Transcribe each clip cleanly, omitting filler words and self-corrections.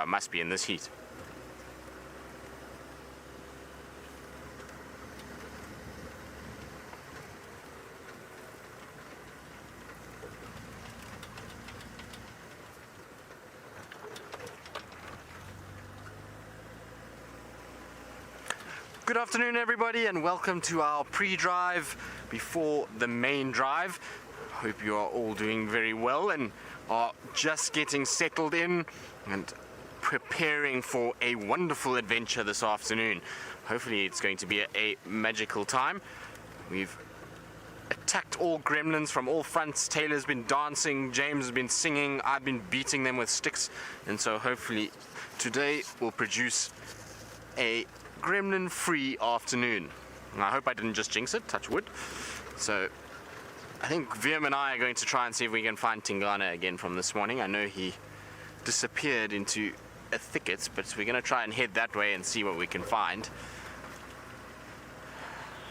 Must be in this heat. Good afternoon everybody, and welcome to our pre-drive before the main drive. Hope you are all doing very well and are just getting settled in and preparing for a wonderful adventure this afternoon. Hopefully it's going to be a magical time. We've attacked all gremlins from all fronts. Taylor's been dancing, James has been singing, I've been beating them with sticks, and so hopefully today will produce a gremlin-free afternoon. And I hope I didn't just jinx it, touch wood. So I think Viam and I are going to try and see if we can find Tingana again from this morning. I know he disappeared into a thicket, but we're going to try and head that way and see what we can find.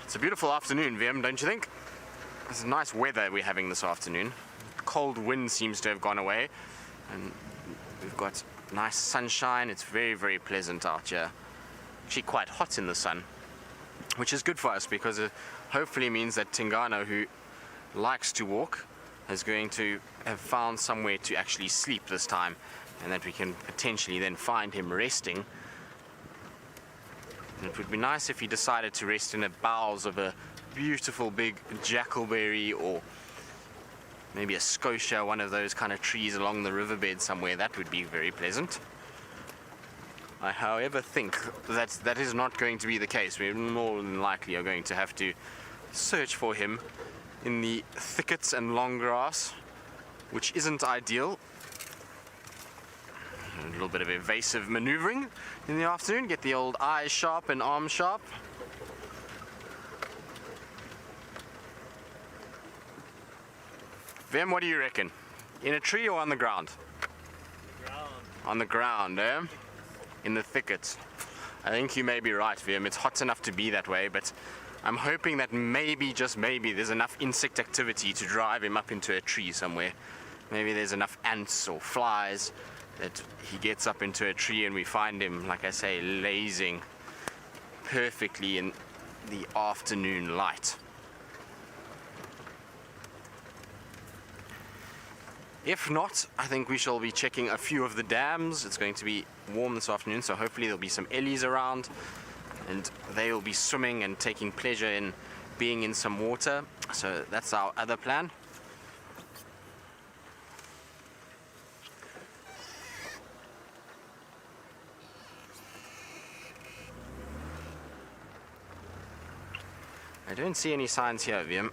It's a beautiful afternoon, Viam, don't you think? It's nice weather we're having this afternoon. Cold wind seems to have gone away, and we've got nice sunshine. It's very, very pleasant out here. Actually quite hot in the sun, which is good for us because it hopefully means that Tingana, who likes to walk, is going to have found somewhere to actually sleep this time, and that we can potentially then find him resting. And it would be nice if he decided to rest in the boughs of a beautiful big jackalberry, or maybe a scotia, one of those kind of trees along the riverbed somewhere. That would be very pleasant. I, however, think that is not going to be the case. We more than likely are going to have to search for him in the thickets and long grass, which isn't ideal. A little bit of evasive maneuvering in the afternoon, get the old eyes sharp and arms sharp. Vem, what do you reckon? In a tree or on the ground? Ground. On the ground, eh? In the thickets. I think you may be right, Viam. It's hot enough to be that way, but I'm hoping that maybe, just maybe, there's enough insect activity to drive him up into a tree somewhere. Maybe there's enough ants or flies that he gets up into a tree and we find him, like I say, lazing perfectly in the afternoon light. If not, I think we shall be checking a few of the dams. It's going to be warm this afternoon, so hopefully there'll be some ellies around and they will be swimming and taking pleasure in being in some water. So that's our other plan. I don't see any signs here, Viam.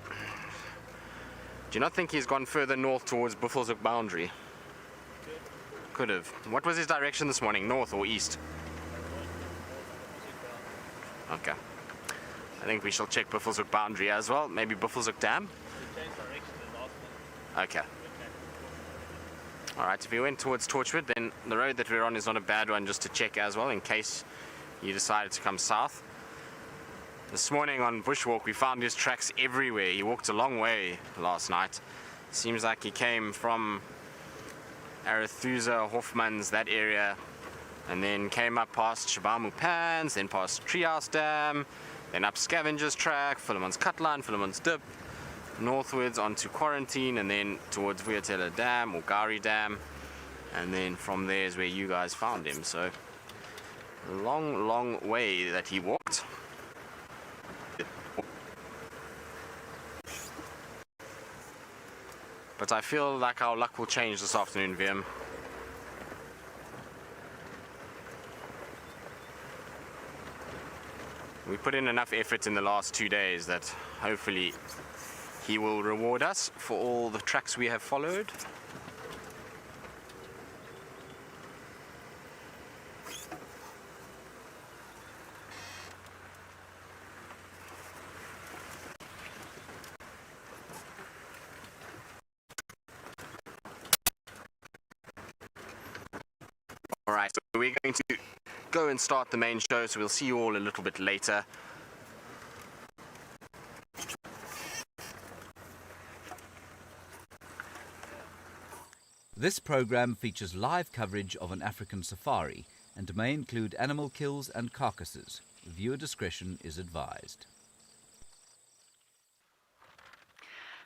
Do you not think he's gone further north towards Buffelshoek boundary? Could have. What was his direction this morning, north or east? Okay. I think we shall check Buffelshoek boundary as well. Maybe Buffelshoek Dam? Okay. Alright, if we went towards Torchwood, then the road that we're on is not a bad one just to check as well, in case you decided to come south. This morning on Bushwalk we found his tracks everywhere. He walked a long way last night. Seems like he came from Arethusa, Hofmans, that area, and then came up past Shabamu Pans, then past Treehouse Dam, then up Scavenger's Track, Philemon's Cutline, Philemon's Dip, northwards onto Quarantine, and then towards Vuyatela Dam or Gari Dam, and then from there is where you guys found him. So a long, long way that he walked. But I feel like our luck will change this afternoon, Viam. We put in enough effort in the last 2 days that hopefully he will reward us for all the tracks we have followed. Alright, so we're going to go and start the main show, so we'll see you all a little bit later. This program features live coverage of an African safari and may include animal kills and carcasses. Viewer discretion is advised.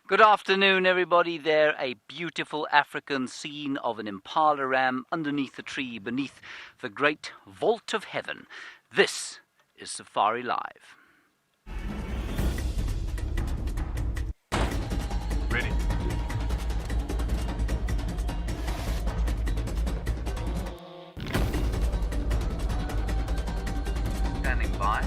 Good afternoon, everybody. There, a beautiful African scene of an impala ram underneath a tree beneath the great vault of heaven. This is Safari Live. Ready. Standing by.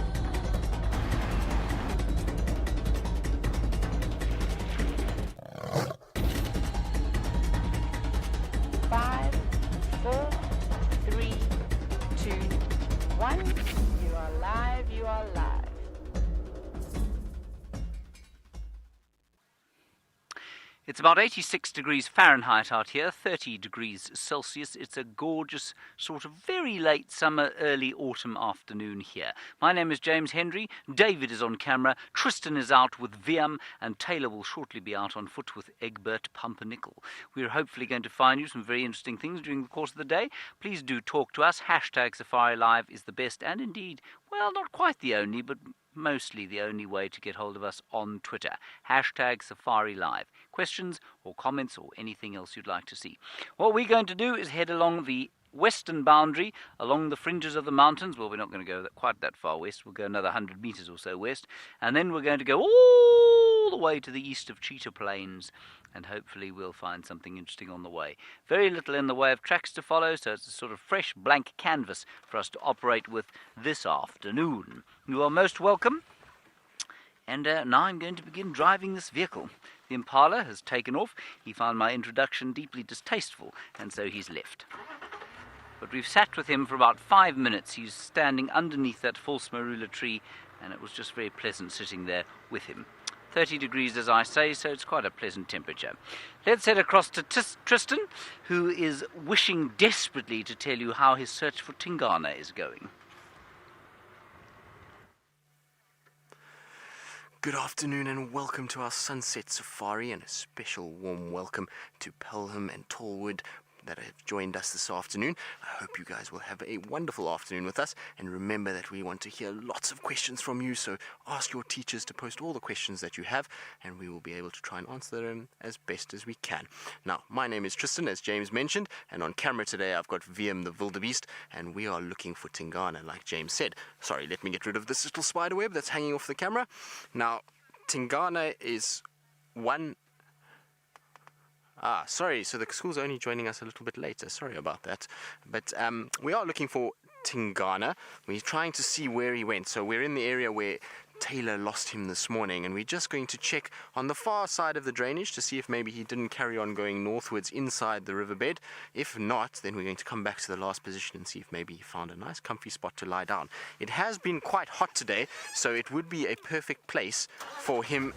Five, 4, 3, 2, 1. You are live, you are live. It's about 86 degrees Fahrenheit out here, 30 degrees Celsius. It's a gorgeous sort of very late summer, early autumn afternoon here. My name is James Hendry. David is on camera. Tristan is out with Viam, and Taylor will shortly be out on foot with Egbert Pumpernickel. We're hopefully going to find you some very interesting things during the course of the day. Please do talk to us. Hashtag safariLIVE is the best and indeed, well, not quite the only, but mostly the only way to get hold of us on Twitter. Hashtag safariLIVE. Questions or comments or anything else you'd like to see. What we're going to do is head along the western boundary, along the fringes of the mountains. Well, we're not going to go quite that far west. We'll go another 100 meters or so west. And then we're going to go all the way to the east of Cheetah Plains. And hopefully we'll find something interesting on the way. Very little in the way of tracks to follow, so it's a sort of fresh blank canvas for us to operate with this afternoon. You are most welcome. And now I'm going to begin driving this vehicle. The Impala has taken off. He found my introduction deeply distasteful, and so he's left. But we've sat with him for about 5 minutes. He's standing underneath that false marula tree, and it was just very pleasant sitting there with him. 30 degrees, as I say, so it's quite a pleasant temperature. Let's head across to Tristan, who is wishing desperately to tell you how his search for Tingana is going. Good afternoon and welcome to our Sunset Safari, and a special warm welcome to Pelham and Tallwood that have joined us this afternoon. I hope you guys will have a wonderful afternoon with us, and remember that we want to hear lots of questions from you, so ask your teachers to post all the questions that you have, and we will be able to try and answer them as best as we can. Now, my name is Tristan, as James mentioned, and on camera today I've got Viam the Wildebeest, and we are looking for Tingana, like James said. Sorry, let me get rid of this little spider web that's hanging off the camera. Now, Tingana is one... sorry, so the school's only joining us a little bit later. Sorry about that. But we are looking for Tingana. We're trying to see where he went. So we're in the area where Taylor lost him this morning, and we're just going to check on the far side of the drainage to see if maybe he didn't carry on going northwards inside the riverbed. If not, then we're going to come back to the last position and see if maybe he found a nice comfy spot to lie down. It has been quite hot today, so it would be a perfect place for him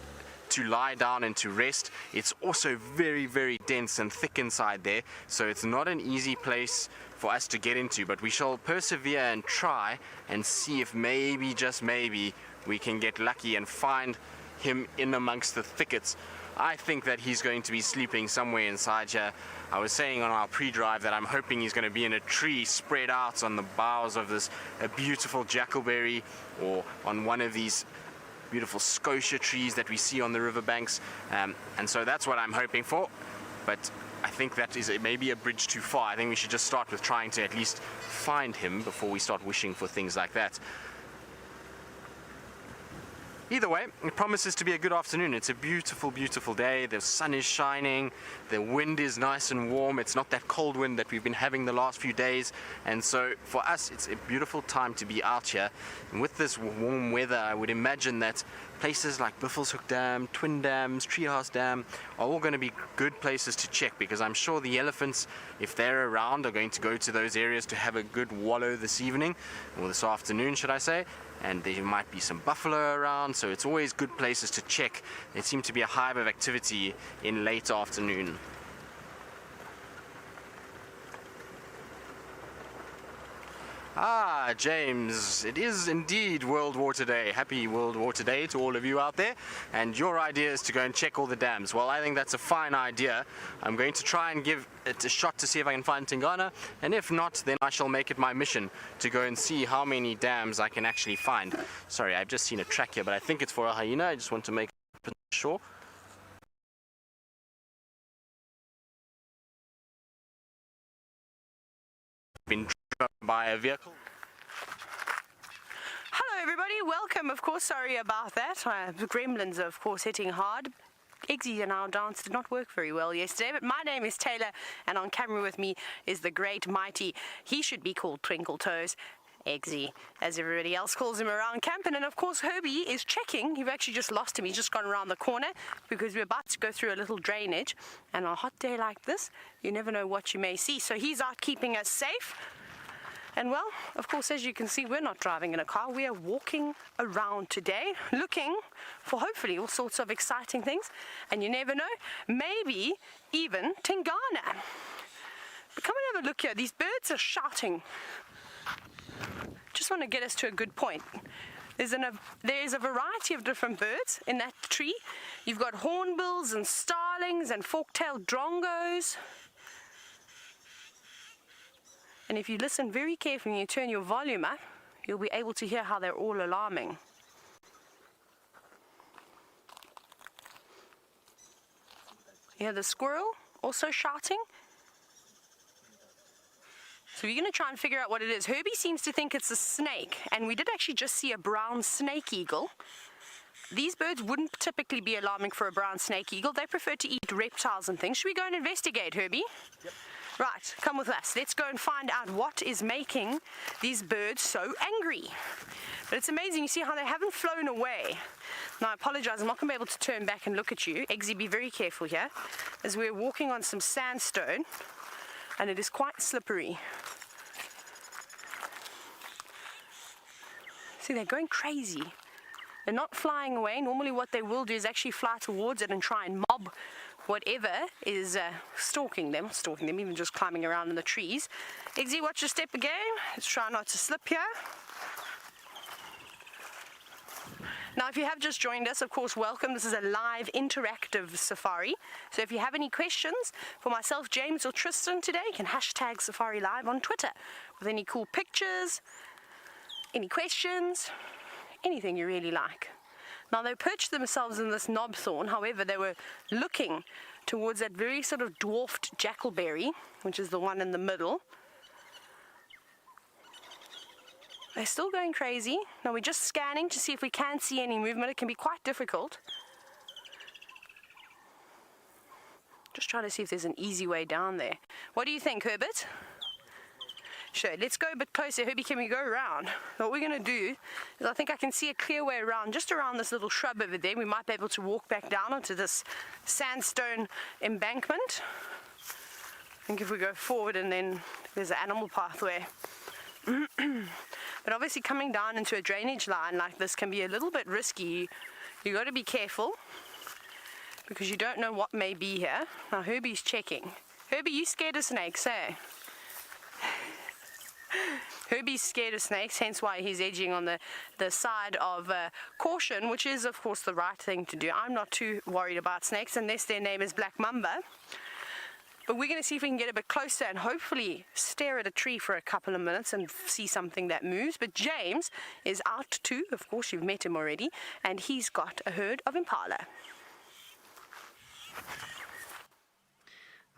to lie down and to rest. It's also very, very dense and thick inside there, so it's not an easy place for us to get into, but we shall persevere and try and see if maybe, just maybe, we can get lucky and find him in amongst the thickets. I think that he's going to be sleeping somewhere inside here. I was saying on our pre-drive that I'm hoping he's going to be in a tree spread out on the boughs of this beautiful jackalberry, or on one of these beautiful scotia trees that we see on the riverbanks, and so that's what I'm hoping for. But I think that is maybe a bridge too far. I think we should just start with trying to at least find him before we start wishing for things like that. Either way, it promises to be a good afternoon. It's a beautiful, beautiful day. The sun is shining, the wind is nice and warm. It's not that cold wind that we've been having the last few days, and so for us it's a beautiful time to be out here. And with this warm weather, I would imagine that places like Buffelshoek Dam, Twin Dams, Treehouse Dam are all going to be good places to check, because I'm sure the elephants, if they're around, are going to go to those areas to have a good wallow this evening, or this afternoon should I say. And there might be some buffalo around, so it's always good places to check. There seems to be a hive of activity in late afternoon. Ah, James, it is indeed World Water Day. Happy World Water Day to all of you out there. And your idea is to go and check all the dams. Well, I think that's a fine idea. I'm going to try and give it a shot to see if I can find Tingana. And if not, then I shall make it my mission to go and see how many dams I can actually find. Sorry, I've just seen a track here, but I think it's for a hyena. I just want to make sure. Been driven by a vehicle. Hello everybody, welcome. Of course, sorry about that. The gremlins are of course hitting hard. Eggsy and our dance did not work very well yesterday, but my name is Taylor and on camera with me is the great mighty, he should be called Twinkle Toes, Eggsy, as everybody else calls him around camp. And of course Herbie is checking. You've actually just lost him. He's just gone around the corner because we're about to go through a little drainage, and on a hot day like this you never know what you may see, so he's out keeping us safe. And well, of course, as you can see, we're not driving in a car. We are walking around today, looking for hopefully all sorts of exciting things. And you never know, maybe even Tingana. But come and have a look here. These birds are shouting. Just want to get us to a good point. There's a variety of different birds in that tree. You've got hornbills and starlings and fork-tailed drongos. And if you listen very carefully and you turn your volume up, you'll be able to hear how they're all alarming. You hear the squirrel also shouting. So we're going to try and figure out what it is. Herbie seems to think it's a snake, and we did actually just see a brown snake eagle. These birds wouldn't typically be alarming for a brown snake eagle. They prefer to eat reptiles and things. Should we go and investigate, Herbie? Yep. Right, come with us. Let's go and find out what is making these birds so angry. But it's amazing, you see how they haven't flown away. Now I apologize, I'm not going to be able to turn back and look at you. Eggsy, be very careful here, as we're walking on some sandstone, and it is quite slippery. See, they're going crazy. They're not flying away. Normally what they will do is actually fly towards it and try and mob whatever is stalking them, even just climbing around in the trees. Eggsy, watch your step again. Let's try not to slip here. Now, if you have just joined us, of course, welcome. This is a live interactive safari. So if you have any questions for myself, James, or Tristan today, you can hashtag safariLIVE on Twitter with any cool pictures, any questions, anything you really like. Now, they perched themselves in this knobthorn. However, they were looking towards that very sort of dwarfed jackalberry, which is the one in the middle. They're still going crazy. Now, we're just scanning to see if we can see any movement. It can be quite difficult. Just trying to see if there's an easy way down there. What do you think, Herbert? Sure, let's go a bit closer. Herbie, can we go around? What we're going to do is I think I can see a clear way around, just around this little shrub over there. We might be able to walk back down onto this sandstone embankment. I think if we go forward and then there's an animal pathway. But obviously coming down into a drainage line like this can be a little bit risky. You got to be careful because you don't know what may be here. Now Herbie's checking. Herbie, you scared of snakes, eh? Herbie's scared of snakes, hence why he's edging on the side of caution, which is of course the right thing to do. I'm not too worried about snakes unless their name is Black Mamba. But we're going to see if we can get a bit closer and hopefully stare at a tree for a couple of minutes and see something that moves. But James is out too, of course you've met him already, and he's got a herd of impala.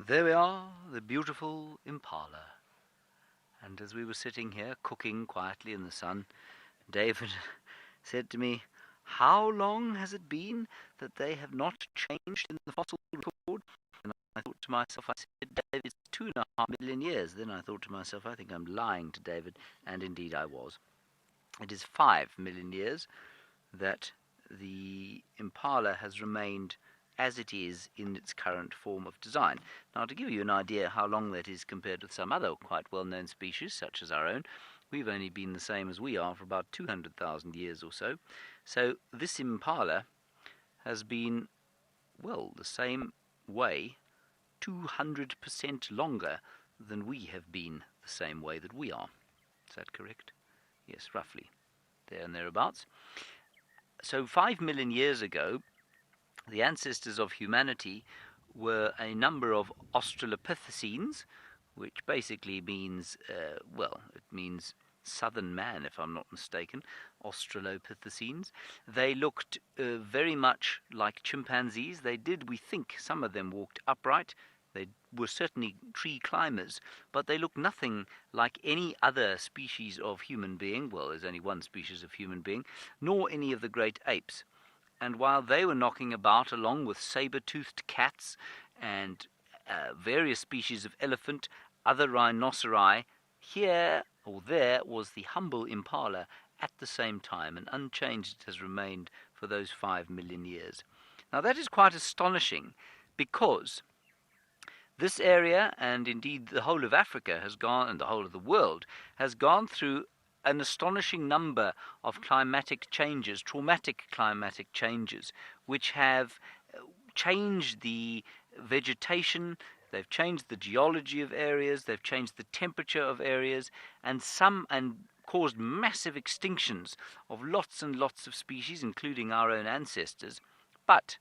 There we are, the beautiful impala. And as we were sitting here cooking quietly in the sun, David said to me, "How long has it been that they have not changed in the fossil record?" And I thought to myself, I said, "David, it's 2.5 million years." Then I thought to myself, I think I'm lying to David, and indeed I was. It is 5 million years that the impala has remained as it is in its current form of design. Now, to give you an idea how long that is compared with some other quite well-known species, such as our own, we've only been the same as we are for about 200,000 years or so. So this impala has been, well, the same way 200% longer than we have been the same way that we are. Is that correct? Yes, roughly there and thereabouts. So 5 million years ago, the ancestors of humanity were a number of Australopithecines, which basically means, it means southern man, if I'm not mistaken, Australopithecines. They looked very much like chimpanzees. They did, we think, some of them walked upright. They were certainly tree climbers, but they looked nothing like any other species of human being. Well, there's only one species of human being, nor any of the great apes. And while they were knocking about along with saber-toothed cats and various species of elephant, other rhinoceri, here or there was the humble impala at the same time, and unchanged it has remained for those 5 million years. Now that is quite astonishing, because this area, and indeed the whole of Africa has gone, and the whole of the world, has gone through an astonishing number of climatic changes, traumatic climatic changes, which have changed the vegetation, they've changed the geology of areas, they've changed the temperature of areas, and caused massive extinctions of lots and lots of species, including our own ancestors. But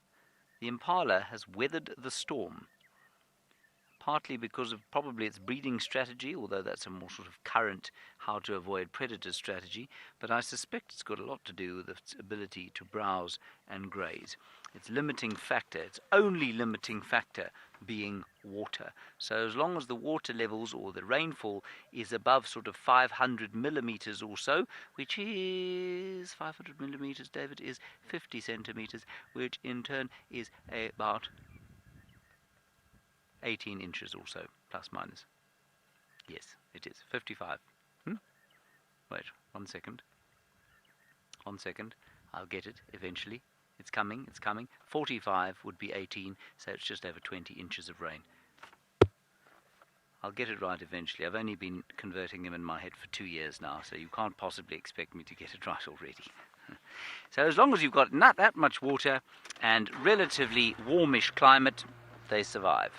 the impala has weathered the storm, partly because of probably its breeding strategy, although that's a more sort of current how to avoid predators strategy, but I suspect it's got a lot to do with its ability to browse and graze. Its limiting factor, its only limiting factor, being water. So as long as the water levels or the rainfall is above sort of 500 millimeters or so, which is 500 millimeters, David, is 50 centimeters, which in turn is about 18 inches or so, plus minus. Yes, it is 55. Wait, 1 second. 1 second. I'll get it eventually. It's coming. 45 would be 18, so it's just over 20 inches of rain. I'll get it right eventually. I've only been converting them in my head for 2 years now, so you can't possibly expect me to get it right already. So as long as you've got not that much water and relatively warmish climate, they survive.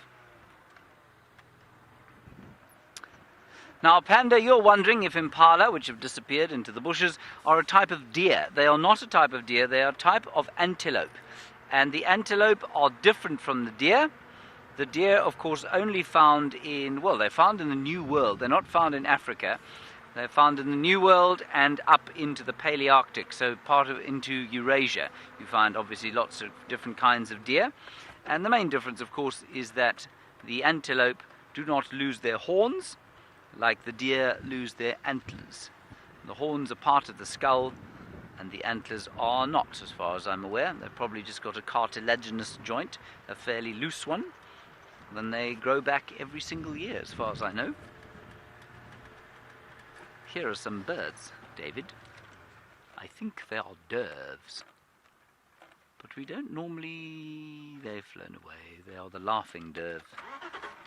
Now, Panda, you're wondering if impala, which have disappeared into the bushes, are a type of deer. They are not a type of deer, they are a type of antelope. And the antelope are different from the deer. The deer, of course, only found they're found in the New World. They're not found in Africa. They're found in the New World and up into the Palearctic, so into Eurasia. You find, obviously, lots of different kinds of deer. And the main difference, of course, is that the antelope do not lose their horns, like the deer lose their antlers. The horns are part of the skull, and the antlers are not, as far as I'm aware. They've probably just got a cartilaginous joint, a fairly loose one. Then they grow back every single year, as far as I know. Here are some birds, David. I think they are doves. But we don't normally... They've flown away. They are the laughing dove.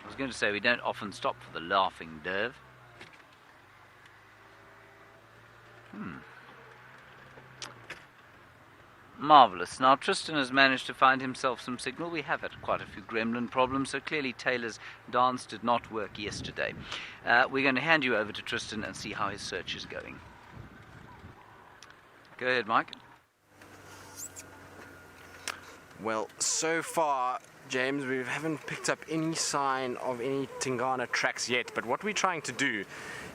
I was going to say we don't often stop for the laughing dove. Marvellous. Now Tristan has managed to find himself some signal. We have had quite a few gremlin problems, so clearly Taylor's dance did not work yesterday. We're going to hand you over to Tristan and see how his search is going. Go ahead, Mike. Well, so far, James, we haven't picked up any sign of any Tingana tracks yet, but what we're trying to do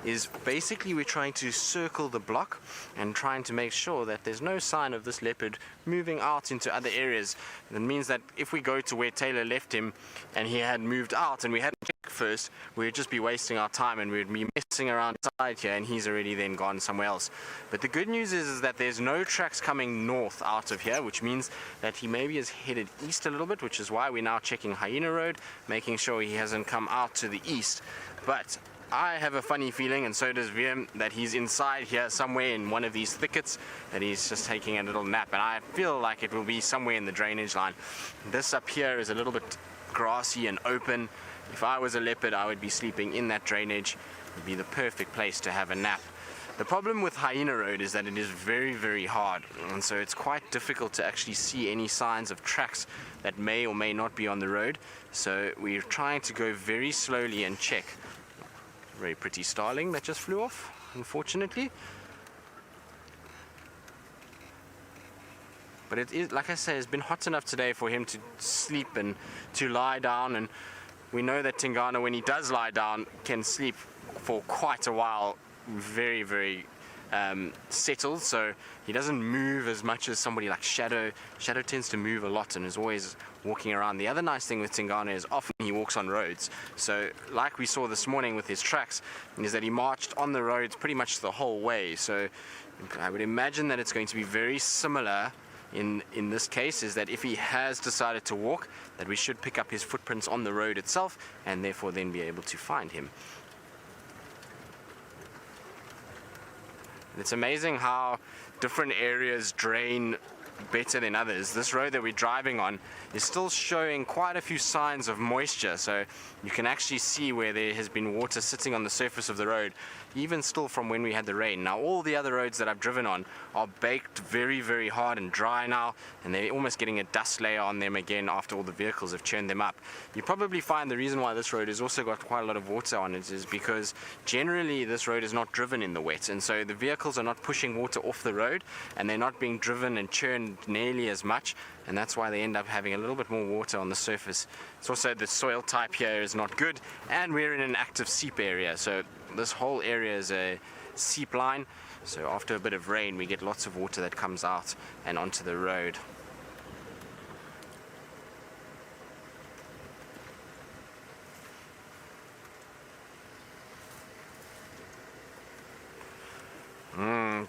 is basically we're trying to circle the block and trying to make sure that there's no sign of this leopard moving out into other areas. That means that if we go to where Taylor left him and he had moved out and we hadn't checked first, we'd just be wasting our time and we'd be messing around inside here and he's already then gone somewhere else. But the good news is that there's no tracks coming north out of here, which means that he maybe is headed east a little bit, which is why we're now checking Hyena Road, making sure he hasn't come out to the east. But I have a funny feeling, and so does VM, that he's inside here somewhere in one of these thickets, that he's just taking a little nap, and I feel like it will be somewhere in the drainage line. This up here is a little bit grassy and open. If I was a leopard, I would be sleeping in that drainage. It would be the perfect place to have a nap. The problem with Hyena Road is that it is very, very hard, and so it's quite difficult to actually see any signs of tracks that may or may not be on the road. So we're trying to go very slowly and check. Very pretty starling that just flew off. unfortunately. But it is, like I say, it's been hot enough today for him to sleep and to lie down, and we know that Tingana, when he does lie down, can sleep for quite a while, very, very settled, so he doesn't move as much as somebody like Shadow. Shadow tends to move a lot and is always walking around. The other nice thing with Tingana is often he walks on roads, so like we saw this morning with his tracks, is that he marched on the roads pretty much the whole way. So I would imagine that it's going to be very similar in this case, is that if he has decided to walk, that we should pick up his footprints on the road itself and therefore then be able to find him. It's amazing how different areas drain better than others. This road that we're driving on is still showing quite a few signs of moisture, so you can actually see where there has been water sitting on the surface of the road, even still from when we had the rain. Now all the other roads that I've driven on are baked very, very hard and dry now, and they're almost getting a dust layer on them again after all the vehicles have churned them up. You probably find the reason why this road has also got quite a lot of water on it is because generally this road is not driven in the wet, and so the vehicles are not pushing water off the road and they're not being driven and churned nearly as much, and that's why they end up having a little bit more water on the surface. It's also the soil type here is not good, and we're in an active seep area, so this whole area is a seep line, so after a bit of rain we get lots of water that comes out and onto the road.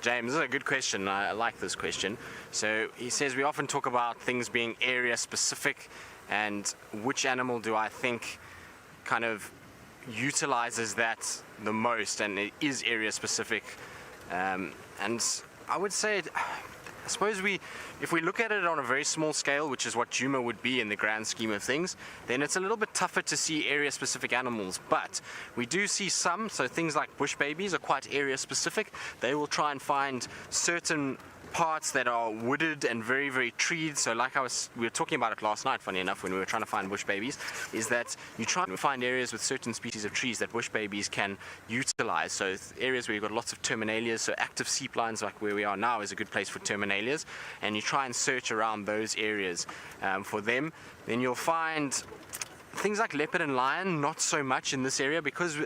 James, this is a good question. I like this question. So he says we often talk about things being area specific, and which animal do I think kind of utilizes that the most, and it is area specific. And I would say, I suppose if we look at it on a very small scale, which is what Djuma would be in the grand scheme of things, then it's a little bit tougher to see area specific animals, but we do see some. So things like bush babies are quite area specific. They will try and find certain parts that are wooded and very, very treed. So like we were talking about it last night, funny enough, when we were trying to find bush babies, is that you try to find areas with certain species of trees that bush babies can utilize. So areas where you've got lots of terminalias, so active seep lines like where we are now is a good place for terminalias, and you try and search around those areas for them. Then you'll find things like leopard and lion, not so much in this area, because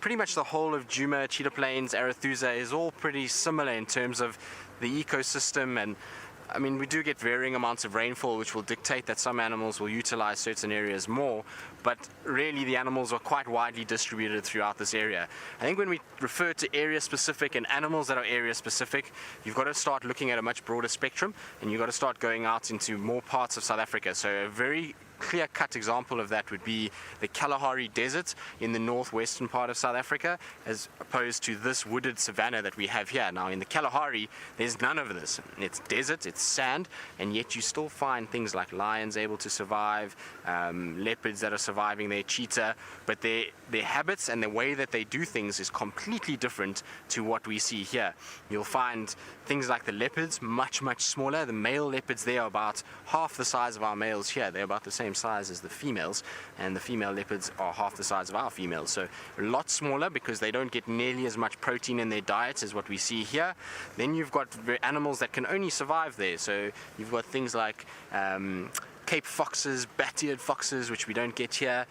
pretty much the whole of Djuma, Cheetah Plains, Arethusa is all pretty similar in terms of the ecosystem, and I mean we do get varying amounts of rainfall which will dictate that some animals will utilize certain areas more, but really the animals are quite widely distributed throughout this area. I think when we refer to area specific and animals that are area specific, you've got to start looking at a much broader spectrum, and you've got to start going out into more parts of South Africa. So a very clear-cut example of that would be the Kalahari Desert in the northwestern part of South Africa, as opposed to this wooded savanna that we have here. Now in the Kalahari there's none of this. It's desert, it's sand, and yet you still find things like lions able to survive, leopards that are surviving there, cheetah, but their habits and the way that they do things is completely different to what we see here. You'll find things like the leopards much, much smaller. The male leopards there are about half the size of our males here. They're about the same size as the females, and the female leopards are half the size of our females, so a lot smaller because they don't get nearly as much protein in their diets as what we see here. Then you've got animals that can only survive there, so you've got things like Cape foxes, bat-eared foxes, which we don't get here,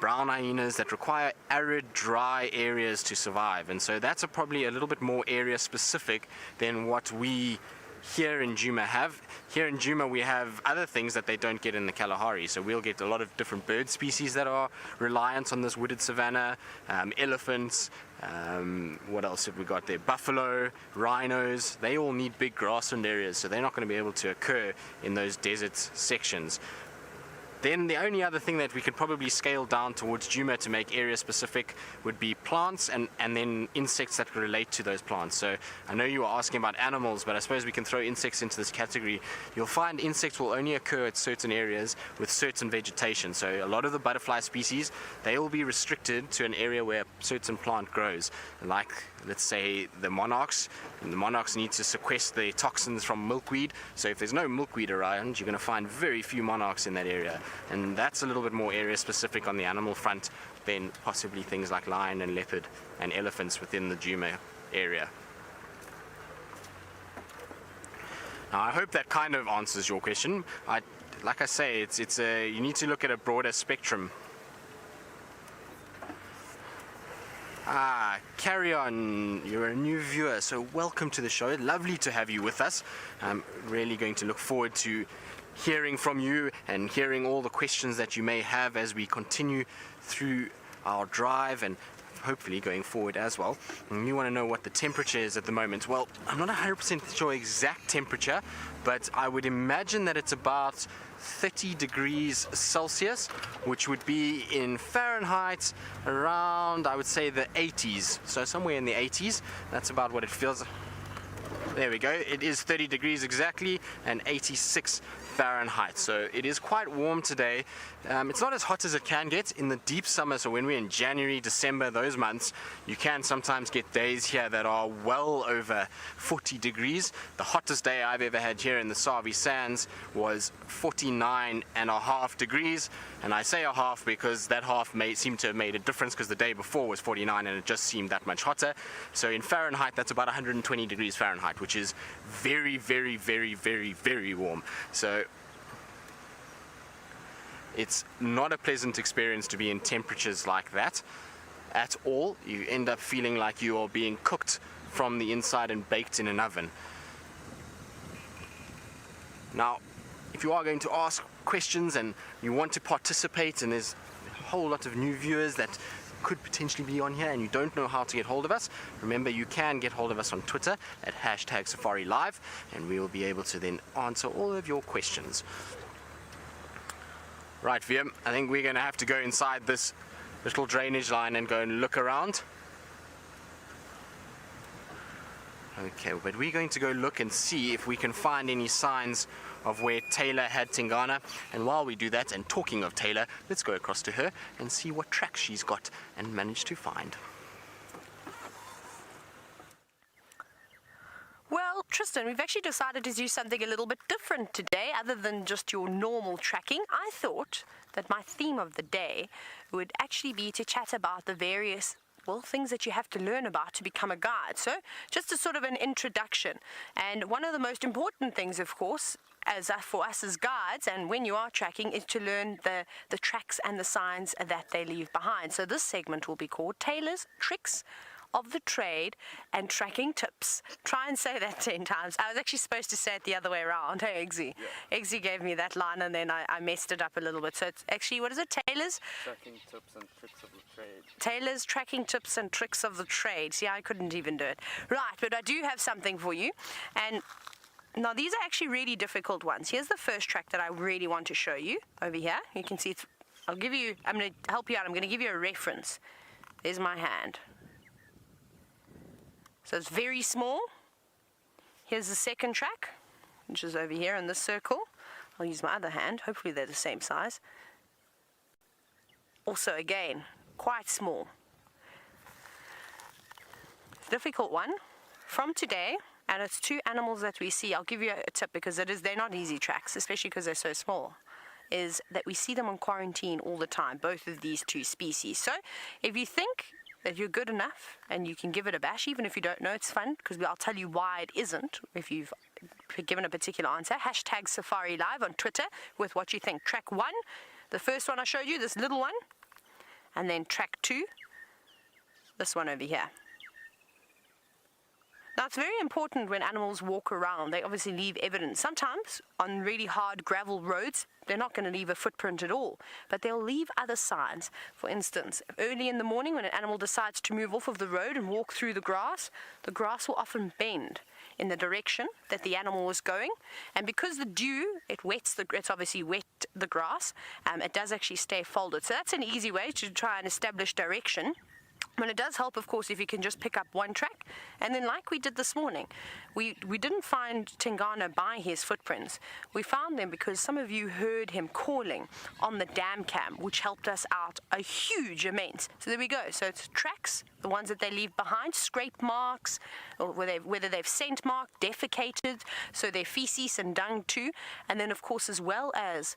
brown hyenas that require arid, dry areas to survive, and so that's probably a little bit more area specific than what we here in Djuma have. Here in Djuma we have other things that they don't get in the Kalahari, so we'll get a lot of different bird species that are reliant on this wooded savanna, elephants, what else have we got there, buffalo, rhinos. They all need big grassland areas, so they're not going to be able to occur in those desert sections. Then the only other thing that we could probably scale down towards Djuma to make area specific would be plants and then insects that relate to those plants. So I know you were asking about animals, but I suppose we can throw insects into this category. You'll find insects will only occur at certain areas with certain vegetation. So a lot of the butterfly species, they will be restricted to an area where a certain plant grows. Like, let's say, the monarchs. And the monarchs need to sequester the toxins from milkweed. So if there's no milkweed around, you're going to find very few monarchs in that area. And that's a little bit more area specific on the animal front. then possibly things like lion and leopard and elephants within the Djuma area. Now, I hope that kind of answers your question. Like I say, you need to look at a broader spectrum. Carry on. You're a new viewer, so welcome to the show. Lovely to have you with us. I'm really going to look forward to hearing from you and hearing all the questions that you may have as we continue through our drive and hopefully going forward as well. And you want to know what the temperature is at the moment. Well, I'm not 100% sure exact temperature, but I would imagine that it's about 30 degrees Celsius, which would be in Fahrenheit around, I would say, the 80s. So somewhere in the 80s, that's about what it feels. There we go. It is 30 degrees exactly and 86 Fahrenheit. So it is quite warm today. It's not as hot as it can get in the deep summer. So when we're in January, December, those months, you can sometimes get days here that are well over 40 degrees. The hottest day I've ever had here in the Savi Sands was 49.5 degrees. And I say a half because that half may seem to have made a difference because the day before was 49 and it just seemed that much hotter. So in Fahrenheit, that's about 120 degrees Fahrenheit, which is very, very, very, very, very warm. So it's not a pleasant experience to be in temperatures like that at all. You end up feeling like you are being cooked from the inside and baked in an oven. Now, if you are going to ask questions and you want to participate, and there's a whole lot of new viewers that could potentially be on here and you don't know how to get hold of us, remember you can get hold of us on Twitter at #safariLIVE, and we will be able to then answer all of your questions. Right, Viam, I think we're going to have to go inside this little drainage line and go and look around. Okay, but we're going to go look and see if we can find any signs of where Taylor had Tingana. And while we do that, and talking of Taylor, let's go across to her and see what tracks she's got and managed to find. Well, Tristan, we've actually decided to do something a little bit different today, other than just your normal tracking. I thought that my theme of the day would actually be to chat about the various, well, things that you have to learn about to become a guide. So just a sort of an introduction. And one of the most important things, of course, for us as guides, and when you are tracking, is to learn the tracks and the signs that they leave behind. So this segment will be called Taylor's Tricks of the Trade and Tracking Tips. Try and say that 10 times. I was actually supposed to say it the other way around. Hey, Eggsy. Yeah. Eggsy gave me that line and then I messed it up a little bit. So it's actually, what is it? Taylor's Tracking Tips and Tricks of the Trade. Taylor's Tracking Tips and Tricks of the Trade. See, I couldn't even do it. Right, but I do have something for you. And now these are actually really difficult ones. Here's the first track that I really want to show you over here. You can see, I'm going to help you out. I'm going to give you a reference. There's my hand. So it's very small. Here's the second track, which is over here in this circle. I'll use my other hand. Hopefully they're the same size. Also, again, quite small. Difficult one. From today, and it's two animals that we see. I'll give you a tip because they're not easy tracks, especially because they're so small, is that we see them on quarantine all the time, both of these two species. So if you think that you're good enough and you can give it a bash, even if you don't know, it's fun, because I'll tell you why it isn't if you've given a particular answer. #safariLIVE on Twitter with what you think. Track 1, the first one I showed you, this little one, and then track 2, this one over here. Now, it's very important when animals walk around. They obviously leave evidence. Sometimes on really hard gravel roads, they're not going to leave a footprint at all, but they'll leave other signs. For instance, early in the morning when an animal decides to move off of the road and walk through the grass will often bend in the direction that the animal was going. And because the dew, it's obviously wet the grass, it does actually stay folded. So that's an easy way to try and establish direction. But it does help, of course, if you can just pick up one track. And then like we did this morning, we didn't find Tingana by his footprints. We found them because some of you heard him calling on the dam cam, which helped us out a huge amount. So there we go. So it's tracks, the ones that they leave behind, scrape marks, or whether they've scent marked, defecated, so their feces and dung too. And then, of course, as well as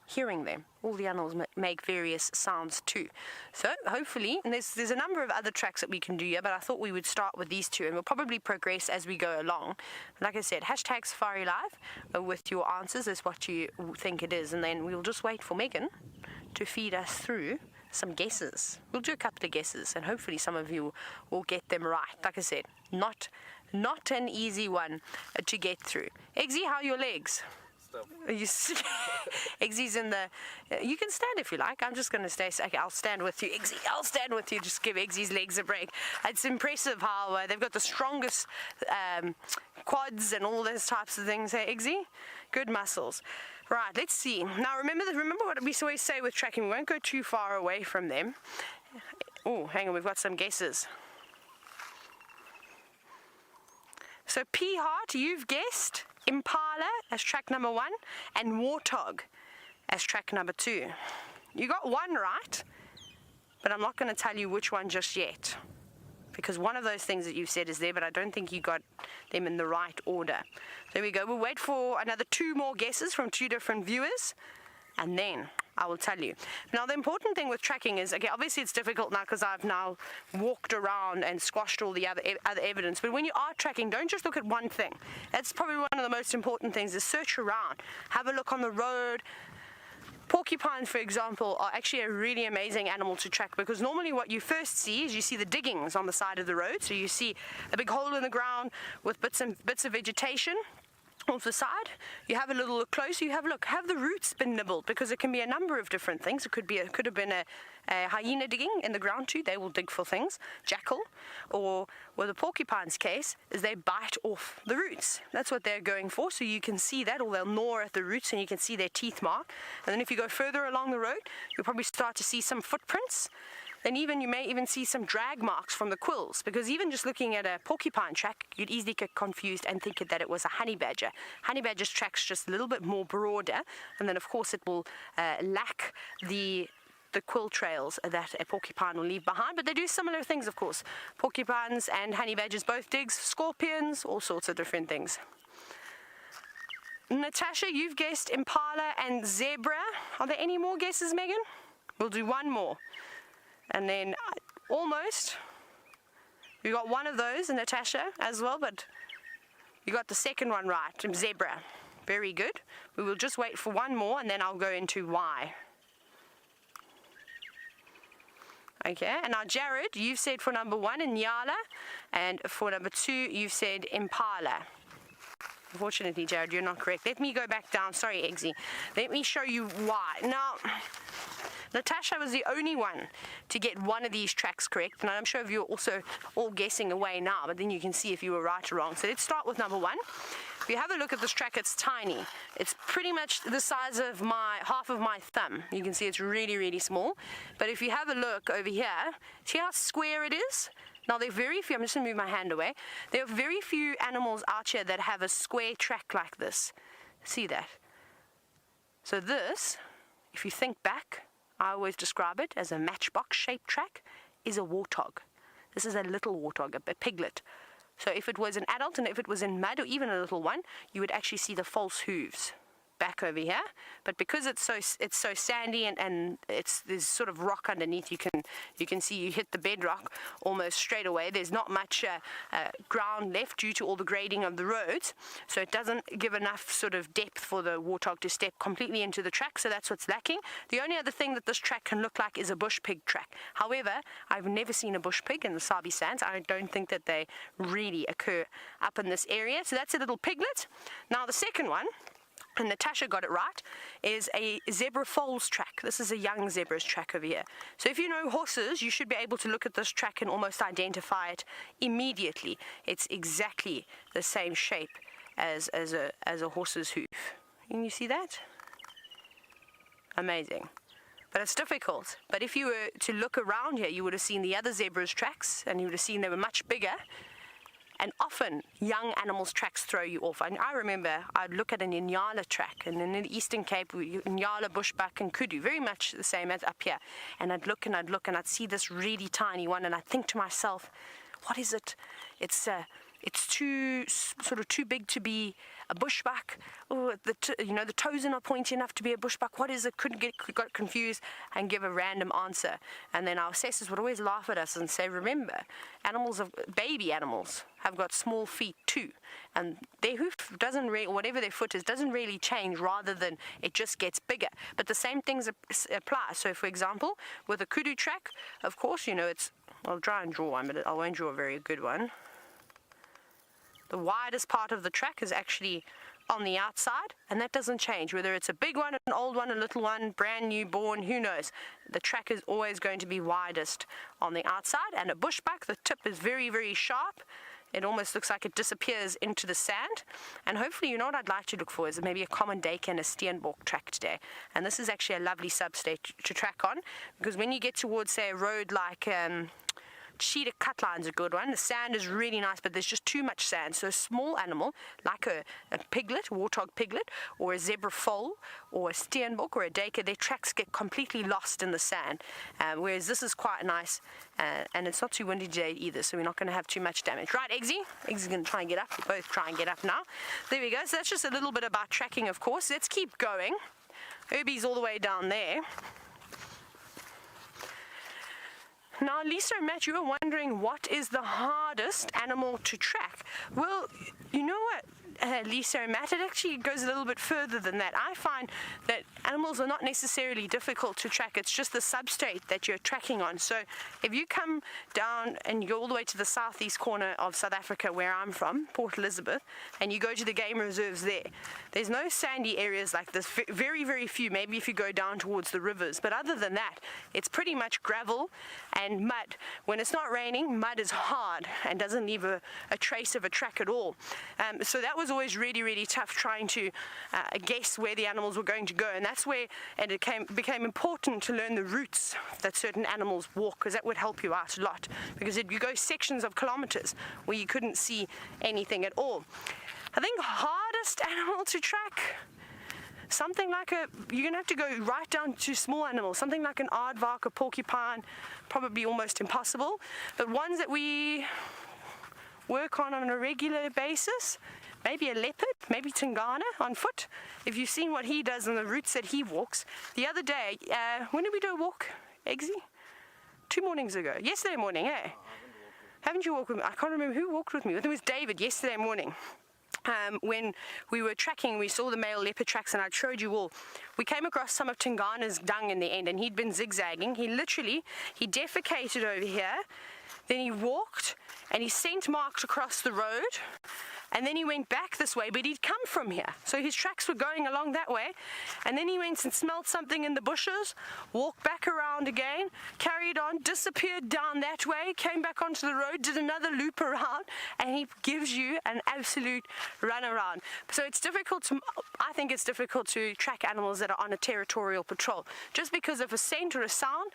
hearing them. All the animals make various sounds too. So hopefully, and there's a number of other tracks that we can do here, but I thought we would start with these two, and we'll probably progress as we go along. Like I said, hashtag safariLIVE with your answers is what you think it is, and then we'll just wait for Megan to feed us through some guesses. We'll do a couple of guesses, and hopefully some of you will get them right. Like I said, not an easy one to get through. Eggsy, how are your legs? Eggsy's in the... you can stand if you like. I'm just going to stay. Okay, I'll stand with you. Eggsy, I'll stand with you. Just give Eggsy's legs a break. It's impressive how they've got the strongest quads and all those types of things. Hey, Eggsy? Good muscles. Right, let's see. Now, remember what we always say with tracking. We won't go too far away from them. Oh, hang on. We've got some guesses. So, P-Heart, you've guessed Impala as track number 1 and Warthog as track number 2. You got one right, but I'm not going to tell you which one just yet, because one of those things that you've said is there, but I don't think you got them in the right order. There we go. We'll wait for another 2 more guesses from 2 different viewers, and then I will tell you. Now, the important thing with tracking is, okay, obviously it's difficult now because I've now walked around and squashed all the other evidence, but when you are tracking, don't just look at one thing. That's probably one of the most important things, is search around. Have a look on the road. Porcupines, for example, are actually a really amazing animal to track, because normally what you first see is you see the diggings on the side of the road. So you see a big hole in the ground with bits of vegetation off the side. You have a little look close. You have a look. Have the roots been nibbled? Because it can be a number of different things. It could have been a hyena digging in the ground too. They will dig for things. Jackal, or with the porcupine's case, is they bite off the roots. That's what they're going for. So you can see that, or they'll gnaw at the roots, and you can see their teeth mark. And then if you go further along the road, you'll probably start to see some footprints. Then you may even see some drag marks from the quills, because even just looking at a porcupine track, you'd easily get confused and think that it was a honey badger. Honey badger's track's just a little bit more broader, and then of course it will lack the quill trails that a porcupine will leave behind, but they do similar things, of course. Porcupines and honey badgers both digs, scorpions, all sorts of different things. Natasha, you've guessed impala and zebra. Are there any more guesses, Megan? We'll do one more. And then almost, you got one of those, Natasha, as well, but you got the second one right, zebra. Very good. We will just wait for one more, and then I'll go into why. Okay, and now Jared, you've said for number 1 Nyala, and for number 2, you've said Impala. Unfortunately, Jared, you're not correct. Let me go back down. Sorry, Eggsy. Let me show you why. Now, Natasha was the only one to get one of these tracks correct, and I'm sure you're also all guessing away now, but then you can see if you were right or wrong. So let's start with number 1. If you have a look at this track, it's tiny. It's pretty much the size of half of my thumb. You can see it's really, really small. But if you have a look over here, see how square it is? Now, there are very few, I'm just going to move my hand away. There are very few animals out here that have a square track like this. See that? So this, if you think back, I always describe it as a matchbox-shaped track, is a warthog. This is a little warthog, a piglet. So if it was an adult and if it was in mud, or even a little one, you would actually see the false hooves back over here. But because it's so sandy and there's sort of rock underneath, you can see you hit the bedrock almost straight away. There's not much ground left due to all the grading of the roads, so it doesn't give enough sort of depth for the warthog to step completely into the track, so that's what's lacking. The only other thing that this track can look like is a bush pig track. However, I've never seen a bush pig in the Sabi Sands. I don't think that they really occur up in this area. So that's a little piglet. Now the second one, and Natasha got it right, is a zebra foals track. This is a young zebra's track over here. So if you know horses, you should be able to look at this track and almost identify it immediately. It's exactly the same shape as a horse's hoof. Can you see that? Amazing. But it's difficult. But if you were to look around here, you would have seen the other zebra's tracks, and you would have seen they were much bigger. And often, young animals' tracks throw you off. And I remember I'd look at an Inyala track, and in the Eastern Cape, Inyala, bushbuck, and kudu, very much the same as up here. And I'd look, and I'd see this really tiny one, and I'd think to myself, what is it? It's it's sort of too big to be a bushbuck, or the toes are not pointy enough to be a bushbuck. What is it? Got confused and give a random answer. And then our assessors would always laugh at us and say, remember, baby animals have got small feet too, and their hoof whatever their foot is doesn't really change, rather than it just gets bigger. But the same things apply. So for example, with a kudu track, of course, I'll try and draw one, but I won't draw a very good one. The widest part of the track is actually on the outside, and that doesn't change. Whether it's a big one, an old one, a little one, brand new born, who knows? The track is always going to be widest on the outside. And a bushbuck, the tip is very, very sharp. It almost looks like it disappears into the sand. And hopefully, what I'd like to look for is maybe a common dake and a steenbok track today. And this is actually a lovely substate to track on, because when you get towards, say, a road like Cheetah Cutline's a good one. The sand is really nice, but there's just too much sand. So a small animal like a piglet, warthog piglet, or a zebra foal, or a steenbok, or a dake, their tracks get completely lost in the sand. Whereas this is quite nice, and it's not too windy today either, so we're not going to have too much damage. Right, Eggsy? Eggsy's going to try and get up. We both try and get up now. There we go. So that's just a little bit about tracking, of course. Let's keep going. Herbie's all the way down there. Now, Lisa and Matt, you were wondering what is the hardest animal to track. Well, you know what, Lisa and Matt, it actually goes a little bit further than that. I find that animals are not necessarily difficult to track. It's just the substrate that you're tracking on. So if you come down and you go all the way to the southeast corner of South Africa, where I'm from, Port Elizabeth, and you go to the game reserves there's no sandy areas like this. Very, very few, maybe if you go down towards the rivers. But other than that, it's pretty much gravel and mud. When it's not raining, mud is hard and doesn't leave a trace of a track at all. So that was always really, really tough, trying to guess where the animals were going to go. And that's where it became important to learn the routes that certain animals walk, because that would help you out a lot. Because you go sections of kilometers where you couldn't see anything at all. I think hardest animal to track, something like you're going to have to go right down to small animals, something like an aardvark, a porcupine, probably almost impossible. But ones that we work on a regular basis, maybe a leopard, maybe Tingana on foot. If you've seen what he does and the routes that he walks. The other day, when did we do a walk, Eggsy? 2 mornings ago. Yesterday morning, eh? Haven't you walked with me? I can't remember who walked with me. It was David yesterday morning. When we were tracking, we saw the male leopard tracks, and I showed you all. We came across some of Tingana's dung in the end, and he'd been zigzagging. He defecated over here, then he walked, and he scent marked across the road, and then he went back this way, but he'd come from here. So his tracks were going along that way, and then he went and smelled something in the bushes, walked back around again, carried on, disappeared down that way, came back onto the road, did another loop around, and he gives you an absolute run around. So I think it's difficult to track animals that are on a territorial patrol. Just because of a scent or a sound,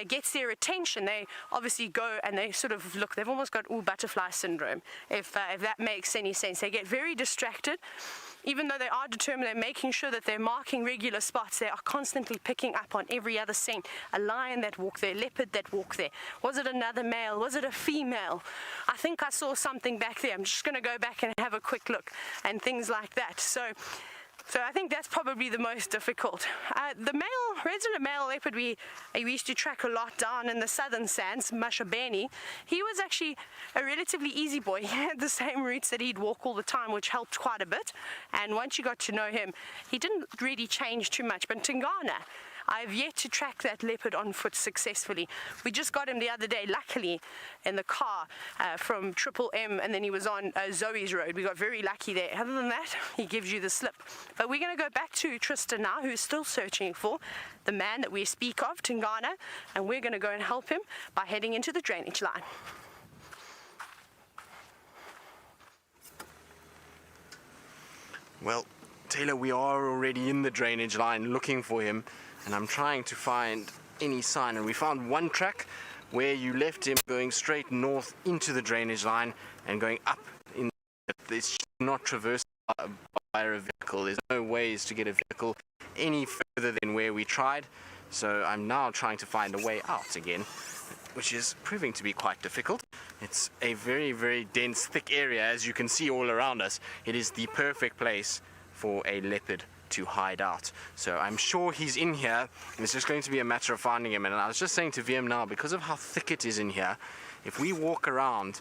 gets their attention, they obviously go and they sort of look. They've almost got butterfly syndrome, if that makes any sense. They get very distracted. Even though they are determined, they're making sure that they're marking regular spots. They are constantly picking up on every other scent. A lion that walked there, leopard that walked there. Was it another male? Was it a female? I think I saw something back there. I'm just going to go back and have a quick look, and things like that. So I think that's probably the most difficult. The resident male leopard we used to track a lot down in the southern sands, Mashabeni, he was actually a relatively easy boy. He had the same routes that he'd walk all the time, which helped quite a bit. And once you got to know him, he didn't really change too much. But Tingana, I've yet to track that leopard on foot successfully. We just got him the other day, luckily, in the car from Triple M, and then he was on Zoe's road. We got very lucky there. Other than that, he gives you the slip. But we're going to go back to Tristan now, who's still searching for the man that we speak of, Tingana, and we're going to go and help him by heading into the drainage line. Well, Taylor, we are already in the drainage line looking for him, and I'm trying to find any sign. And we found one track where you left him going straight north into the drainage line and going up. It's not traversed by a vehicle. There's no ways to get a vehicle any further than where we tried. So I'm now trying to find a way out again. which is proving to be quite difficult. It's a very, very dense, thick area, as you can see all around us. It is the perfect place for a leopard to hide out. So I'm sure he's in here, and it's just going to be a matter of finding him. And I was just saying to VM now, because of how thick it is in here, if we walk around,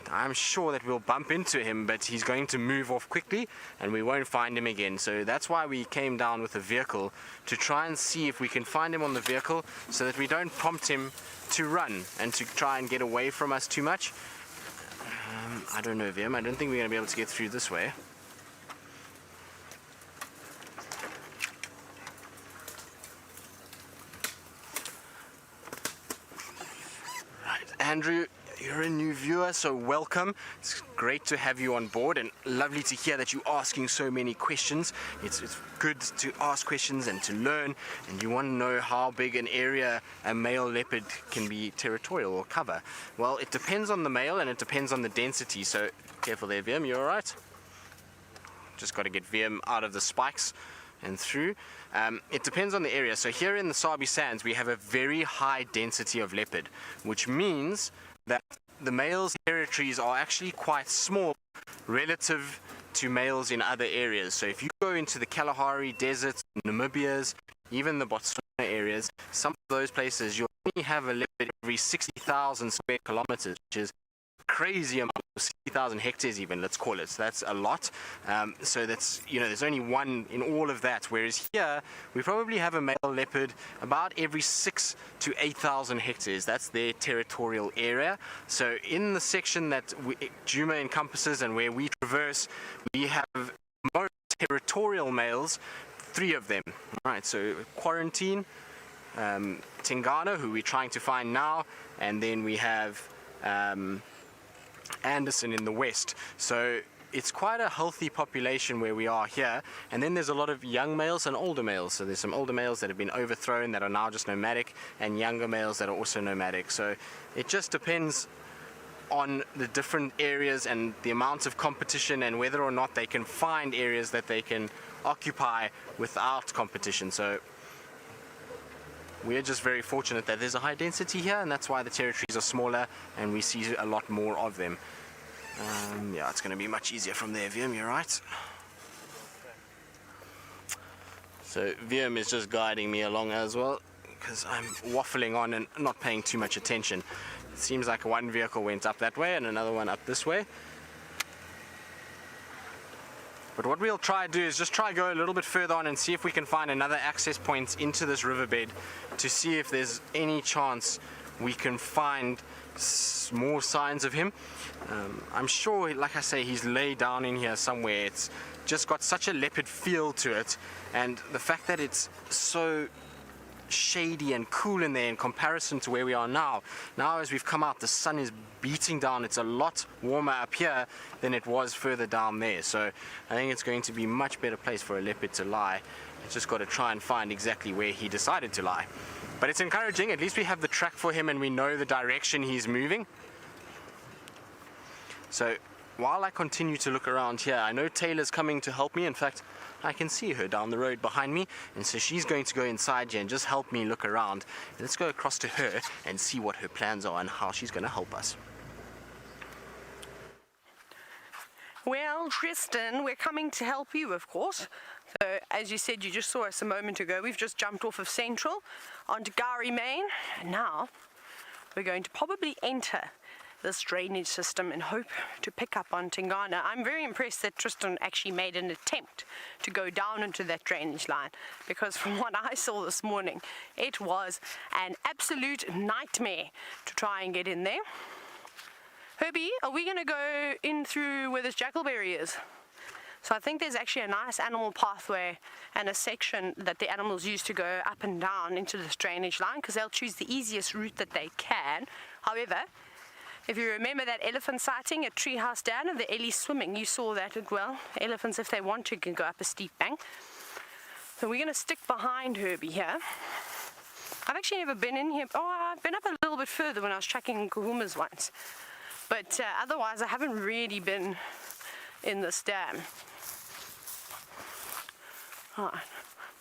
I'm sure that we'll bump into him, but he's going to move off quickly and we won't find him again. So that's why we came down with a vehicle, to try and see if we can find him on the vehicle, so that we don't prompt him to run and to try and get away from us too much. I don't know, VM, I don't think we're going to be able to get through this way. Andrew, you're a new viewer, so welcome. It's great to have you on board, and lovely to hear that you're asking so many questions. It's good to ask questions and to learn, and you want to know how big an area a male leopard can be territorial or cover. Well, it depends on the male and it depends on the density, so careful there, VM, you alright? Just got to get VM out of the spikes and through. It depends on the area. So here in the Sabi Sands we have a very high density of leopard, which means that the males' territories are actually quite small relative to males in other areas. So if you go into the Kalahari deserts, Namibia's, even the Botswana areas, some of those places you'll only have a leopard every 60,000 square kilometers, which is crazy amount, 60,000 hectares even, let's call it. So that's a lot. So that's, you know, there's only one in all of that, whereas here we probably have a male leopard about every 6 to 8,000 hectares. That's their territorial area. So in the section that Juma encompasses and where we traverse, we have most territorial males, 3 of them. All right, so Quarantine, Tingana, who we're trying to find now, and then we have Anderson in the west. So it's quite a healthy population where we are here, and then there's a lot of young males and older males. So there's some older males that have been overthrown that are now just nomadic, and younger males that are also nomadic. So it just depends on the different areas and the amount of competition, and whether or not they can find areas that they can occupy without competition. So we're just very fortunate that there's a high density here, and that's why the territories are smaller and we see a lot more of them. Yeah, it's going to be much easier from there, VM, you're right. So VM is just guiding me along as well, because I'm waffling on and not paying too much attention. It seems like one vehicle went up that way and another one up this way. But what we'll try to do is just try to go a little bit further on and see if we can find another access point into this riverbed, to see if there's any chance we can find more signs of him. I'm sure, like I say, he's laid down in here somewhere. It's just got such a leopard feel to it, and the fact that it's so shady and cool in there in comparison to where we are now. Now as we've come out, the sun is beating down. It's a lot warmer up here than it was further down there. So I think it's going to be a much better place for a leopard to lie. It's just got to try and find exactly where he decided to lie. But it's encouraging. At least we have the track for him and we know the direction he's moving. So while I continue to look around here, I know Taylor's coming to help me. In fact, I can see her down the road behind me, and so she's going to go inside here and just help me look around. Let's go across to her and see what her plans are and how she's going to help us. Well, Tristan, we're coming to help you, of course. So, as you said, you just saw us a moment ago. We've just jumped off of Central onto Gari Main, and now we're going to probably enter this drainage system and hope to pick up on Tingana. I'm very impressed that Tristan actually made an attempt to go down into that drainage line, because from what I saw this morning, it was an absolute nightmare to try and get in there. Herbie, are we going to go in through where this jackalberry is? So I think there's actually a nice animal pathway and a section that the animals use to go up and down into this drainage line, because they'll choose the easiest route that they can. However, if you remember that elephant sighting at Treehouse Dam and the Ellie swimming, you saw that as well. Elephants, if they want to, can go up a steep bank. So we're going to stick behind Herbie here. I've actually never been in here. Oh, I've been up a little bit further when I was tracking kahumas once. But otherwise, I haven't really been in this dam. Oh,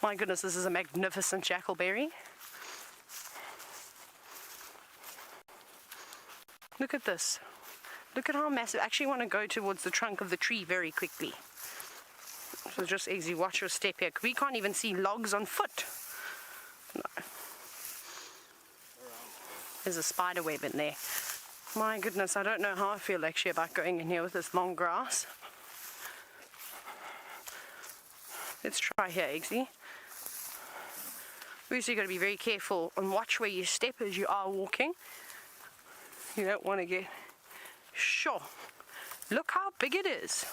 my goodness, this is a magnificent jackalberry. Look at this. Look at how massive. I actually want to go towards the trunk of the tree very quickly. So just easy, watch your step here. We can't even see logs on foot. No. There's a spider web in there. My goodness, I don't know how I feel actually about going in here with this long grass. Let's try here, Eggsy. Obviously you've got to be very careful and watch where you step as you are walking. You don't want to get... Sure. Look how big it is.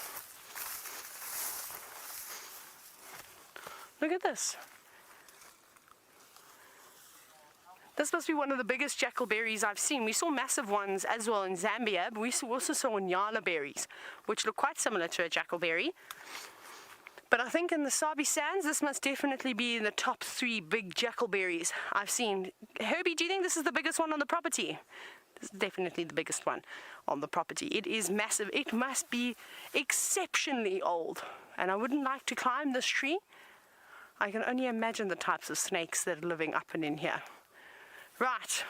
Look at this. This must be one of the biggest jackalberries I've seen. We saw massive ones as well in Zambia, but we also saw nyala berries, which look quite similar to a jackalberry. But I think in the Sabi Sands, this must definitely be in the top 3 big jackalberries I've seen. Herbie, do you think this is the biggest one on the property? This is definitely the biggest one on the property. It is massive. It must be exceptionally old. And I wouldn't like to climb this tree. I can only imagine the types of snakes that are living up and in here. Right.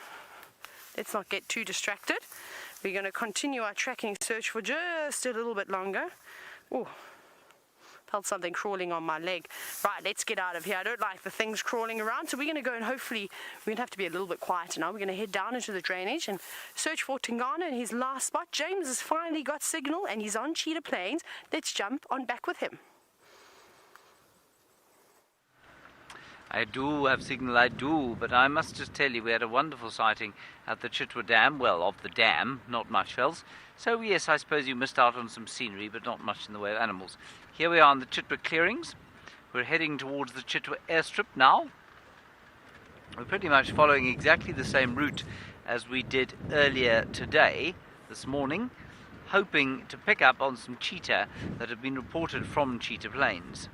Let's not get too distracted. We're going to continue our tracking search for just a little bit longer. Oh. Felt something crawling on my leg. Right, let's get out of here. I don't like the things crawling around, so we're going to go and hopefully, we're going to have to be a little bit quieter now. We're going to head down into the drainage and search for Tingana in his last spot. James has finally got signal and he's on Cheetah Plains. Let's jump on back with him. I do have signal, I do, but I must just tell you we had a wonderful sighting at the Chitwa Dam, well, of the dam, not much else. So yes, I suppose you missed out on some scenery, but not much in the way of animals. Here we are on the Chitwa clearings. We're heading towards the Chitwa airstrip now. We're pretty much following exactly the same route as we did earlier today, this morning, hoping to pick up on some cheetah that have been reported from Cheetah Plains.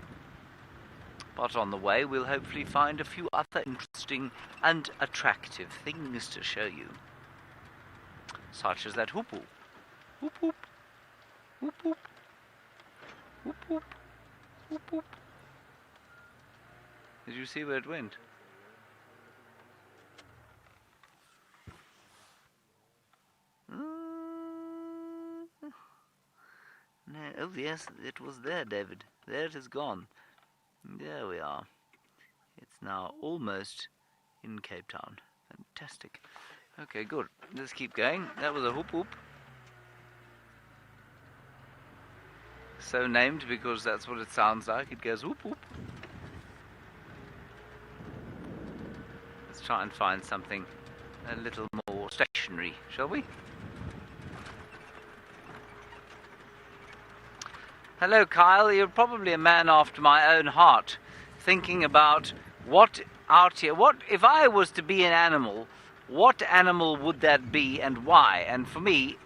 But on the way, we'll hopefully find a few other interesting and attractive things to show you. Such as that hoop-hoop. Hoop-hoop. Hoop-hoop. Hoop-hoop. Hoop-hoop. Did you see where it went? No. Oh yes, it was there, David. There it is gone. There we are. It's now almost in Cape Town. Fantastic. Okay, good. Let's keep going. That was a hoop-hoop. So named because that's what it sounds like. It goes whoop-whoop. Let's try and find something a little more stationary, shall we? Hello, Kyle. You're probably a man after my own heart, thinking about what out here, what if I was to be an animal, what animal would that be and why? And for me,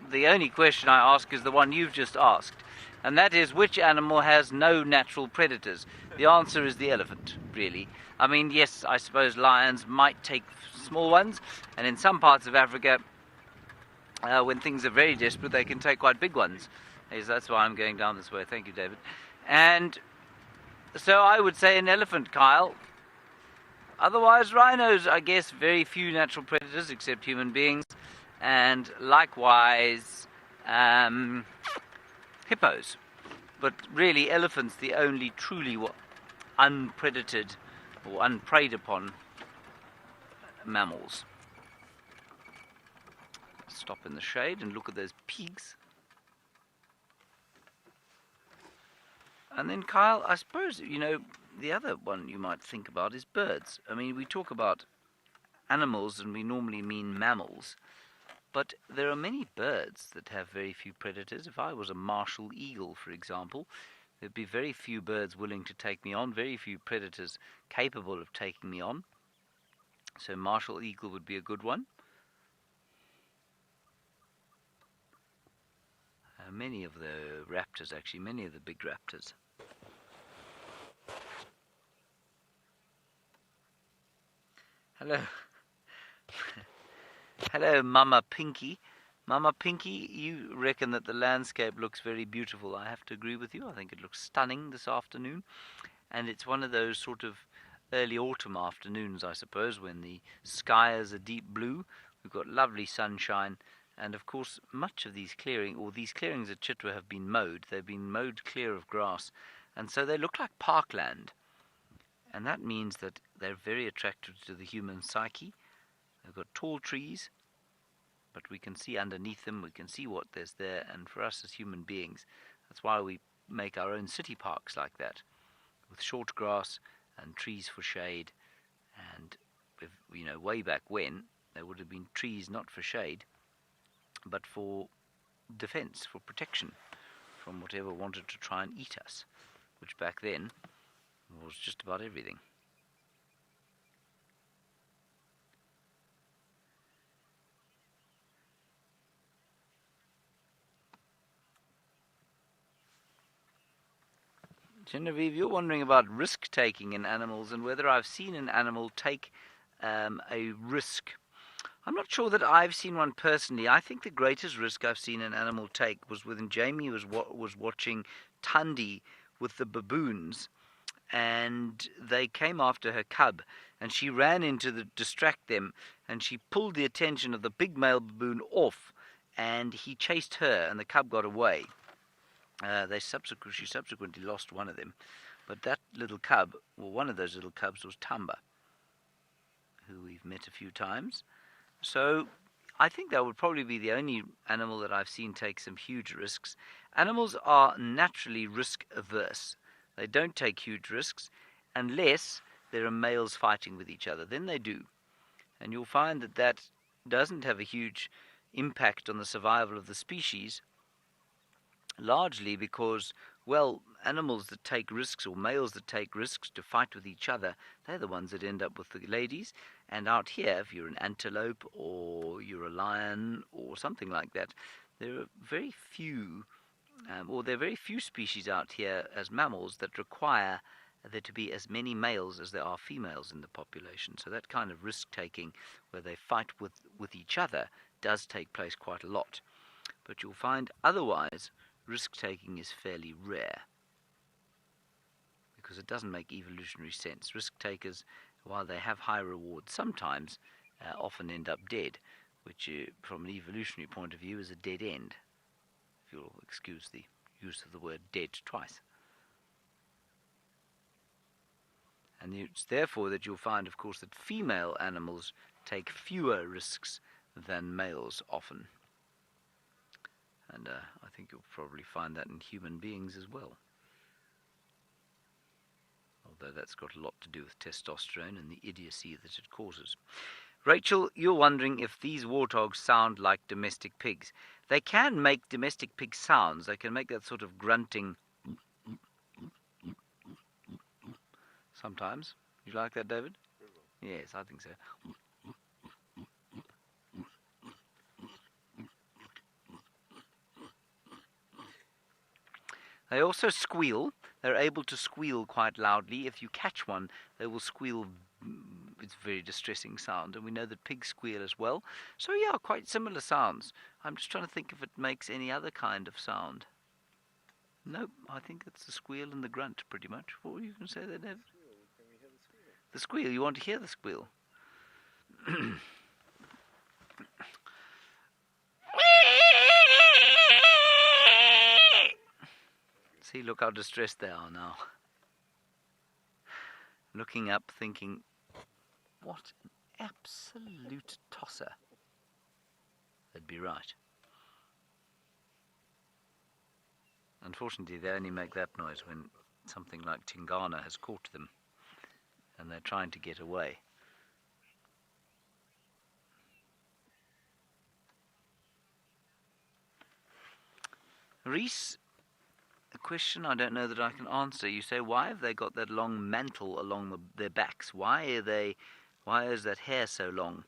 the only question I ask is the one you've just asked, and that is, which animal has no natural predators? The answer is the elephant, really. I mean, yes, I suppose lions might take small ones, and in some parts of Africa, when things are very desperate, they can take quite big ones. Yes, that's why I'm going down this way. Thank you, David. And so I would say an elephant, Kyle. Otherwise, rhinos, I guess, very few natural predators except human beings. And likewise, hippos. But really, elephants, the only truly unpredated or unpreyed upon mammals. Stop in the shade and look at those pigs. And then, Kyle, I suppose, you know, the other one you might think about is birds. I mean, we talk about animals and we normally mean mammals, but there are many birds that have very few predators. If I was a martial eagle, for example, there'd be very few birds willing to take me on, very few predators capable of taking me on. So martial eagle would be a good one. Many of the raptors, actually, many of the big raptors. Hello. Hello, Mama Pinky. Mama Pinky, you reckon that the landscape looks very beautiful. I have to agree with you. I think it looks stunning this afternoon. And it's one of those sort of early autumn afternoons, I suppose, when the sky is a deep blue. We've got lovely sunshine. And of course, much of these clearings at Chitwa have been mowed. They've been mowed clear of grass, and so they look like parkland. And that means that they're very attractive to the human psyche. They've got tall trees, but we can see underneath them, we can see what there's there, and for us as human beings, that's why we make our own city parks like that, with short grass and trees for shade. And if, way back when, there would have been trees not for shade, but for defense, for protection from whatever wanted to try and eat us, which back then was just about everything. Genevieve, you're wondering about risk-taking in animals and whether I've seen an animal take a risk. I'm not sure that I've seen one personally. I think the greatest risk I've seen an animal take was when Jamie was watching Thandi with the baboons, and they came after her cub, and she ran in to distract them, and she pulled the attention of the big male baboon off, and he chased her, and the cub got away. She subsequently lost one of them, but that little cub, well, one of those little cubs was Tamba, who we've met a few times. So I think that would probably be the only animal that I've seen take some huge risks. Animals are naturally risk averse. They don't take huge risks unless there are males fighting with each other. Then they do. And you'll find that that doesn't have a huge impact on the survival of the species, largely because, well, animals that take risks, or males that take risks to fight with each other, they're the ones that end up with the ladies. And out here, if you're an antelope or you're a lion or something like that, there are very few species out here as mammals that require there to be as many males as there are females in the population. So that kind of risk-taking, where they fight with each other, does take place quite a lot. But you'll find otherwise risk-taking is fairly rare, because it doesn't make evolutionary sense. Risk-takers, while they have high rewards, sometimes often end up dead, which from an evolutionary point of view is a dead end, if you'll excuse the use of the word dead twice. And it's therefore that you'll find, of course, that female animals take fewer risks than males often. And I think you'll probably find that in human beings as well. Although that's got a lot to do with testosterone and the idiocy that it causes. Rachel, you're wondering if these warthogs sound like domestic pigs. They can make domestic pig sounds. They can make that sort of grunting sometimes. You like that, David? Yes, I think so. They also squeal. They're able to squeal quite loudly. If you catch one, they will squeal. It's a very distressing sound, and we know that pigs squeal as well. So yeah, quite similar sounds. I'm just trying to think if it makes any other kind of sound. Nope, I think it's the squeal and the grunt pretty much. What were you going to say there, David? Can we hear the squeal? The squeal, you want to hear the squeal? See, look how distressed they are now. Looking up, thinking, what an absolute tosser. They'd be right. Unfortunately, they only make that noise when something like Tingana has caught them and they're trying to get away. Reese, a question I don't know that I can answer. You say, why have they got that long mantle along their backs? Why is that hair so long?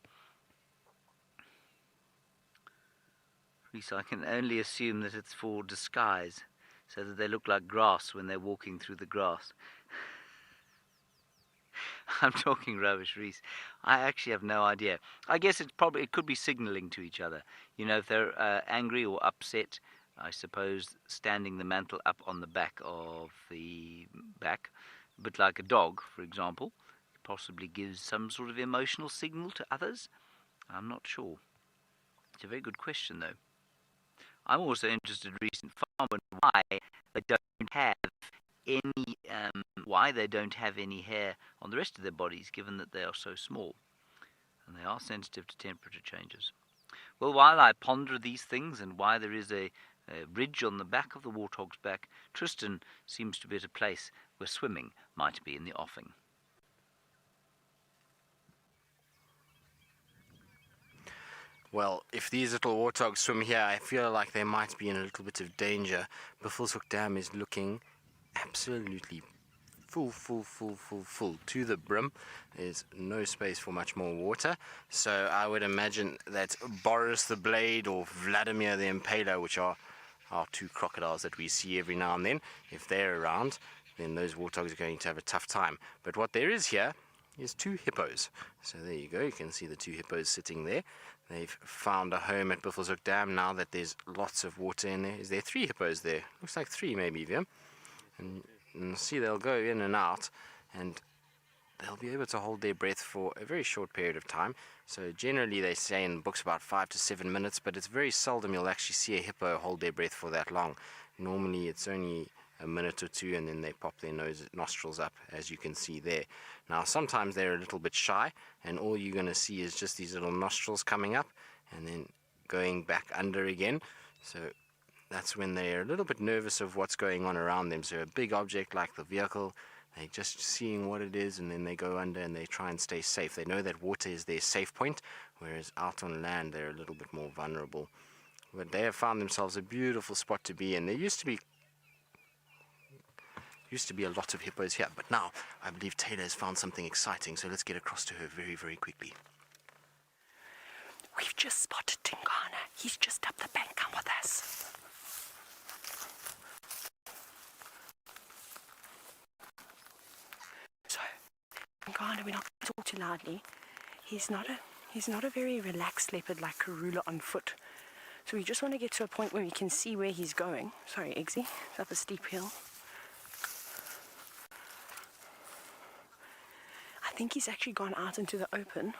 Reese, I can only assume that it's for disguise, so that they look like grass when they're walking through the grass. I'm talking rubbish, Reese. I actually have no idea. I guess it could be signaling to each other. You know, if they're angry or upset, I suppose standing the mantle up on the back of the back, a bit like a dog, for example, possibly gives some sort of emotional signal to others. I'm not sure. It's a very good question, though. I'm also interested in recent farm and why they don't have any hair on the rest of their bodies, given that they are so small and they are sensitive to temperature changes. Well, while I ponder these things and why there is a ridge on the back of the warthog's back, Tristan seems to be at a place where swimming might be in the offing. Well, if these little warthogs swim here, I feel like they might be in a little bit of danger. Buffelshoek Dam is looking absolutely full to the brim. There's no space for much more water. So I would imagine that Boris the Blade or Vladimir the Impaler, which are our two crocodiles that we see every now and then, if they're around, then those warthogs are going to have a tough time. But what there is here is two hippos. So there you go, you can see the two hippos sitting there. They've found a home at Buffelshoek Dam now that there's lots of water in there. Is there 3 hippos there? Looks like 3 maybe, Vim. And see, they'll go in and out, and they'll be able to hold their breath for a very short period of time. So generally they say in books about 5 to 7 minutes, but it's very seldom you'll actually see a hippo hold their breath for that long. Normally it's only a minute or two, and then they pop their nostrils up, as you can see there. Now sometimes they're a little bit shy, and all you're going to see is just these little nostrils coming up and then going back under again. So that's when they're a little bit nervous of what's going on around them. So a big object like the vehicle, they're just seeing what it is, and then they go under and they try and stay safe. They know that water is their safe point, whereas out on land they're a little bit more vulnerable. But they have found themselves a beautiful spot to be in. There used to be a lot of hippos here, but now I believe Taylor has found something exciting, so let's get across to her very, very quickly. We've just spotted Tingana. He's just up the bank. Come with us. So, Tingana, we're not going to talk too loudly. He's not a very relaxed leopard like Karula on foot. So we just want to get to a point where we can see where he's going. Sorry, Eggsy. It's up a steep hill. I think he's actually gone out into the open.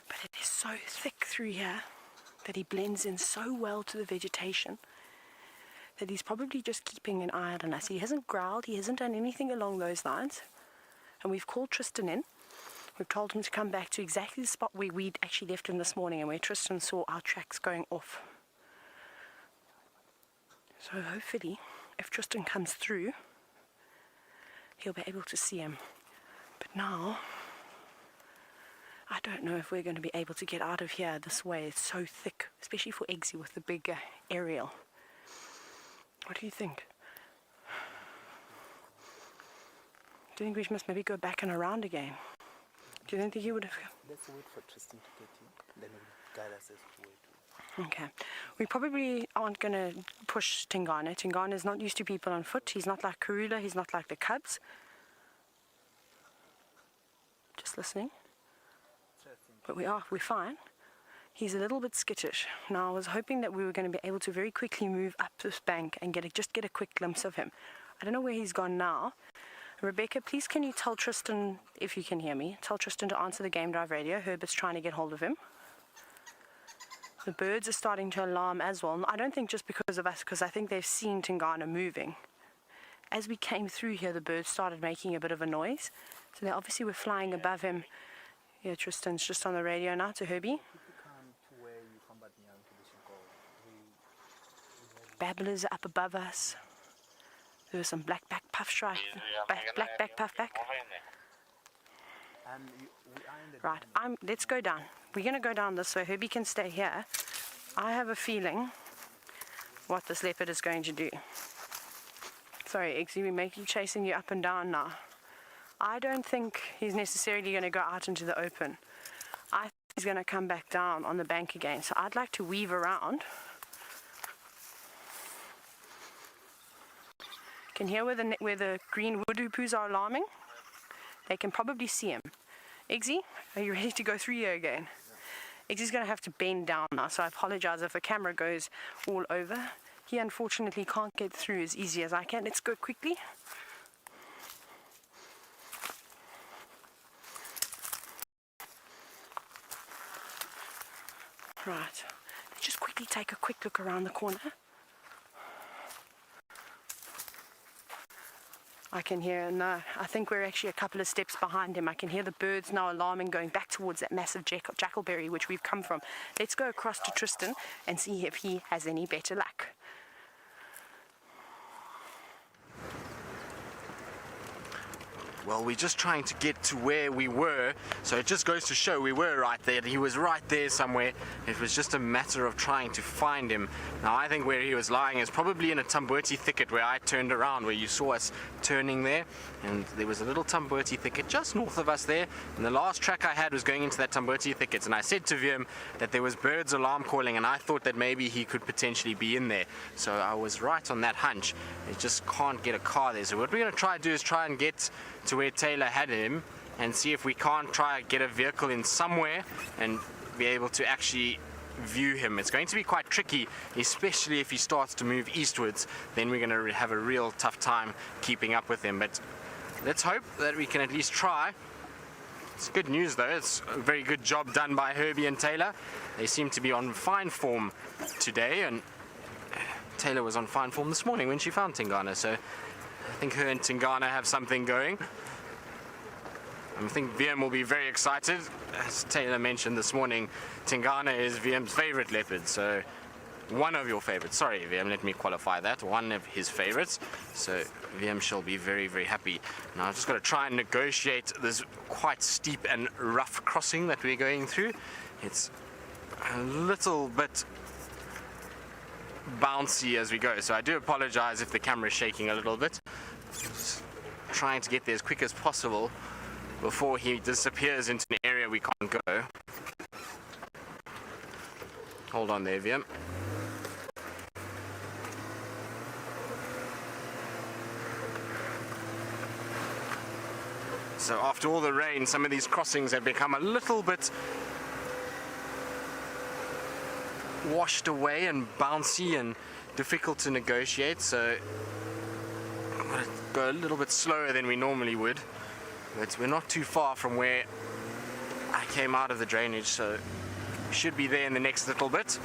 But it is so thick through here that he blends in so well to the vegetation that he's probably just keeping an eye on us. He hasn't growled, he hasn't done anything along those lines. And we've called Tristan in. We've told him to come back to exactly the spot where we'd actually left him this morning and where Tristan saw our tracks going off. So hopefully, if Tristan comes through, he'll be able to see him. But now, I don't know if we're going to be able to get out of here this way. It's so thick, especially for Eggsy with the big aerial. What do you think? Do you think we must maybe go back and around again? Do you think he would have... Let's wait for Tristan to get in, then he'll guide us as to where to. Okay. We probably aren't going to push Tingana. Tingana is not used to people on foot. He's not like Karula. He's not like the cubs. Just listening. But we're fine. He's a little bit skittish. Now, I was hoping that we were going to be able to very quickly move up this bank and just get a quick glimpse of him. I don't know where he's gone now. Rebecca, please can you tell Tristan, if you can hear me, tell Tristan to answer the game drive radio. Herbert's trying to get hold of him. The birds are starting to alarm as well. I don't think just because of us, because I think they've seen Tingana moving. As we came through here, the birds started making a bit of a noise. So they obviously were flying above him. Yeah, Tristan's just on the radio now to Herbie. Babblers are up above us. There was some black-back puff stripe. Black-back puffback. Right, let's go down. We're going to go down this way. Herbie can stay here. I have a feeling what this leopard is going to do. Sorry, Eggsy, we may keep chasing you up and down now. I don't think he's necessarily going to go out into the open. I think he's going to come back down on the bank again. So I'd like to weave around. Can hear where the green woodhoopers are alarming? They can probably see him. Eggsy, are you ready to go through here again? Eggsy's going to have to bend down now, so I apologize if the camera goes all over. He unfortunately can't get through as easy as I can. Let's go quickly. Right, let's just quickly take a quick look around the corner. I can hear, no, I think we're actually a couple of steps behind him. I can hear the birds now alarming, going back towards that massive jackalberry which we've come from. Let's go across to Tristan and see if he has any better luck. Well, we're just trying to get to where we were, so it just goes to show we were right there. He was right there somewhere. It was just a matter of trying to find him. Now, I think where he was lying is probably in a tambuti thicket where I turned around, where you saw us turning there. And there was a little tambuti thicket just north of us there. And the last track I had was going into that tambuti thicket. And I said to Wiem that there was birds alarm calling, and I thought that maybe he could potentially be in there. So I was right on that hunch. They just can't get a car there. So what we're going to try to do is try and get to where Taylor had him and see if we can't try to get a vehicle in somewhere and be able to actually view him. It's going to be quite tricky, especially if he starts to move eastwards. Then we're going to have a real tough time keeping up with him, but let's hope that we can at least try. It's good news though. It's a very good job done by Herbie and Taylor. They seem to be on fine form today, and Taylor was on fine form this morning when she found Tingana, so I think her and Tingana have something going. I think Wiem will be very excited. As Taylor mentioned this morning, Tingana is Viem's favorite leopard, so one of your favorites. Sorry, Wiem, let me qualify that. One of his favorites. So Wiem shall be very, very happy. Now I've just got to try and negotiate this quite steep and rough crossing that we're going through. It's a little bit bouncy as we go, so I do apologize if the camera is shaking a little bit. Just trying to get there as quick as possible before he disappears into an area we can't go. Hold on there, Wiem. So after all the rain, some of these crossings have become a little bit washed away and bouncy and difficult to negotiate, so I'm going to go a little bit slower than we normally would, but we're not too far from where I came out of the drainage, so we should be there in the next little bit.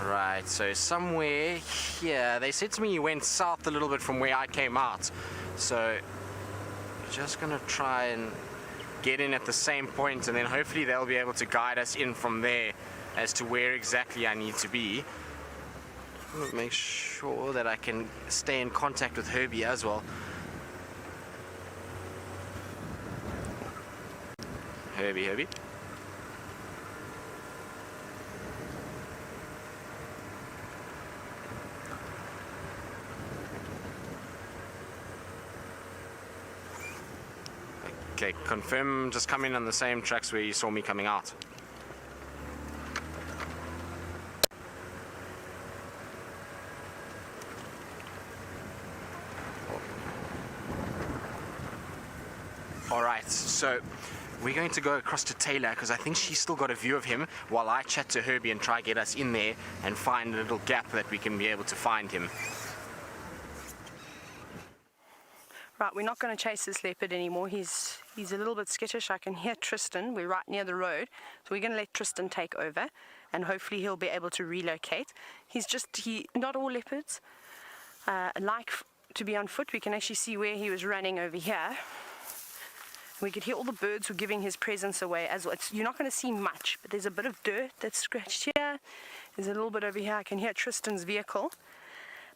Right, so somewhere here, they said to me you went south a little bit from where I came out, so just gonna try and get in at the same point, and then hopefully they'll be able to guide us in from there as to where exactly I need to be. Make sure that I can stay in contact with Herbie as well. Herbie. Okay, confirm just coming on the same tracks where you saw me coming out. Alright, so we're going to go across to Taylor because I think she's still got a view of him while I chat to Herbie and try to get us in there and find a little gap that we can be able to find him. Right, we're not going to chase this leopard anymore. He's a little bit skittish. I can hear Tristan. We're right near the road, so we're going to let Tristan take over, and hopefully he'll be able to relocate. Not all leopards like to be on foot. We can actually see where he was running over here. We could hear all the birds were giving his presence away as well. You're not going to see much, but there's a bit of dirt that's scratched here. There's a little bit over here. I can hear Tristan's vehicle.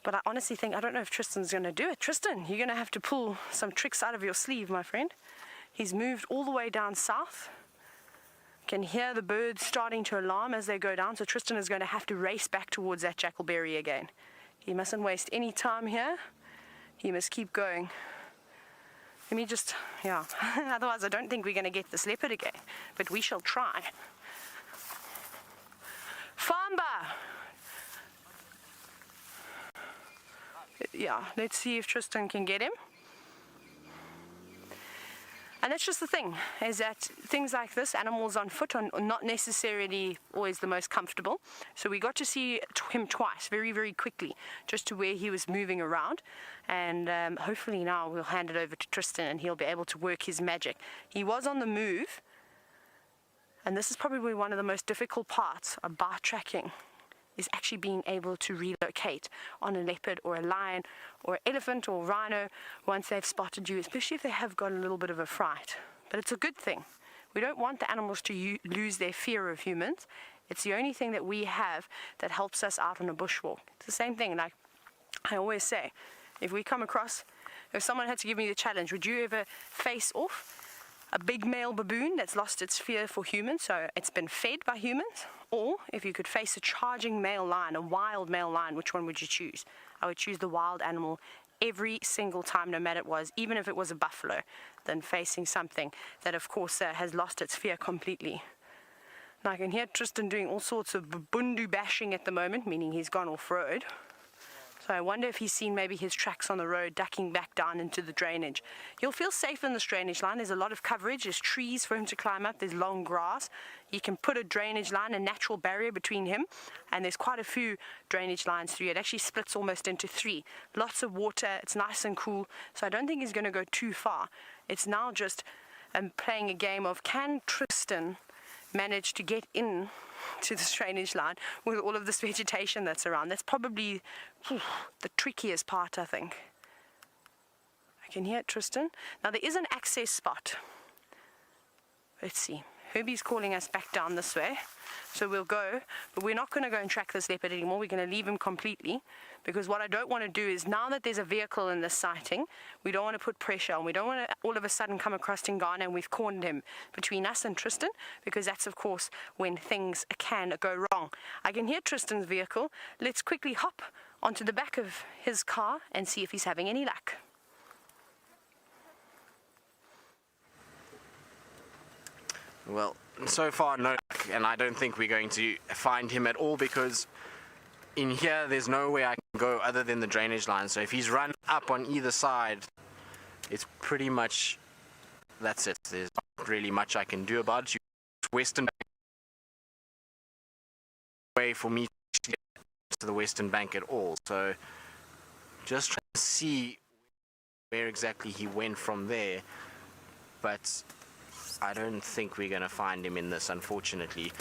But I honestly think, I don't know if Tristan's going to do it. Tristan, you're going to have to pull some tricks out of your sleeve, my friend. He's moved all the way down south. You can hear the birds starting to alarm as they go down. So Tristan is going to have to race back towards that jackalberry again. He mustn't waste any time here. He must keep going. Let me just, otherwise I don't think we're going to get this leopard again. But we shall try. Famba! Yeah, let's see if Tristan can get him. And that's just the thing, is that things like this, animals on foot, are not necessarily always the most comfortable. So we got to see him twice, very, very quickly, just to where he was moving around. And hopefully now we'll hand it over to Tristan and he'll be able to work his magic. He was on the move, and this is probably one of the most difficult parts about tracking, is actually being able to relocate on a leopard or a lion or elephant or rhino once they've spotted you, especially if they have got a little bit of a fright. But it's a good thing. We don't want the animals to lose their fear of humans. It's the only thing that we have that helps us out on a bushwalk. It's the same thing, like I always say, if someone had to give me the challenge, would you ever face off a big male baboon that's lost its fear for humans, so it's been fed by humans? Or if you could face a charging male lion, a wild male lion, which one would you choose? I would choose the wild animal every single time, no matter what it was, even if it was a buffalo, than facing something that, of course, has lost its fear completely. Now I can hear Tristan doing all sorts of bundu bashing at the moment, meaning he's gone off-road. So I wonder if he's seen maybe his tracks on the road ducking back down into the drainage. He'll feel safe in this drainage line. There's a lot of coverage. There's trees for him to climb up. There's long grass. He can put a drainage line, a natural barrier between him. And there's quite a few drainage lines through. It actually splits almost into 3. Lots of water. It's nice and cool. So I don't think he's going to go too far. It's now just playing a game of, can Tristan manage to get in to this drainage line with all of this vegetation that's around? That's probably the trickiest part, I think. I can hear it, Tristan. Now there is an access spot. Let's see. Herbie's calling us back down this way, so we'll go, but we're not going to go and track this leopard anymore. We're going to leave him completely, because what I don't want to do is, now that there's a vehicle in this sighting, we don't want to put pressure on. We don't want to all of a sudden come across Tingana and we've cornered him between us and Tristan, because that's of course when things can go wrong. I can hear Tristan's vehicle. Let's quickly hop onto the back of his car and see if he's having any luck. Well, so far no luck, and I don't think we're going to find him at all, because in here there's no way I can go other than the drainage line. So if he's run up on either side, it's pretty much, that's it. There's not really much I can do about it. Western way for me to get to the Western Bank at all. So just trying to see where exactly he went from there, but I don't think we're going to find him in this, unfortunately.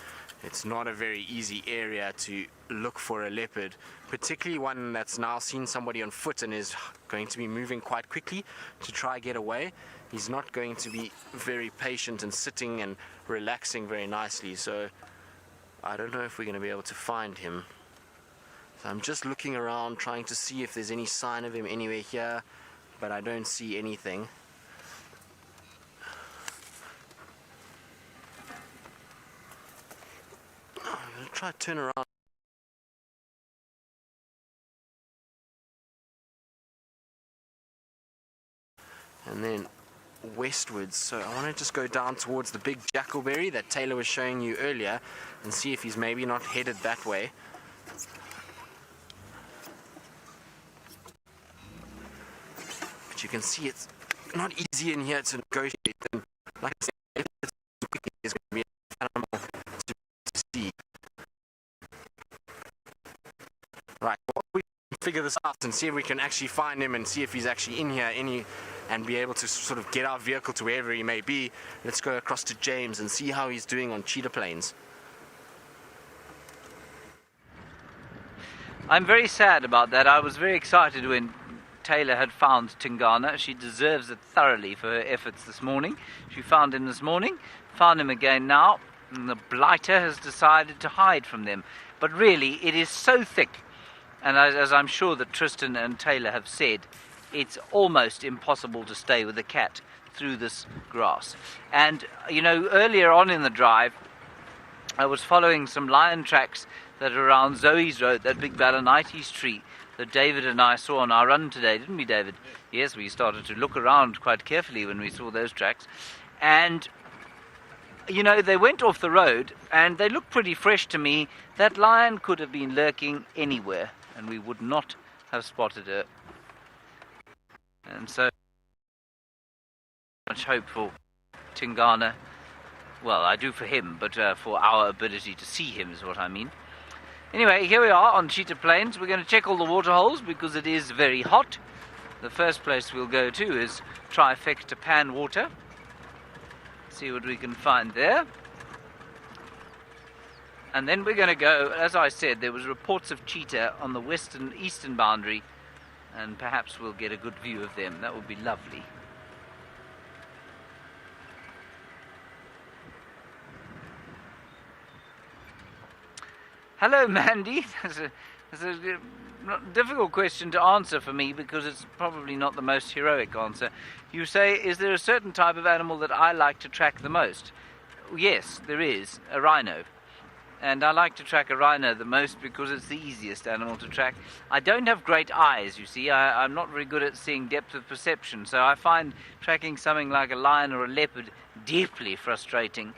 It's not a very easy area to look for a leopard, particularly one that's now seen somebody on foot and is going to be moving quite quickly to try get away. He's not going to be very patient and sitting and relaxing very nicely, so I don't know if we're going to be able to find him. So I'm just looking around, trying to see if there's any sign of him anywhere here, but I don't see anything. I'm going to try to turn around. And then westwards, so I want to just go down towards the big jackalberry that Taylor was showing you earlier and see if he's maybe not headed that way. But you can see it's not easy in here to negotiate, and like I said, it's going to be an animal to see. Right, well, we can figure this out and see if we can actually find him and see if he's actually in here and be able to sort of get our vehicle to wherever he may be. Let's go across to James and see how he's doing on Cheetah Plains. I'm very sad about that. I was very excited when Taylor had found Tingana. She deserves it thoroughly for her efforts this morning. She found him this morning, found him again now, and the blighter has decided to hide from them. But really, it is so thick, and as I'm sure that Tristan and Taylor have said, it's almost impossible to stay with a cat through this grass. And, you know, earlier on in the drive, I was following some lion tracks that are around Zoe's Road, that big Balanites tree that David and I saw on our run today, didn't we, David? Yes, we started to look around quite carefully when we saw those tracks. And, you know, they went off the road and they looked pretty fresh to me. That lion could have been lurking anywhere and we would not have spotted her. And so much hope for Tingana. Well, I do for him, but for our ability to see him is what I mean. Anyway, here we are on Cheetah Plains. We're going to check all the water holes because it is very hot. The first place we'll go to is Trifecta Pan Water. See what we can find there. And then we're going to go, as I said, there was reports of cheetah on the eastern boundary, and perhaps we'll get a good view of them. That would be lovely. Hello, Mandy. That's a difficult question to answer for me because it's probably not the most heroic answer. You say, is there a certain type of animal that I like to track the most? Yes, there is, a rhino. And I like to track a rhino the most because it's the easiest animal to track. I don't have great eyes, you see. I'm not very good at seeing depth of perception, so I find tracking something like a lion or a leopard deeply frustrating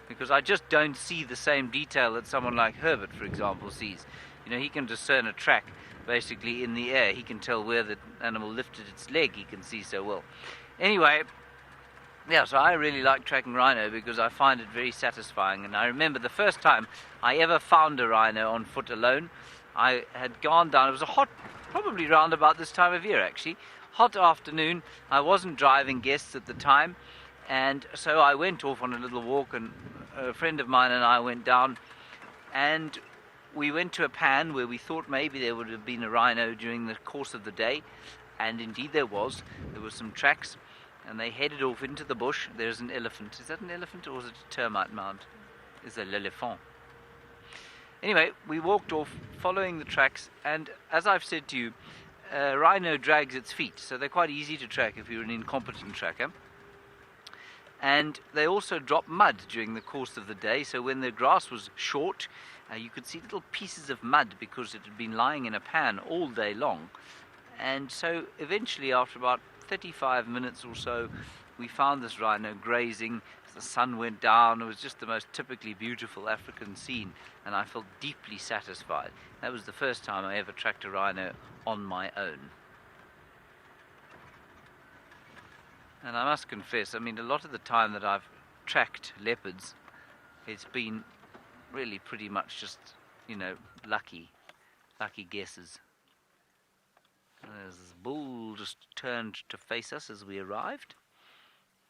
because I just don't see the same detail that someone like Herbert, for example, sees. You know, he can discern a track basically in the air. He can tell where the animal lifted its leg, he can see so well. Anyway, yeah, so I really like tracking rhino because I find it very satisfying. And I remember the first time I ever found a rhino on foot alone, I had gone down, it was a hot, probably round about this time of year actually, hot afternoon. I wasn't driving guests at the time, and so I went off on a little walk, and a friend of mine and I went down, and we went to a pan where we thought maybe there would have been a rhino during the course of the day, and indeed there was. There were some tracks, and they headed off into the bush. There's an elephant. Is that an elephant or is it a termite mound? It's a l'éléphant. Anyway, we walked off following the tracks, and as I've said to you, rhino drags its feet, so they're quite easy to track if you're an incompetent tracker. And they also drop mud during the course of the day, so when the grass was short, you could see little pieces of mud because it had been lying in a pan all day long. And so eventually, after about 35 minutes or so, we found this rhino grazing. As the sun went down, it was just the most typically beautiful African scene, and I felt deeply satisfied. That was the first time I ever tracked a rhino on my own. And I must confess, I mean, a lot of the time that I've tracked leopards, it's been really pretty much just, you know, lucky guesses. There's this bull just turned to face us as we arrived,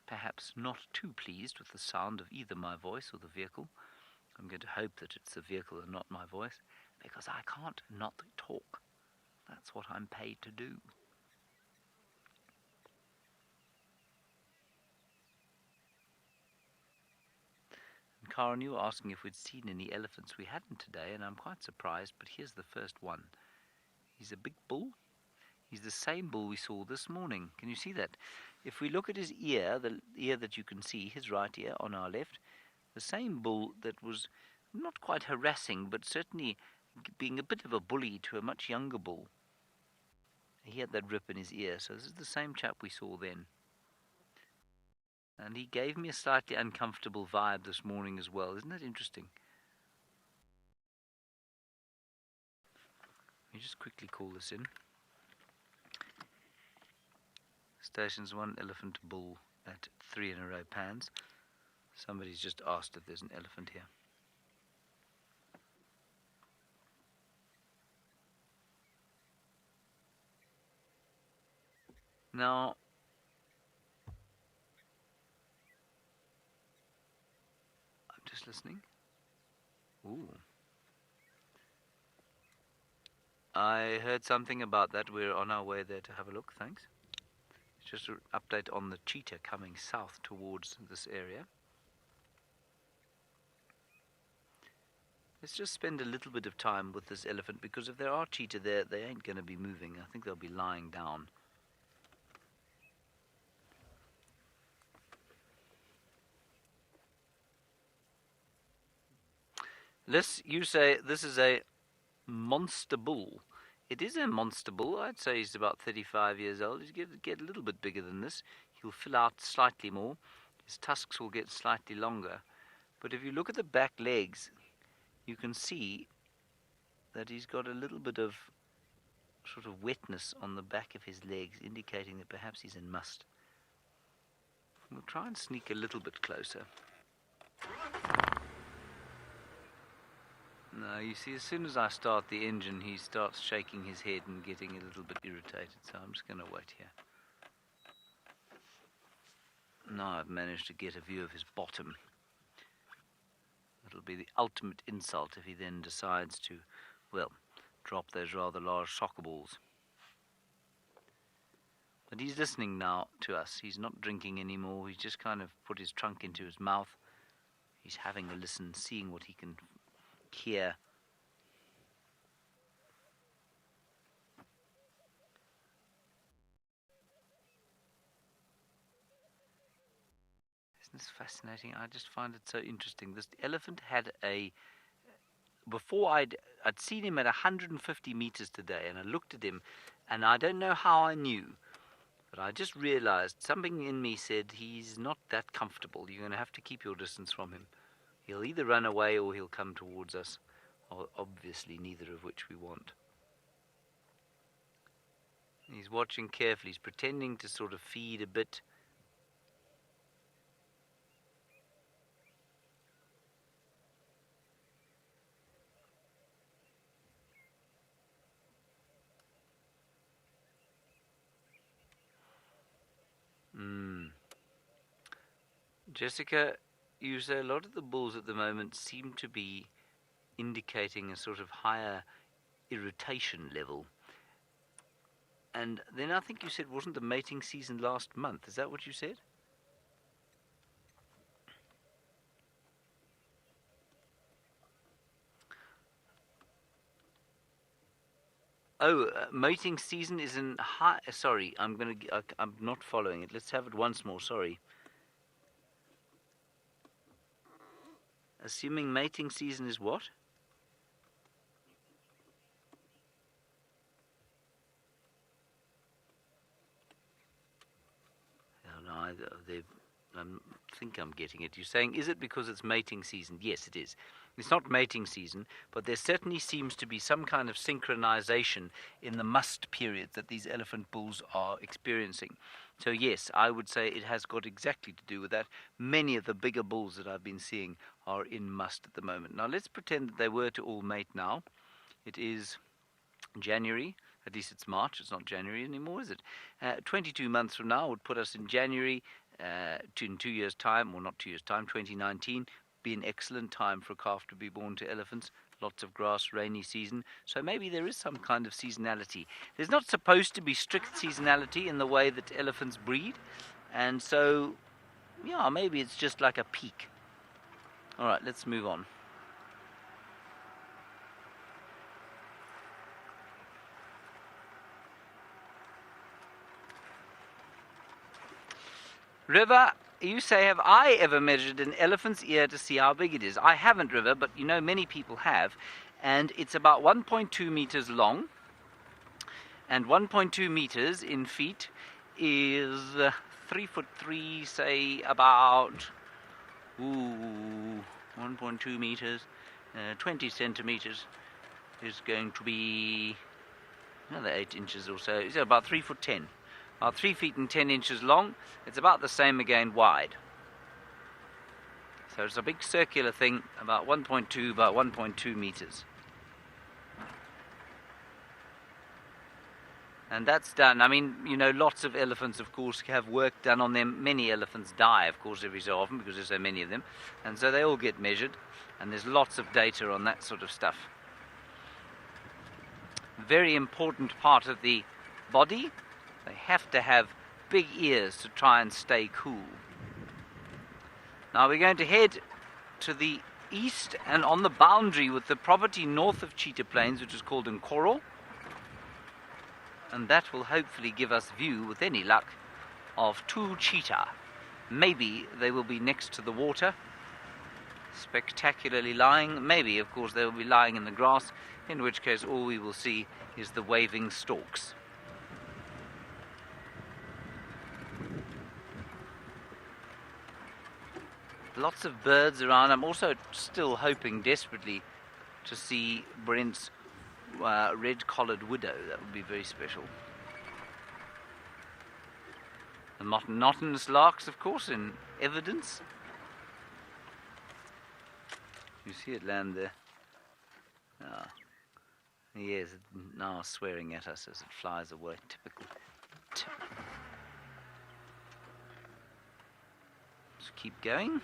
perhaps not too pleased with the sound of either my voice or the vehicle. I'm going to hope that it's the vehicle and not my voice, because I can't not talk. That's what I'm paid to do. And Karen, you were asking if we'd seen any elephants. We hadn't today, and I'm quite surprised, but here's the first one. He's a big bull. He's the same bull we saw this morning. Can you see that? If we look at his ear, the ear that you can see, his right ear on our left, the same bull that was not quite harassing, but certainly being a bit of a bully to a much younger bull. He had that rip in his ear, so this is the same chap we saw then. And he gave me a slightly uncomfortable vibe this morning as well. Isn't that interesting? Let me just quickly call this in. Stations 1 elephant bull at 3 in a row pans. Somebody's just asked if there's an elephant here. Now, I'm just listening. Ooh. I heard something about that. We're on our way there to have a look. Thanks. Just an update on the cheetah coming south towards this area. Let's just spend a little bit of time with this elephant, because if there are cheetah there, they ain't going to be moving. I think they'll be lying down. You say this is a monster bull. It is a monster bull. I'd say he's about 35 years old. He's going to get a little bit bigger than this. He'll fill out slightly more. His tusks will get slightly longer. But if you look at the back legs, you can see that he's got a little bit of sort of wetness on the back of his legs, indicating that perhaps he's in must. We'll try and sneak a little bit closer. No, you see, as soon as I start the engine, he starts shaking his head and getting a little bit irritated, so I'm just going to wait here. Now I've managed to get a view of his bottom. It'll be the ultimate insult if he then decides to, well, drop those rather large soccer balls. But he's listening now to us. He's not drinking anymore. He's just kind of put his trunk into his mouth. He's having a listen, seeing what he can hear. Isn't this fascinating? I just find it so interesting. This elephant had before I'd seen him at 150 meters today, and I looked at him, and I don't know how I knew, but I just realized something in me said he's not that comfortable. You're going to have to keep your distance from him. He'll either run away or he'll come towards us, or obviously neither of which we want. He's watching carefully. He's pretending to sort of feed a bit. Jessica, you say a lot of the bulls at the moment seem to be indicating a sort of higher irritation level. And then I think you said, wasn't the mating season last month? Is that what you said? Oh, mating season is in high. Sorry, I'm not following it. Let's have it once more. Sorry. Assuming mating season is what? Oh, no, I think I'm getting it. You're saying, is it because it's mating season? Yes, it is. It's not mating season, but there certainly seems to be some kind of synchronization in the must period that these elephant bulls are experiencing. So yes, I would say it has got exactly to do with that. Many of the bigger bulls that I've been seeing are in must at the moment. Now let's pretend that they were to all mate now. It is January, at least it's March, it's not January anymore, is it? 22 months from now would put us in January, in 2 years' time, or not 2 years' time, 2019, be an excellent time for a calf to be born to elephants. Lots of grass, rainy season. So maybe there is some kind of seasonality. There's not supposed to be strict seasonality in the way that elephants breed. And so, yeah, maybe it's just like a peak. All right, let's move on. River, you say, have I ever measured an elephant's ear to see how big it is? I haven't, River, but you know many people have. And it's about 1.2 meters long. And 1.2 meters in feet is 3'3", say about 1.2 meters. 20 centimeters is going to be another 8 inches or so. It's about 3'10". About 3 feet and 10 inches long. It's about the same again wide. So it's a big circular thing, about 1.2 meters. And that's done. I mean, you know, lots of elephants, of course, have work done on them. Many elephants die, of course, every so often because there's so many of them. And so they all get measured. And there's lots of data on that sort of stuff. Very important part of the body. They have to have big ears to try and stay cool. Now we're going to head to the east and on the boundary with the property north of Cheetah Plains, which is called Nkoro. And that will hopefully give us view, with any luck, of 2 cheetah. Maybe they will be next to the water, spectacularly lying. Maybe, of course, they will be lying in the grass, in which case all we will see is the waving stalks. Lots of birds around. I'm also still hoping desperately to see Brent's red-collared widow. That would be very special. The monotonous larks, of course, in evidence. You see it land there. Ah. Yes, now swearing at us as it flies away. Typical. Let's keep going.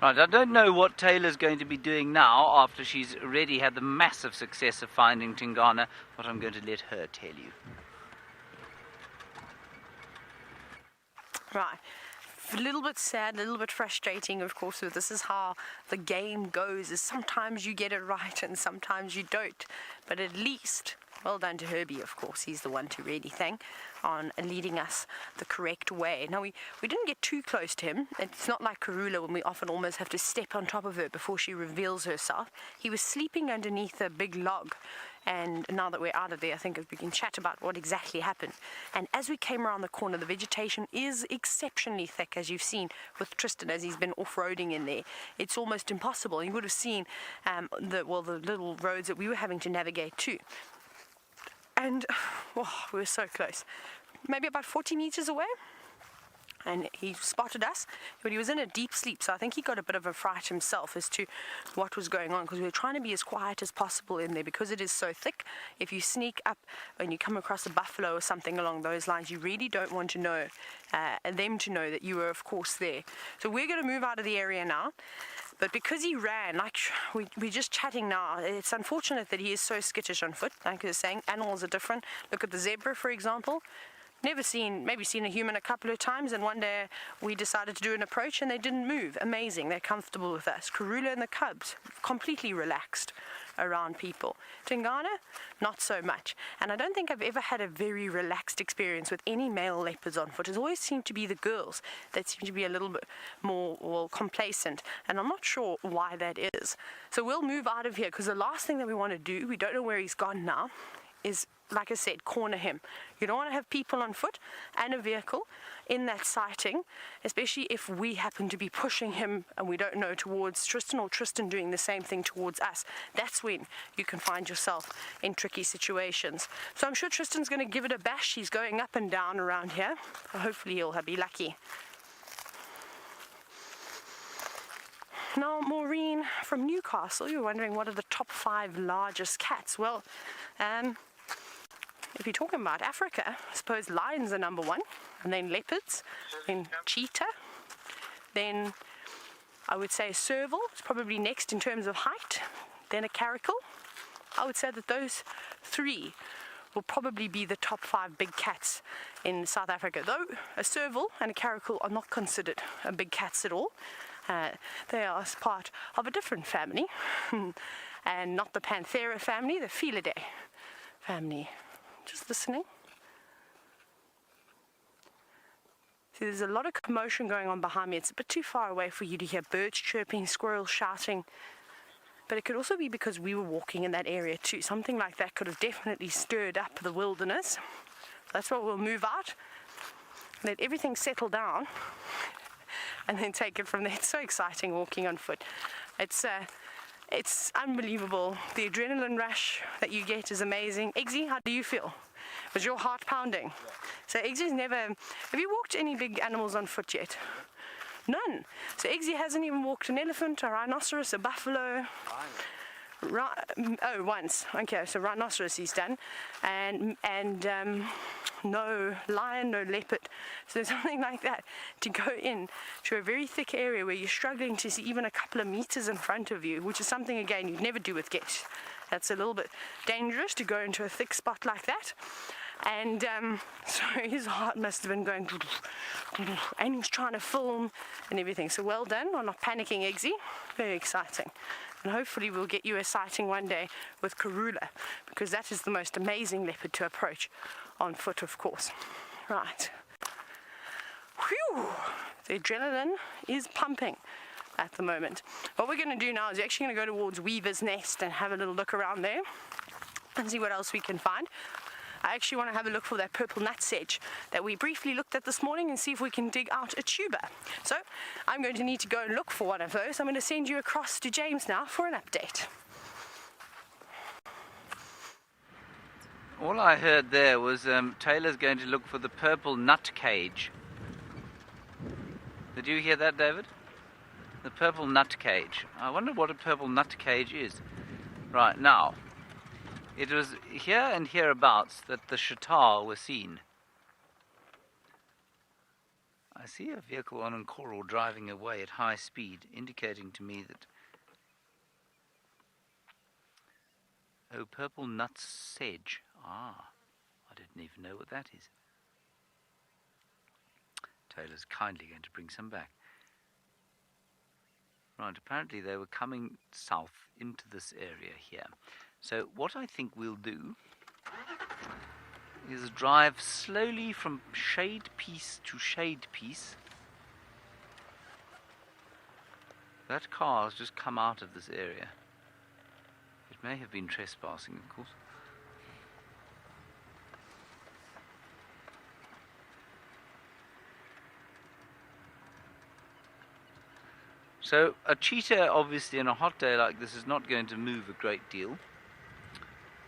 Right, I don't know what Taylor's going to be doing now after she's already had the massive success of finding Tingana, but I'm going to let her tell you. Right. A little bit sad, a little bit frustrating, of course. So this is how the game goes, is sometimes you get it right and sometimes you don't. But at least, well done to Herbie, of course. He's the one to really thank on leading us the correct way. Now, we didn't get too close to him. It's not like Karula when we often almost have to step on top of her before she reveals herself. He was sleeping underneath a big log. And now that we're out of there, I think we can chat about what exactly happened. And as we came around the corner, the vegetation is exceptionally thick, as you've seen with Tristan as he's been off-roading in there. It's almost impossible. You would have seen the little roads that we were having to navigate too. And we were so close. Maybe about 40 meters away. And he spotted us, but he was in a deep sleep, so I think he got a bit of a fright himself as to what was going on, because we were trying to be as quiet as possible in there because it is so thick. If you sneak up and you come across a buffalo or something along those lines, you really don't want to know them to know that you were, of course, there. So we're going to move out of the area now. But because he ran, like we're just chatting now, it's unfortunate that he is so skittish on foot. Like I was saying, animals are different. Look at the zebra, for example. Maybe seen a human a couple of times, and one day we decided to do an approach and they didn't move. Amazing, they're comfortable with us. Karula and the cubs, completely relaxed around people. Tingana, not so much. And I don't think I've ever had a very relaxed experience with any male leopards on foot. It's always seemed to be the girls that seem to be a little bit more complacent, and I'm not sure why that is. So we'll move out of here, because the last thing that we want to do, we don't know where he's gone now, is, like I said, corner him. You don't want to have people on foot and a vehicle in that sighting, especially if we happen to be pushing him and we don't know towards Tristan, or Tristan doing the same thing towards us. That's when you can find yourself in tricky situations. So I'm sure Tristan's going to give it a bash. He's going up and down around here. Hopefully he'll be lucky. Now, Maureen from Newcastle, you're wondering what are the top 5 largest cats. Well, if you're talking about Africa, I suppose lions are number 1, and then leopards, then cheetah, then I would say serval is probably next in terms of height, then a caracal. I would say that those 3 will probably be the top 5 big cats in South Africa, though a serval and a caracal are not considered big cats at all. They are part of a different family, and not the Panthera family, the Felidae family. Just listening. See, there's a lot of commotion going on behind me. It's a bit too far away for you to hear birds chirping, squirrels shouting. But it could also be because we were walking in that area too. Something like that could have definitely stirred up the wilderness. That's why we'll move out, let everything settle down, and then take it from there. It's so exciting walking on foot. It's unbelievable. The adrenaline rush that you get is amazing. Eggsy, how do you feel? Was your heart pounding? Yeah. So Eggsy's never... Have you walked any big animals on foot yet? None. So Eggsy hasn't even walked an elephant, a rhinoceros, a buffalo. Once. Okay, so rhinoceros he's done. And no lion, no leopard. So something like that, to go in to a very thick area where you're struggling to see even a couple of meters in front of you, which is something, again, you'd never do with geese. That's a little bit dangerous to go into a thick spot like that. And so his heart must have been going, and he's trying to film and everything. So well done on not panicking, Eggsy. Very exciting. And hopefully we'll get you a sighting one day with Karula, because that is the most amazing leopard to approach on foot, of course. Right. Whew! The adrenaline is pumping at the moment. What we're going to do now is we're actually going to go towards Weaver's Nest and have a little look around there and see what else we can find. I actually want to have a look for that purple nut sedge that we briefly looked at this morning and see if we can dig out a tuber. So I'm going to need to go and look for one of those. I'm going to send you across to James now for an update. All I heard there was Taylor's going to look for the purple nut cage. Did you hear that, David? The purple nut cage. I wonder what a purple nut cage is. Right, now, it was here and hereabouts that the Shatar were seen. I see a vehicle on coral driving away at high speed, indicating to me that... Oh, purple nut sedge. Ah, I didn't even know what that is. Taylor's kindly going to bring some back. Right, apparently they were coming south into this area here. So what I think we'll do is drive slowly from shade piece to shade piece. That car has just come out of this area. It may have been trespassing, of course. So a cheetah, obviously, on a hot day like this is not going to move a great deal.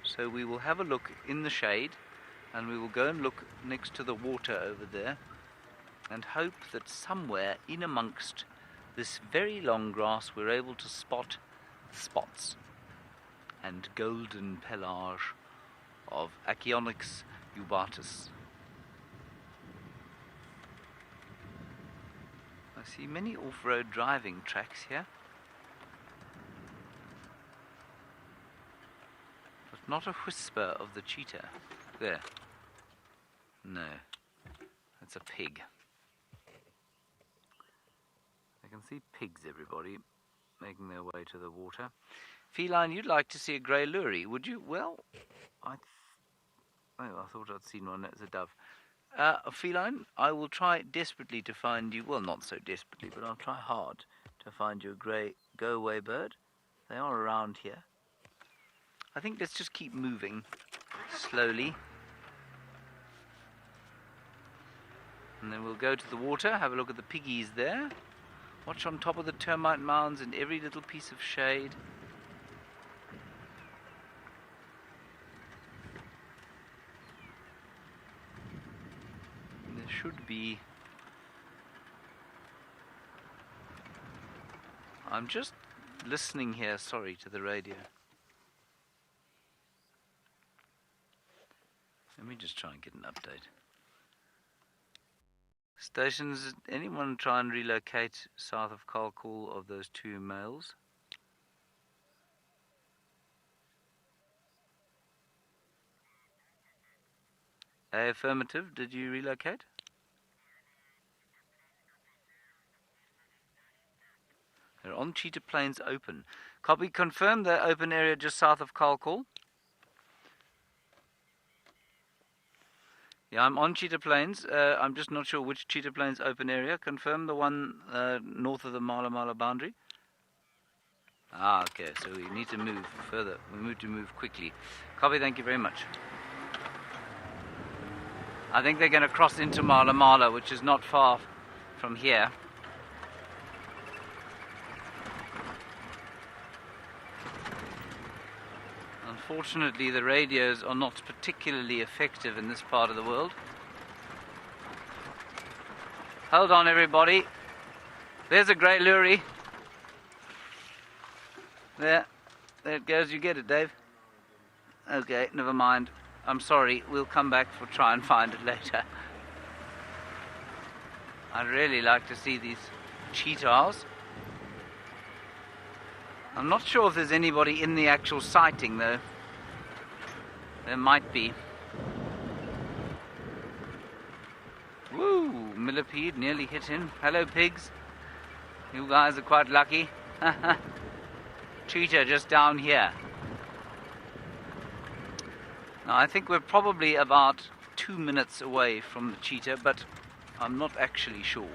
So we will have a look in the shade, and we will go and look next to the water over there, and hope that somewhere in amongst this very long grass we're able to spot spots and golden pelage of Achionyx ubatus. I see many off-road driving tracks here, but not a whisper of the cheetah. There. No, that's a pig. I can see pigs, everybody, making their way to the water. Feline, you'd like to see a grey lory, would you? Well, I thought I'd seen one. That's a dove. Feline, I will try desperately to find you, well, not so desperately, but I'll try hard to find you a grey go-away bird. They are around here. I think let's just keep moving slowly. And then we'll go to the water, have a look at the piggies there. Watch on top of the termite mounds in every little piece of shade. There should be... I'm just listening here, sorry, to the radio. Let me just try and get an update. Stations, anyone try and relocate south of Kalkul of those two males? Affirmative, did you relocate? They're on Cheetah Plains open. Copy, confirm the open area just south of Kalkul. Yeah, I'm on Cheetah Plains. I'm just not sure which Cheetah Plains open area. Confirm the one north of the Mala Mala boundary. Ah, okay, so we need to move further. We need to move quickly. Copy, thank you very much. I think they're going to cross into Mala Mala, which is not far from here. Unfortunately, the radios are not particularly effective in this part of the world. Hold on, everybody. There's a grey lory. There it goes. You get it, Dave? Okay, never mind. I'm sorry. We'll come back for try and find it later. I'd really like to see these cheetahs. I'm not sure if there's anybody in the actual sighting, though. There might be. Woo! Millipede nearly hit him. Hello, pigs. You guys are quite lucky. Cheetah just down here. Now, I think we're probably about 2 minutes away from the cheetah, but I'm not actually sure.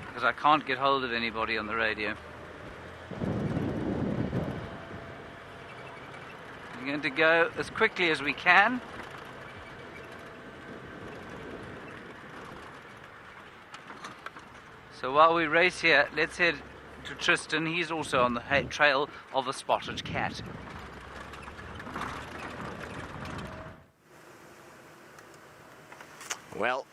Because I can't get hold of anybody on the radio. We're going to go as quickly as we can. So while we race here, let's head to Tristan. He's also on the trail of a spotted cat. Well,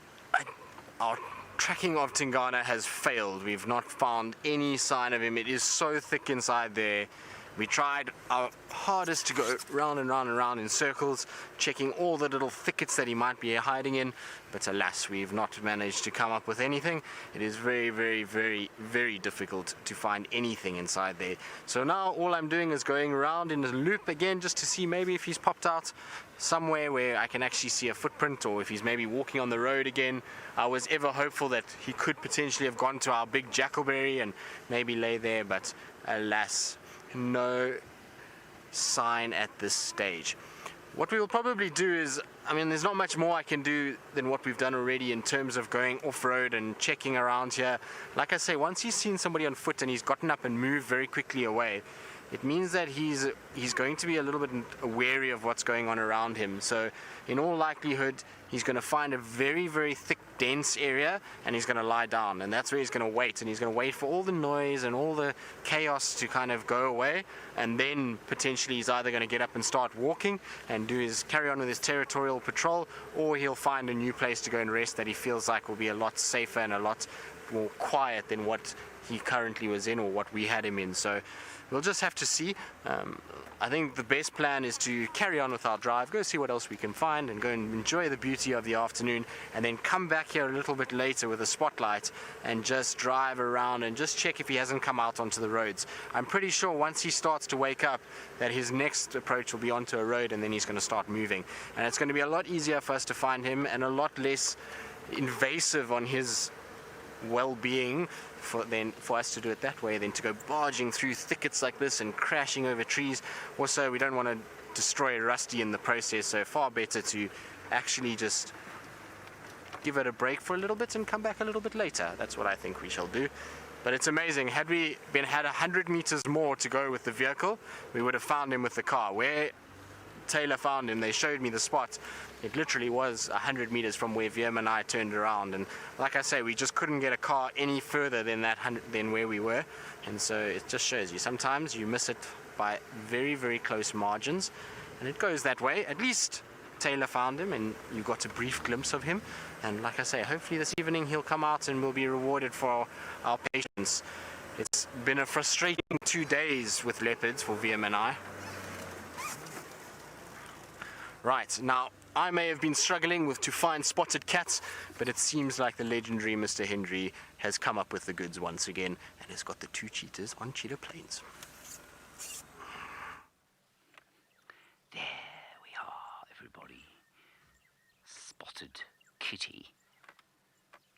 our tracking of Tingana has failed. We've not found any sign of him. It is so thick inside there. We tried our hardest to go round and round and round in circles, checking all the little thickets that he might be hiding in, but alas, we've not managed to come up with anything. It is very, very, very, very difficult to find anything inside there. So now all I'm doing is going around in a loop again just to see maybe if he's popped out somewhere where I can actually see a footprint, or if he's maybe walking on the road again. I was ever hopeful that he could potentially have gone to our big jackalberry and maybe lay there, but alas, no sign at this stage. What we will probably do is, I mean, there's not much more I can do than what we've done already in terms of going off-road and checking around here. Like I say, once he's seen somebody on foot and he's gotten up and moved very quickly away, it means that he's going to be a little bit wary of what's going on around him. So in all likelihood, he's going to find a very, very thick, dense area, and he's going to lie down, and that's where he's going to wait, and he's going to wait for all the noise and all the chaos to kind of go away, and then potentially he's either going to get up and start walking and carry on with his territorial patrol, or he'll find a new place to go and rest that he feels like will be a lot safer and a lot more quiet than what he currently was in or what we had him in. So we'll just have to see. I think the best plan is to carry on with our drive, go see what else we can find, and go and enjoy the beauty of the afternoon, and then come back here a little bit later with a spotlight and just drive around and just check if he hasn't come out onto the roads. I'm pretty sure once he starts to wake up that his next approach will be onto a road, and then he's going to start moving. And it's going to be a lot easier for us to find him and a lot less invasive on his well-being for us to do it that way than to go barging through thickets like this and crashing over trees. Also, we don't want to destroy Rusty in the process, so far better to actually just give it a break for a little bit and come back a little bit later. That's what I think we shall do. But it's amazing, had we had 100 meters more to go with the vehicle, we would have found him with the car. Where Taylor found him, they showed me the spot. It literally was 100 meters from where Viam and I turned around, and like I say, we just couldn't get a car any further than than where we were. And so it just shows you, sometimes you miss it by very, very close margins, and it goes that way. At least Taylor found him and you got a brief glimpse of him, and like I say, hopefully this evening he'll come out and we'll be rewarded for our patience. It's been a frustrating 2 days with leopards for Viam and I. Right, now I may have been struggling to find spotted cats, but it seems like the legendary Mr. Hendry has come up with the goods once again and has got the 2 cheetahs on cheetah plains. There we are, everybody. Spotted kitty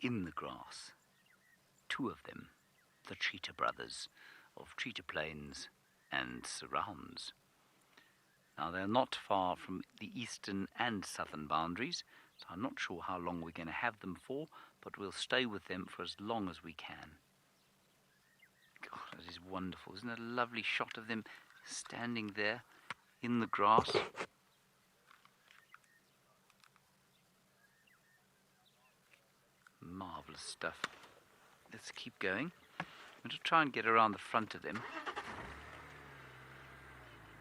in the grass. 2 of them, the cheetah brothers of cheetah plains and surrounds. Now, they're not far from the eastern and southern boundaries, so I'm not sure how long we're going to have them for, but we'll stay with them for as long as we can. God, that is wonderful. Isn't that a lovely shot of them standing there in the grass? Marvellous stuff. Let's keep going. I'm going to try and get around the front of them.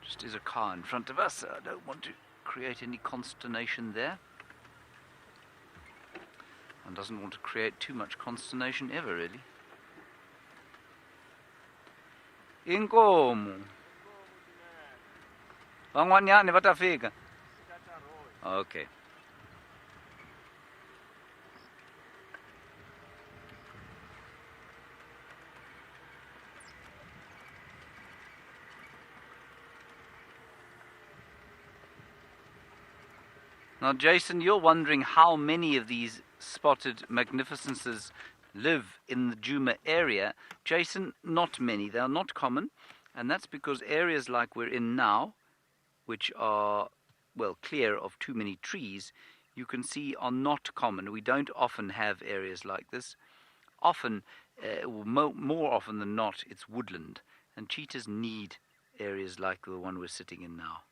Just is a car in front of us, so I don't want to create any consternation there. One doesn't want to create too much consternation ever, really. Inkomo. Van'wanyani va ta fika. Okay. Now, Jason, you're wondering how many of these spotted magnificences live in the Djuma area. Jason, not many. They are not common, and that's because areas like we're in now, which are, well, clear of too many trees, you can see are not common. We don't often have areas like this. Often, more often than not, it's woodland, and cheetahs need areas like the one we're sitting in now.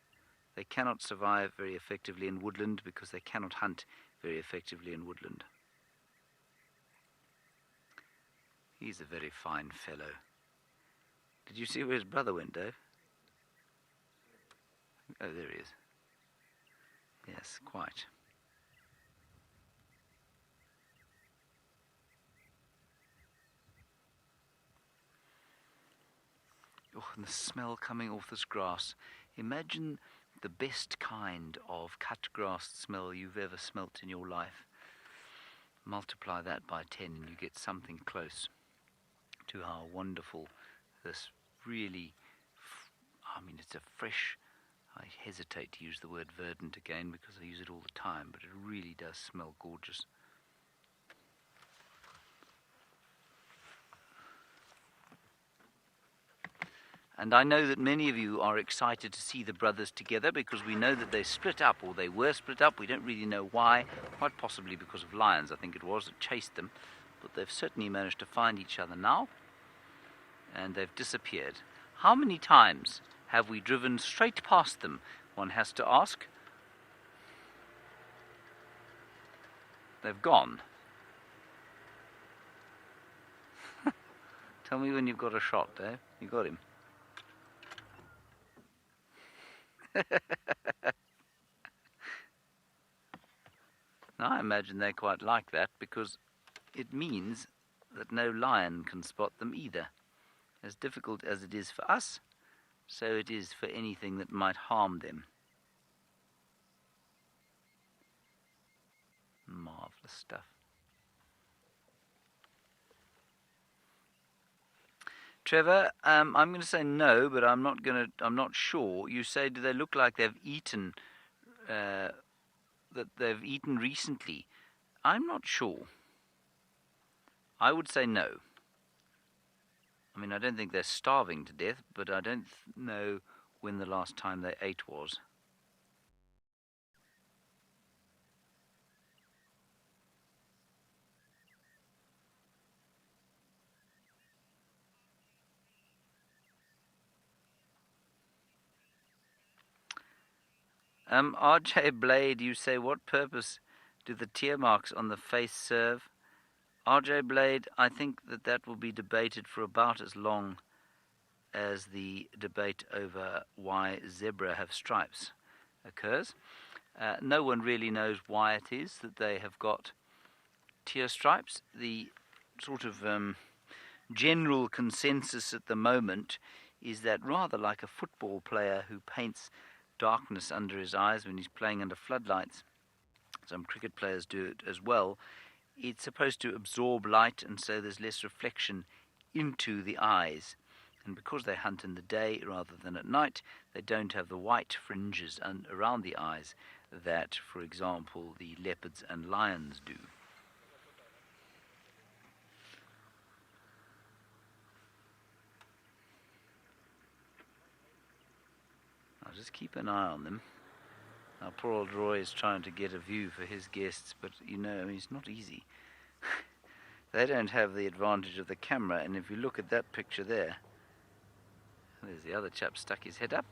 They cannot survive very effectively in woodland because they cannot hunt very effectively in woodland. He's a very fine fellow. Did you see where his brother went, Dave? Oh, there he is. Yes, quite. Oh, and the smell coming off this grass. Imagine the best kind of cut grass smell you've ever smelt in your life. Multiply that by 10 and you get something close to how wonderful this really, it's a fresh, I hesitate to use the word verdant again because I use it all the time, but it really does smell gorgeous. And I know that many of you are excited to see the brothers together because we know that they split up, or they were split up. We don't really know why, quite possibly because of lions, I think it was, that chased them. But they've certainly managed to find each other now, and they've disappeared. How many times have we driven straight past them, one has to ask? They've gone. Tell me when you've got a shot, Dave. You got him. Now, I imagine they quite like that because it means that no lion can spot them either. As difficult as it is for us, so it is for anything that might harm them. Marvelous stuff. Trevor, I'm going to say no, but I'm not sure. You say, do they look like they've eaten, that they've eaten recently? I'm not sure. I would say no. I don't think they're starving to death, but I don't know when the last time they ate was. RJ Blade, you say, what purpose do the tear marks on the face serve? RJ Blade, I think that will be debated for about as long as the debate over why zebra have stripes occurs. No one really knows why it is that they have got tear stripes. The sort of general consensus at the moment is that rather like a football player who paints darkness under his eyes when he's playing under floodlights, some cricket players do it as well, it's supposed to absorb light, and so there's less reflection into the eyes. And because they hunt in the day rather than at night, they don't have the white fringes around the eyes that, for example, the leopards and lions do. I'll just keep an eye on them. Now, poor old Roy is trying to get a view for his guests, but it's not easy. They don't have the advantage of the camera, and if you look at that picture there, there's the other chap stuck his head up.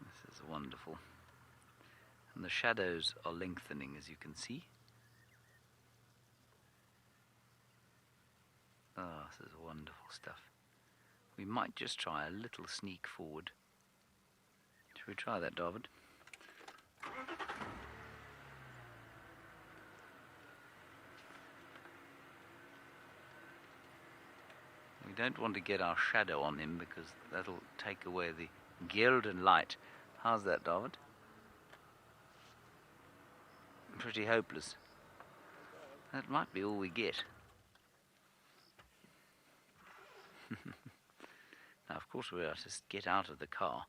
This is wonderful. And the shadows are lengthening, as you can see. Oh, this is wonderful stuff. We might just try a little sneak forward. Should we try that, David? We don't want to get our shadow on him because that'll take away the golden light. How's that, David? Pretty hopeless. That might be all we get. Now, of course, we are to get out of the car,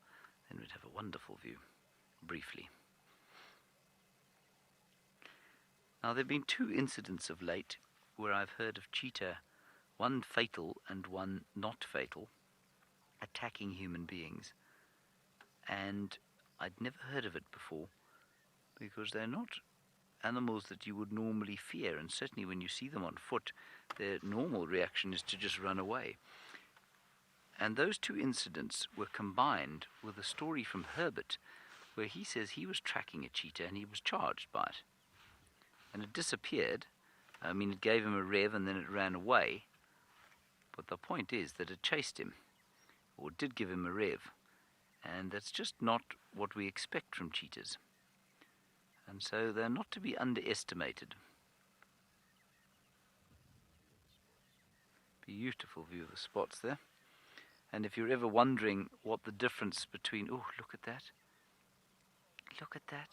then we'd have a wonderful view, briefly. Now, there have been 2 incidents of late where I've heard of cheetah, one fatal and one not fatal, attacking human beings. And I'd never heard of it before, because they're not animals that you would normally fear, and certainly when you see them on foot, their normal reaction is to just run away. And those 2 incidents were combined with a story from Herbert, where he says he was tracking a cheetah and he was charged by it. And it disappeared. It gave him a rev and then it ran away. But the point is that it chased him, or did give him a rev. And that's just not what we expect from cheetahs. And so they're not to be underestimated. Beautiful view of the spots there. And if you're ever wondering what the difference between... Oh, look at that. Look at that.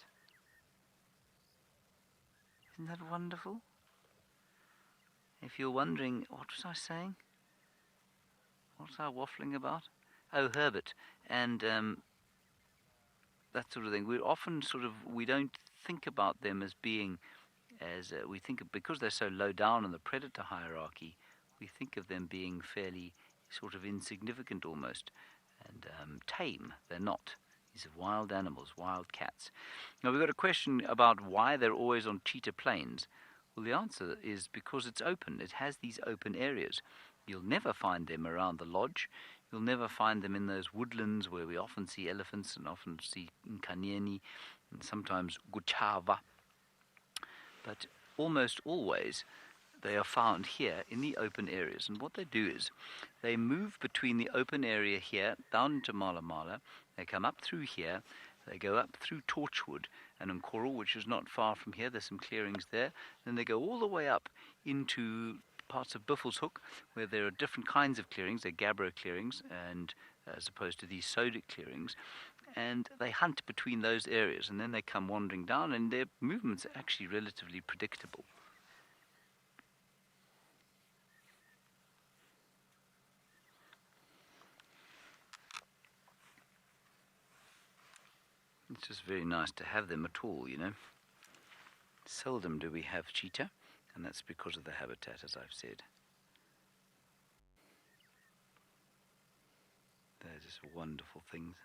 Isn't that wonderful? If you're wondering, what was I saying? What was I waffling about? Oh, Herbert. And that sort of thing. We don't think about them as being, we think of, because they're so low down in the predator hierarchy, we think of them being fairly sort of insignificant almost, and tame. They're not. These are wild animals, wild cats. Now we've got a question about why they're always on cheetah plains. Well, the answer is because it's open. It has these open areas. You'll never find them around the lodge. You'll never find them in those woodlands where we often see elephants and often see nkanyeni and sometimes guchava. But almost always they are found here in the open areas. And what they do is they move between the open area here down into Mala Mala. They come up through here. They go up through Torchwood and Nkoro, which is not far from here. There's some clearings there. Then they go all the way up into parts of Buffelshoek, where there are different kinds of clearings. They're gabbro clearings, and as opposed to these sodic clearings. And they hunt between those areas, and then they come wandering down, and their movements are actually relatively predictable. It's just very nice to have them at all, you know. Seldom do we have cheetah, and that's because of the habitat, as I've said. They're just wonderful things.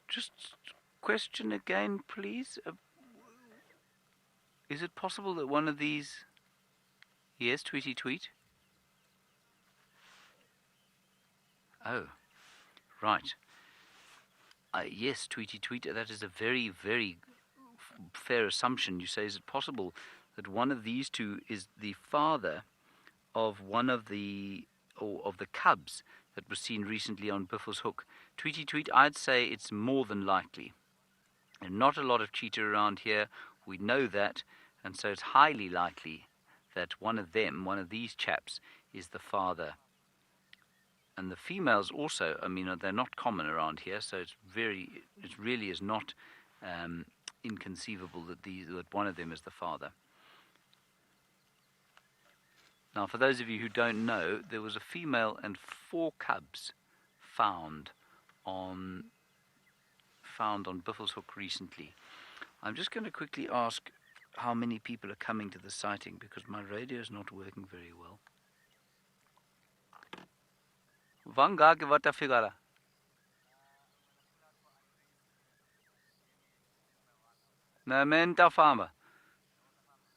Just question again, please. Is it possible that one of these... Yes, Tweety Tweet? Oh, right. Yes, Tweety Tweet, that is a very, very fair assumption. You say, is it possible that one of these two is the father of one of the, or of the cubs that was seen recently on Buffelshoek? Tweety Tweet, I'd say it's more than likely. There's not a lot of cheetah around here. We know that, and so it's highly likely that one of them, one of these chaps, is the father. And the females also, I mean, they're not common around here, so it really is not inconceivable that one of them is the father. Now, for those of you who don't know, there was a female and 4 cubs found on Buffelshoek recently. I'm just going to quickly ask how many people are coming to the sighting, because my radio is not working very well. Vangaki vata figara. Na menta famba.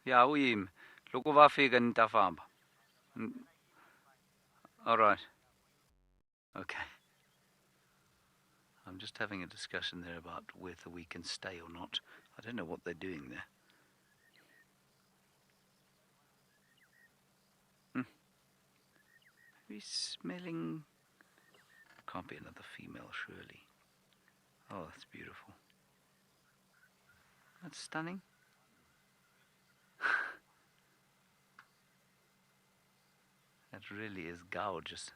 Ya uim. Loko va figa nta famba. All right. Okay. I'm just having a discussion there about whether we can stay or not. I don't know what they're doing there. Maybe smelling... Can't be another female, surely. Oh, that's beautiful. That's stunning. That really is gorgeous.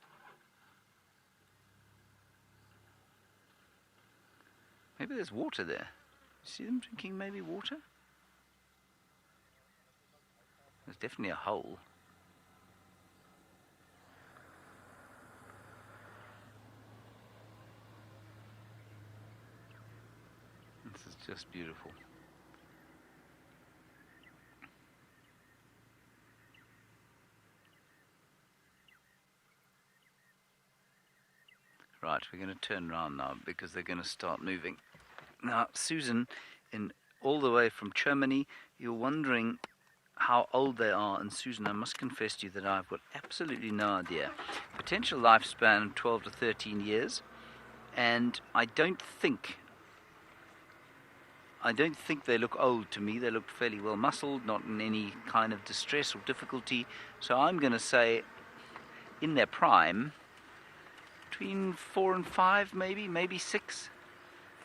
Maybe there's water there. See them drinking maybe water? There's definitely a hole. This is just beautiful. Right, we're going to turn around now because they're going to start moving. Now, Susan, all the way from Germany, you're wondering how old they are. And Susan, I must confess to you that I've got absolutely no idea. Potential lifespan 12 to 13 years. And I don't think they look old to me. They look fairly well muscled, not in any kind of distress or difficulty. So I'm going to say in their prime, between 4 and 5, maybe 6.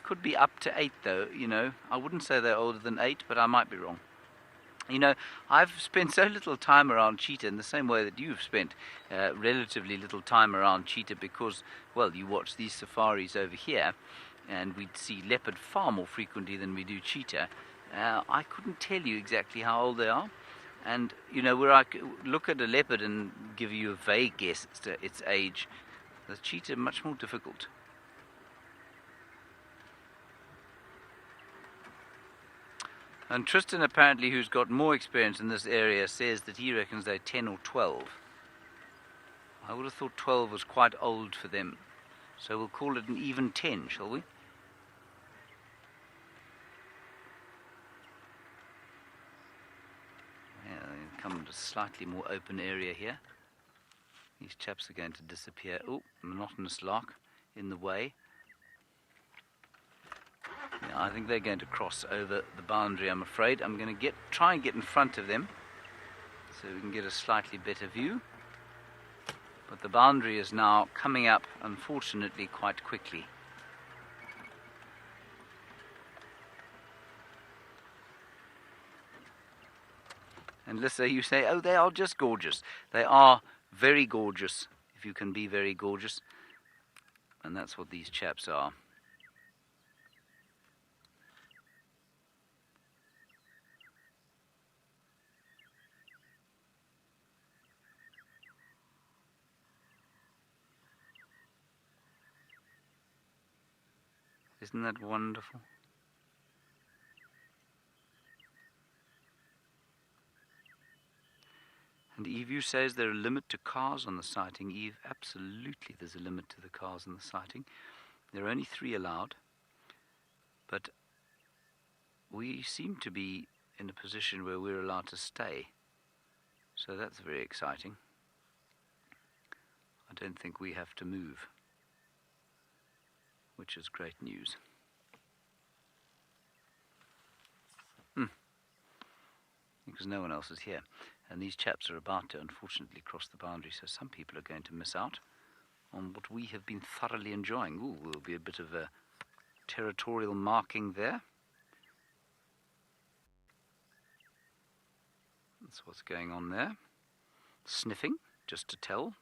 Could be up to 8 though, you know. I wouldn't say they're older than 8, but I might be wrong. You know, I've spent so little time around cheetah in the same way that you've spent relatively little time around cheetah because, well, you watch these safaris over here and we see leopard far more frequently than we do cheetah. I couldn't tell you exactly how old they are. And, you know, where I look at a leopard and give you a vague guess as to its age, the cheetah are much more difficult. And Tristan, apparently, who's got more experience in this area, says that he reckons they're 10 or 12. I would have thought 12 was quite old for them. So we'll call it an even 10, shall we? Yeah, they come into a slightly more open area here. These chaps are going to disappear. Oh, monotonous lark in the way. Yeah, I think they're going to cross over the boundary, I'm afraid. I'm going to try and get in front of them so we can get a slightly better view. But the boundary is now coming up, unfortunately, quite quickly. And Lissa, you say, oh, they are just gorgeous. They are very gorgeous, if you can be very gorgeous. And that's what these chaps are. Isn't that wonderful? And Eve, you say, is there a limit to cars on the sighting? Eve, absolutely there's a limit to the cars on the sighting. There are only 3 allowed. But we seem to be in a position where we're allowed to stay. So that's very exciting. I don't think we have to move, which is great news. Because no one else is here. And these chaps are about to, unfortunately, cross the boundary, so some people are going to miss out on what we have been thoroughly enjoying. Ooh, there'll be a bit of a territorial marking there. That's what's going on there. Sniffing, just to tell.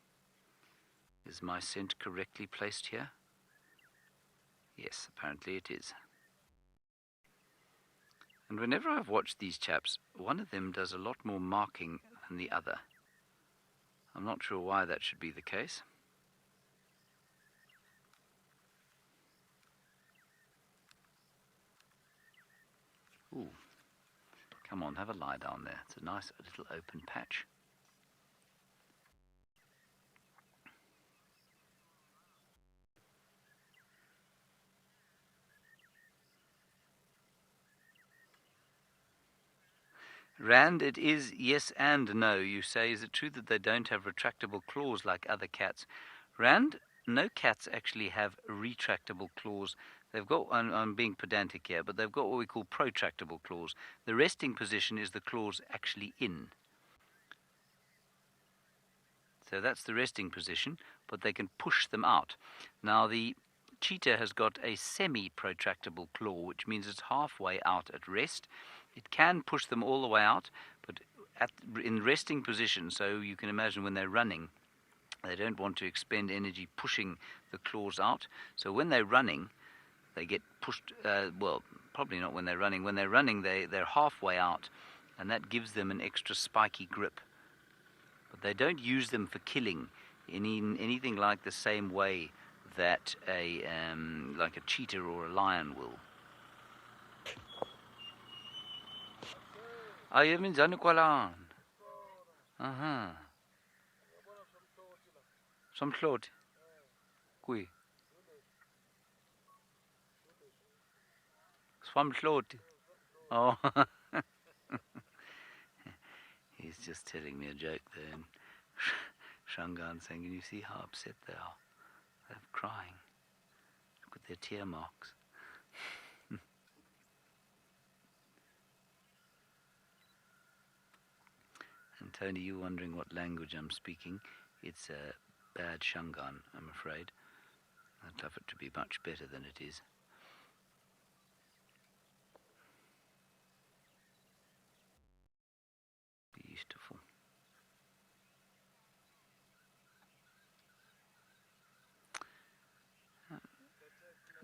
Is my scent correctly placed here? Yes, apparently it is. And whenever I've watched these chaps, one of them does a lot more marking than the other. I'm not sure why that should be the case. Ooh, come on, have a lie down there. It's a nice little open patch. Rand, it is yes and no, you say. Is it true that they don't have retractable claws like other cats? Rand, no cats actually have retractable claws. They've got, I'm being pedantic here, but they've got what we call protractable claws. The resting position is the claws actually in. So that's the resting position, but they can push them out. Now the cheetah has got a semi-protractable claw, which means it's halfway out at rest. It can push them all the way out, but in resting position, so you can imagine when they're running, they don't want to expend energy pushing the claws out. So when they're running, they get pushed, well, probably not when they're running. When they're running, they're halfway out, and that gives them an extra spiky grip. But they don't use them for killing in anything like the same way that like a cheetah or a lion will. Ayaw minsan kwalan. Aha. Somhlot. Kui. Swamhlot. Oh. He's just telling me a joke there. And Shangan saying, can you see how upset they are? They're crying. Look at their tear marks. And Tony, you wondering what language I'm speaking. It's a bad Shangan, I'm afraid. I'd love it to be much better than it is. Beautiful.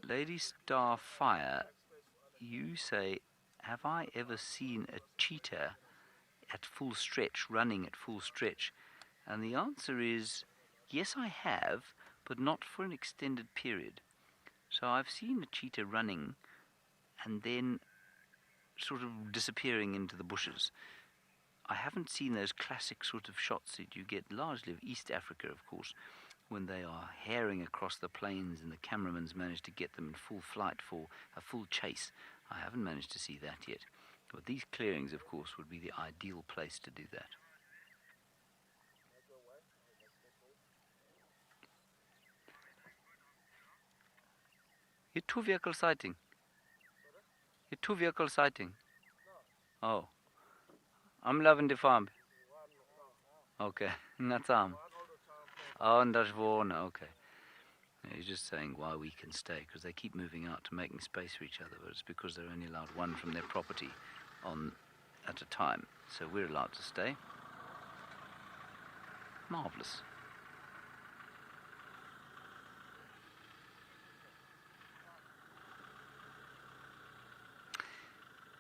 Lady Starfire, you say, have I ever seen a cheetah at full stretch, running at full stretch? And the answer is, yes, I have, but not for an extended period. So I've seen a cheetah running and then sort of disappearing into the bushes. I haven't seen those classic sort of shots that you get largely of East Africa, of course, when they are herring across the plains and the cameraman's managed to get them in full flight for a full chase. I haven't managed to see that yet. But these clearings, of course, would be the ideal place to do that. Your two-vehicle sighting. Your two-vehicle sighting. Oh. I'm loving the farm. Okay, that's Oh, and that's one. Okay. He's just saying why we can stay, because they keep moving out to making space for each other, but it's because they're only allowed one from their property at a time. So we're allowed to stay. Marvellous.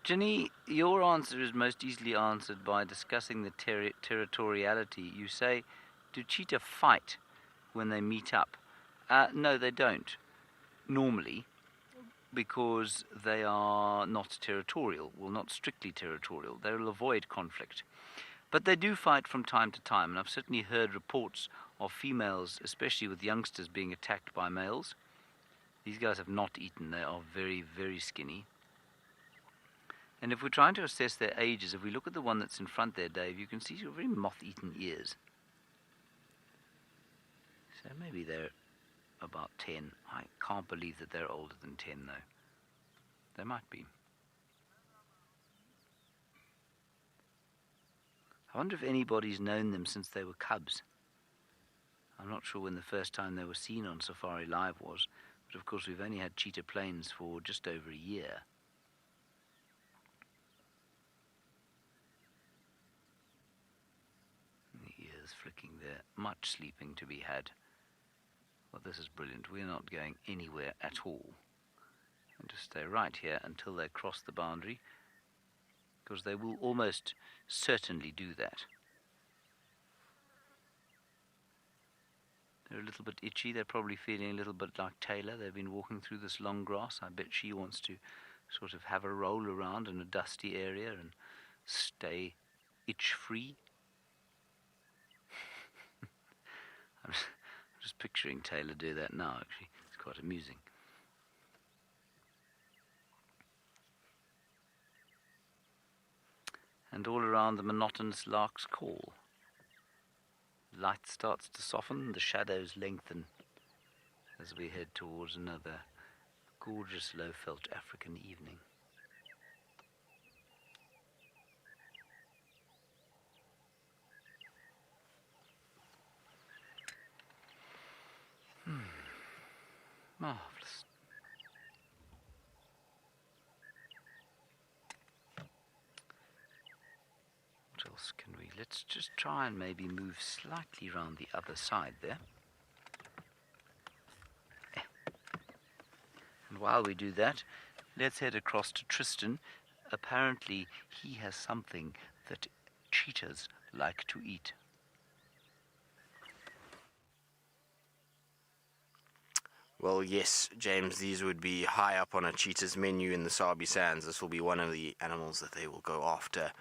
Jenny, your answer is most easily answered by discussing the territoriality. You say, do cheetah fight when they meet up? No, they don't, normally, because they are not territorial, well, not strictly territorial. They will avoid conflict. But they do fight from time to time, and I've certainly heard reports of females, especially with youngsters, being attacked by males. These guys have not eaten. They are very, very skinny. And if we're trying to assess their ages, if we look at the one that's in front there, Dave, you can see very moth-eaten ears. So maybe they're about 10. I can't believe that they're older than 10, though. They might be. I wonder if anybody's known them since they were cubs. I'm not sure when the first time they were seen on safariLIVE was, but of course we've only had cheetah plains for just over a year. Flicking there, much sleeping to be had. Well, this is brilliant. We're not going anywhere at all. And just stay right here until they cross the boundary, because they will almost certainly do that. They're a little bit itchy. They're probably feeling a little bit like Taylor. They've been walking through this long grass. I bet she wants to sort of have a roll around in a dusty area and stay itch-free. I'm just picturing Taylor do that now, actually. It's quite amusing. And all around the monotonous lark's call. Light starts to soften, the shadows lengthen as we head towards another gorgeous low-felt African evening. Marvellous. What else can we... Let's just try and maybe move slightly round the other side there. And while we do that, let's head across to Tristan. Apparently he has something that cheetahs like to eat. Well, yes, James, these would be high up on a cheetah's menu in the Sabi Sands. This will be one of the animals that they will go after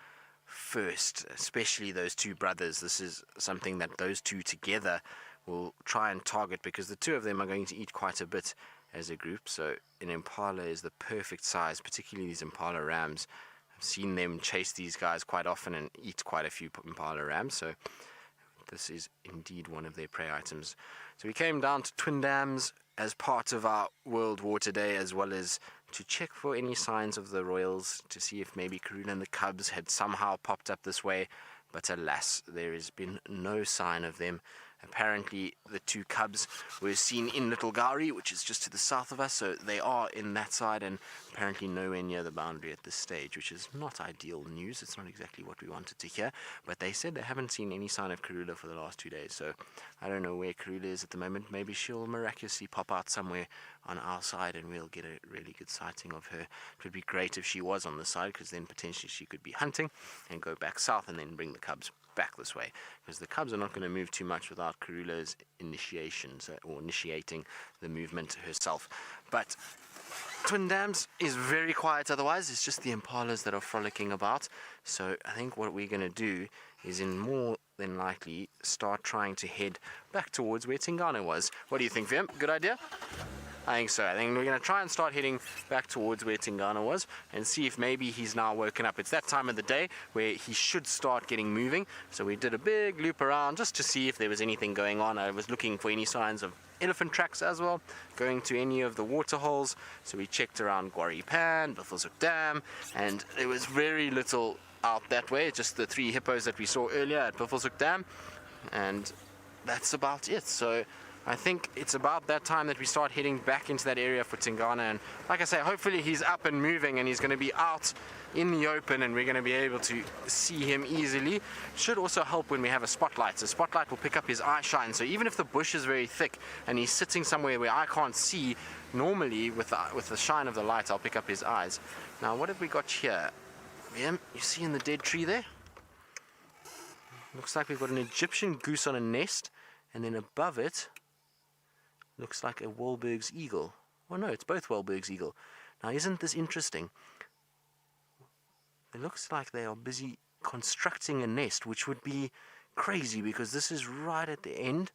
first, especially those two brothers. This is something that those two together will try and target, because the two of them are going to eat quite a bit as a group. So an impala is the perfect size, particularly these impala rams. I've seen them chase these guys quite often and eat quite a few impala rams. So this is indeed one of their prey items. So we came down to Twin Dams as part of our World Water Day, as well as to check for any signs of the royals, to see if maybe Karula and the cubs had somehow popped up this way. But alas, there has been no sign of them. apparently the two cubs were seen in Little Gowrie, which is just to the south of us, so they are in that side and apparently nowhere near the boundary at this stage, which is not ideal news. It's not exactly what we wanted to hear, but they said they haven't seen any sign of Karula for the last 2 days, so I don't know where Karula is at the moment. Maybe she'll miraculously pop out somewhere on our side and we'll get a really good sighting of her. It would be great if she was on the side, because then potentially she could be hunting and go back south and then bring the cubs back this way, because the cubs are not going to move too much without Karula's initiations or initiating the movement herself. But Twin Dams is very quiet otherwise. It's just the impalas that are frolicking about. So I think what we're going to do is, in more than likely, start trying to head back towards where Tingana was. What do you think, Vim? Good idea? I think so. I think we're going to try and start heading back towards where Tingana was and see if maybe he's now woken up. It's that time of the day where he should start getting moving. So we did a big loop around just to see if there was anything going on. I was looking for any signs of elephant tracks as well, going to any of the water holes. So we checked around Quarry Pan, Buffelshoek Dam, and there was very little out that way. Just the 3 hippos that we saw earlier at Buffelshoek Dam, and that's about it. So I think it's about that time that we start heading back into that area for Tingana, and like I say, hopefully he's up and moving and he's going to be out in the open and we're going to be able to see him easily. It should also help when we have a spotlight. So spotlight will pick up his eye shine, so even if the bush is very thick and he's sitting somewhere where I can't see, normally with the shine of the light I'll pick up his eyes. Now what have we got here? You see in the dead tree there? Looks like we've got an Egyptian goose on a nest, and then above it looks like a Wahlberg's eagle. Oh no, it's both Wahlberg's eagle. Now isn't this interesting? It looks like they are busy constructing a nest, which would be crazy because this is right at the end.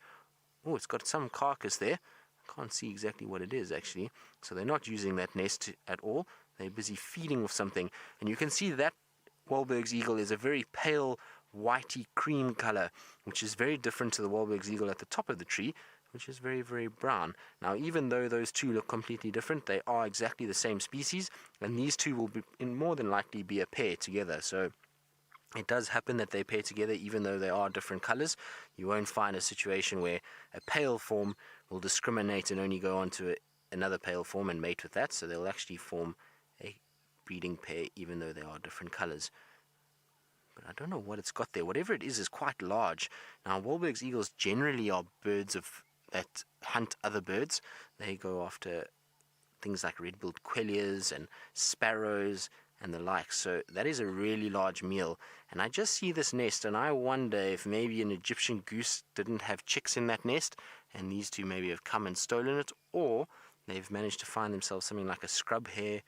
Oh, it's got some carcass there. I can't see exactly what it is actually. So they're not using that nest at all. They're busy feeding with something. And you can see that Wahlberg's eagle is a very pale whitey cream color, which is very different to the Wahlberg's eagle at the top of the tree, which is very, very brown. Now, even though those two look completely different, they are exactly the same species, and these two will be, more than likely be a pair together. So it does happen that they pair together even though they are different colors. You won't find a situation where a pale form will discriminate and only go on to another pale form and mate with that, so they'll actually form a breeding pair even though they are different colors. But I don't know what it's got there. Whatever it is quite large. Now, Wahlberg's eagles generally are birds that hunt other birds. They go after things like red-billed quelliers and sparrows and the like. So that is a really large meal. And I just see this nest and I wonder if maybe an Egyptian goose didn't have chicks in that nest and these two maybe have come and stolen it, or they've managed to find themselves something like a scrub hare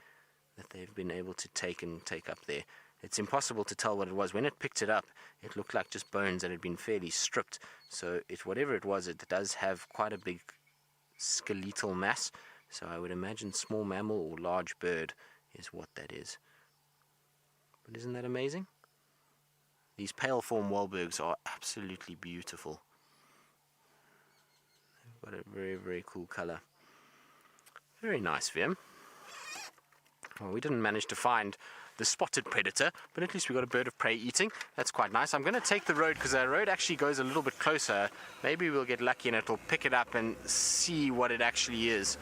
that they've been able to take up there. It's impossible to tell what it was. When it picked it up, it looked like just bones that had been fairly stripped. So whatever it was, it does have quite a big skeletal mass. So I would imagine small mammal or large bird is what that is. But isn't that amazing? These pale form Wahlbergs are absolutely beautiful. They've got a very, very cool color. Very nice, Vim. Well, we didn't manage to find the spotted predator, but at least we got a bird of prey eating. That's quite nice. I'm going to take the road because the road actually goes a little bit closer. Maybe we'll get lucky and it'll pick it up and see what it actually is.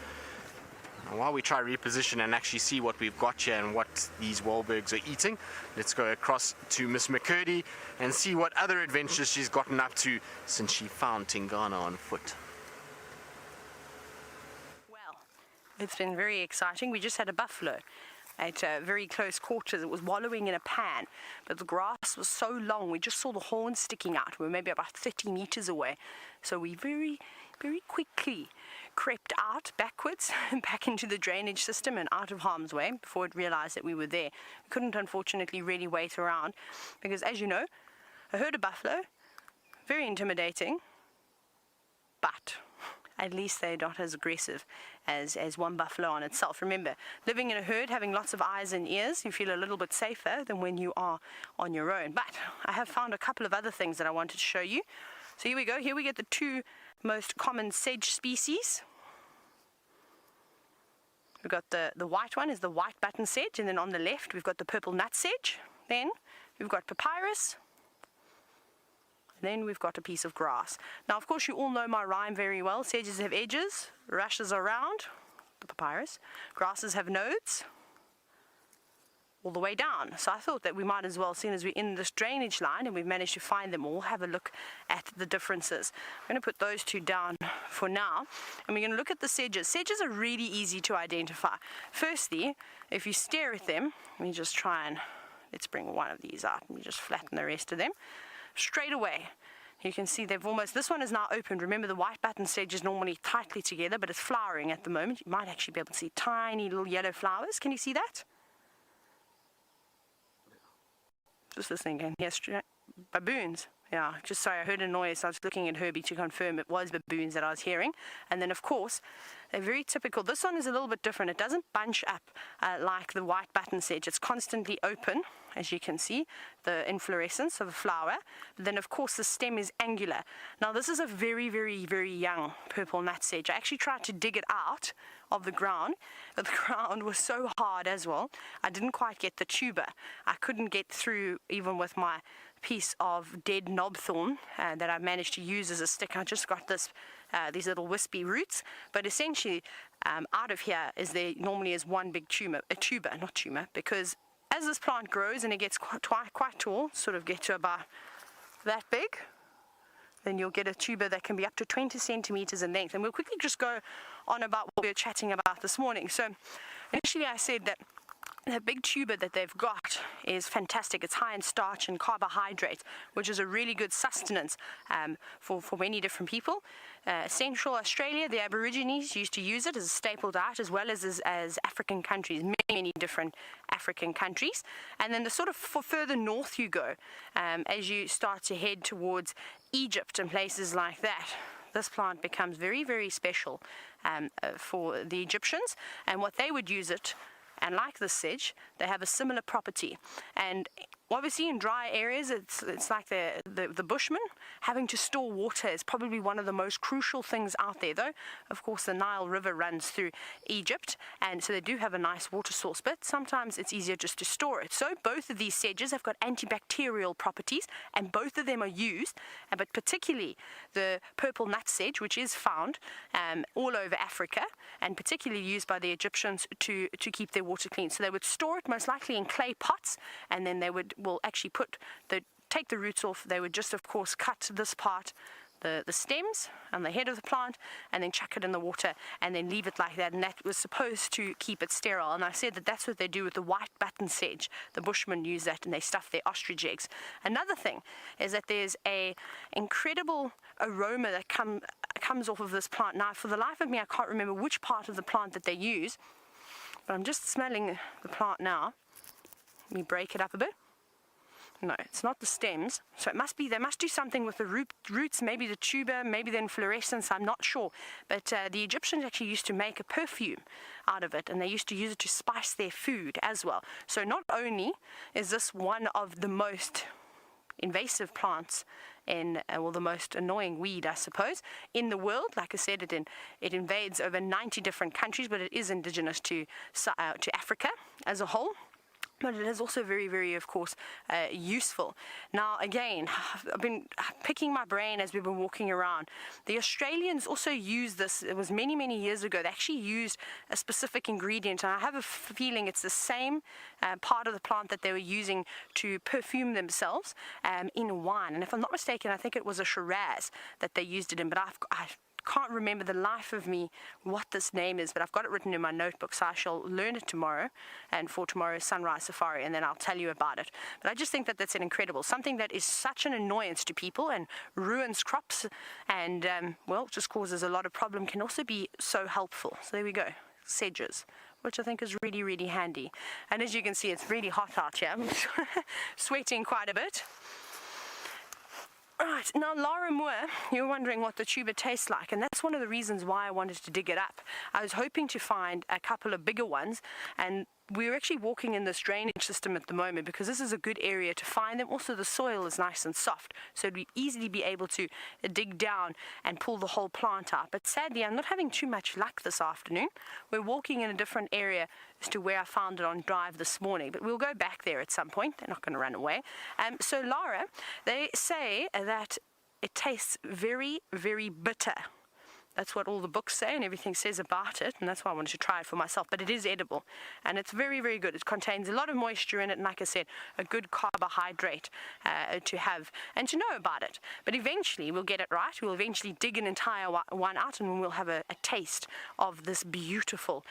And while we try reposition and actually see what we've got here and what these Wahlbergs are eating, let's go across to Miss McCurdy and see what other adventures she's gotten up to since she found Tingana on foot. Well, it's been very exciting. We just had a buffalo at very close quarters. It was wallowing in a pan, but the grass was so long we just saw the horns sticking out. We were maybe about 30 meters away, so we very, very quickly crept out backwards back into the drainage system and out of harm's way before it realized that we were there. We couldn't unfortunately really wait around because, as you know, a herd of buffalo, very intimidating, but at least they're not as aggressive as one buffalo on itself. Remember, living in a herd, having lots of eyes and ears, you feel a little bit safer than when you are on your own. But I have found a couple of other things that I wanted to show you. So here we go. Here we get the two most common sedge species. We've got the white one is the white button sedge, and then on the left we've got the purple nut sedge. Then we've got papyrus, Then we've got a piece of grass. Now, of course, you all know my rhyme very well. Sedges have edges, rushes are round, the papyrus. Grasses have nodes, all the way down. So I thought that we might as well, seeing as we're in this drainage line and we've managed to find them all, have a look at the differences. I'm going to put those two down for now, and we're going to look at the sedges. Sedges are really easy to identify. Firstly, if you stare at them, let me just try and, let's bring one of these out and we just flatten the rest of them. Straight away, you can see they've almost, this one is now opened. Remember, the white button sedge is normally tightly together, but it's flowering at the moment. You might actually be able to see tiny little yellow flowers. Can you see that? Just listening again. Yes, baboons. Yeah, just sorry, I heard a noise. So I was looking at Herbie to confirm it was baboons that I was hearing. And then, of course, they're very typical. This one is a little bit different. It doesn't bunch up like the white button sedge. It's constantly open, as you can see, the inflorescence of a flower. But then, of course, the stem is angular. Now, this is a very, very, very young purple nut sedge. I actually tried to dig it out of the ground, but the ground was so hard as well. I didn't quite get the tuber. I couldn't get through even with my piece of dead knobthorn that I managed to use as a stick. I just got this these little wispy roots, but essentially out of here is there normally is one big tuber, because as this plant grows and it gets quite tall, sort of get to about that big, then you'll get a tuber that can be up to 20 centimeters in length. And we'll quickly just go on about what we were chatting about this morning. So initially I said that the big tuber that they've got is fantastic. It's high in starch and carbohydrates, which is a really good sustenance for many different people. Central Australia, the Aborigines used to use it as a staple diet, as well as African countries, many different African countries. And then the sort of further north you go, as you start to head towards Egypt and places like that, this plant becomes very, very special for the Egyptians. And what they would use it, and like the sedge, they have a similar property. And obviously in dry areas, it's like the bushmen having to store water is probably one of the most crucial things out there, though. Of course, the Nile River runs through Egypt, and so they do have a nice water source, but sometimes it's easier just to store it. So both of these sedges have got antibacterial properties, and both of them are used, but particularly the purple nut sedge, which is found all over Africa, and particularly used by the Egyptians to keep their water clean. So they would store it most likely in clay pots, and then they will actually take the roots off. They would just, of course, cut this part, the stems and the head of the plant, and then chuck it in the water and then leave it like that, and that was supposed to keep it sterile. And I said that that's what they do with the white button sedge. The bushmen use that and they stuff their ostrich eggs. Another thing is that there's a incredible aroma that comes off of this plant. Now, for the life of me, I can't remember which part of the plant that they use, but I'm just smelling the plant now. Let me break it up a bit. No, it's not the stems. So it must be, they must do something with the roots, maybe the tuber, maybe the inflorescence, I'm not sure. But the Egyptians actually used to make a perfume out of it, and they used to use it to spice their food as well. So not only is this one of the most invasive plants the most annoying weed, I suppose, in the world. Like I said, it invades over 90 different countries, but it is indigenous to Africa as a whole. But it is also very, very, of course, useful. Now, again, I've been picking my brain as we've been walking around. The Australians also used this. It was many, many years ago. They actually used a specific ingredient, and I have a feeling it's the same part of the plant that they were using to perfume themselves in wine. And if I'm not mistaken, I think it was a Shiraz that they used it in, but I can't remember the life of me what this name is, but I've got it written in my notebook, so I shall learn it tomorrow and for tomorrow's sunrise safari, and then I'll tell you about it. But I just think that that's an incredible, something that is such an annoyance to people and ruins crops and well, just causes a lot of problem, can also be so helpful. So there we go, sedges, which I think is really, really handy. And as you can see, it's really hot out here. I'm sweating quite a bit. Right, now Lara Moore, you're wondering what the tuber tastes like, and that's one of the reasons why I wanted to dig it up. I was hoping to find a couple of bigger ones, and we're actually walking in this drainage system at the moment because this is a good area to find them. Also, the soil is nice and soft, so we'd easily be able to dig down and pull the whole plant out. But sadly, I'm not having too much luck this afternoon. We're walking in a different area as to where I found it on drive this morning, but we'll go back there at some point. They're not going to run away. So Lara, they say that it tastes very, very bitter. That's what all the books say and everything says about it, and that's why I wanted to try it for myself. But it is edible, and it's very, very good. It contains a lot of moisture in it, and like I said, a good carbohydrate to have and to know about it. But eventually we'll get it right. We'll eventually dig an entire one out, and we'll have a taste of this beautiful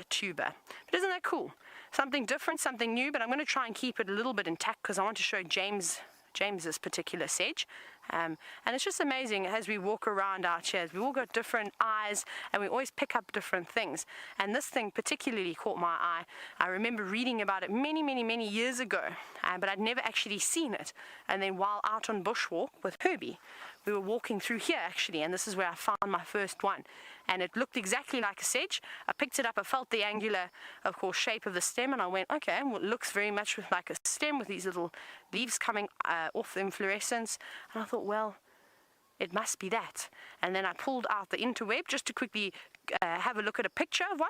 tuber. But isn't that cool? Something different, something new, but I'm going to try and keep it a little bit intact because I want to show James's particular sedge. And it's just amazing as we walk around our chairs. We all got different eyes and we always pick up different things. And this thing particularly caught my eye. I remember reading about it many, many, many years ago, but I'd never actually seen it. And then while out on bushwalk with Herbie, we were walking through here actually, and this is where I found my first one. And it looked exactly like a sedge. I picked it up, I felt the angular, of course, shape of the stem, and I went, okay, well, it looks very much like a stem with these little leaves coming off the inflorescence. And I thought, well, it must be that. And then I pulled out the interweb just to quickly have a look at a picture of one,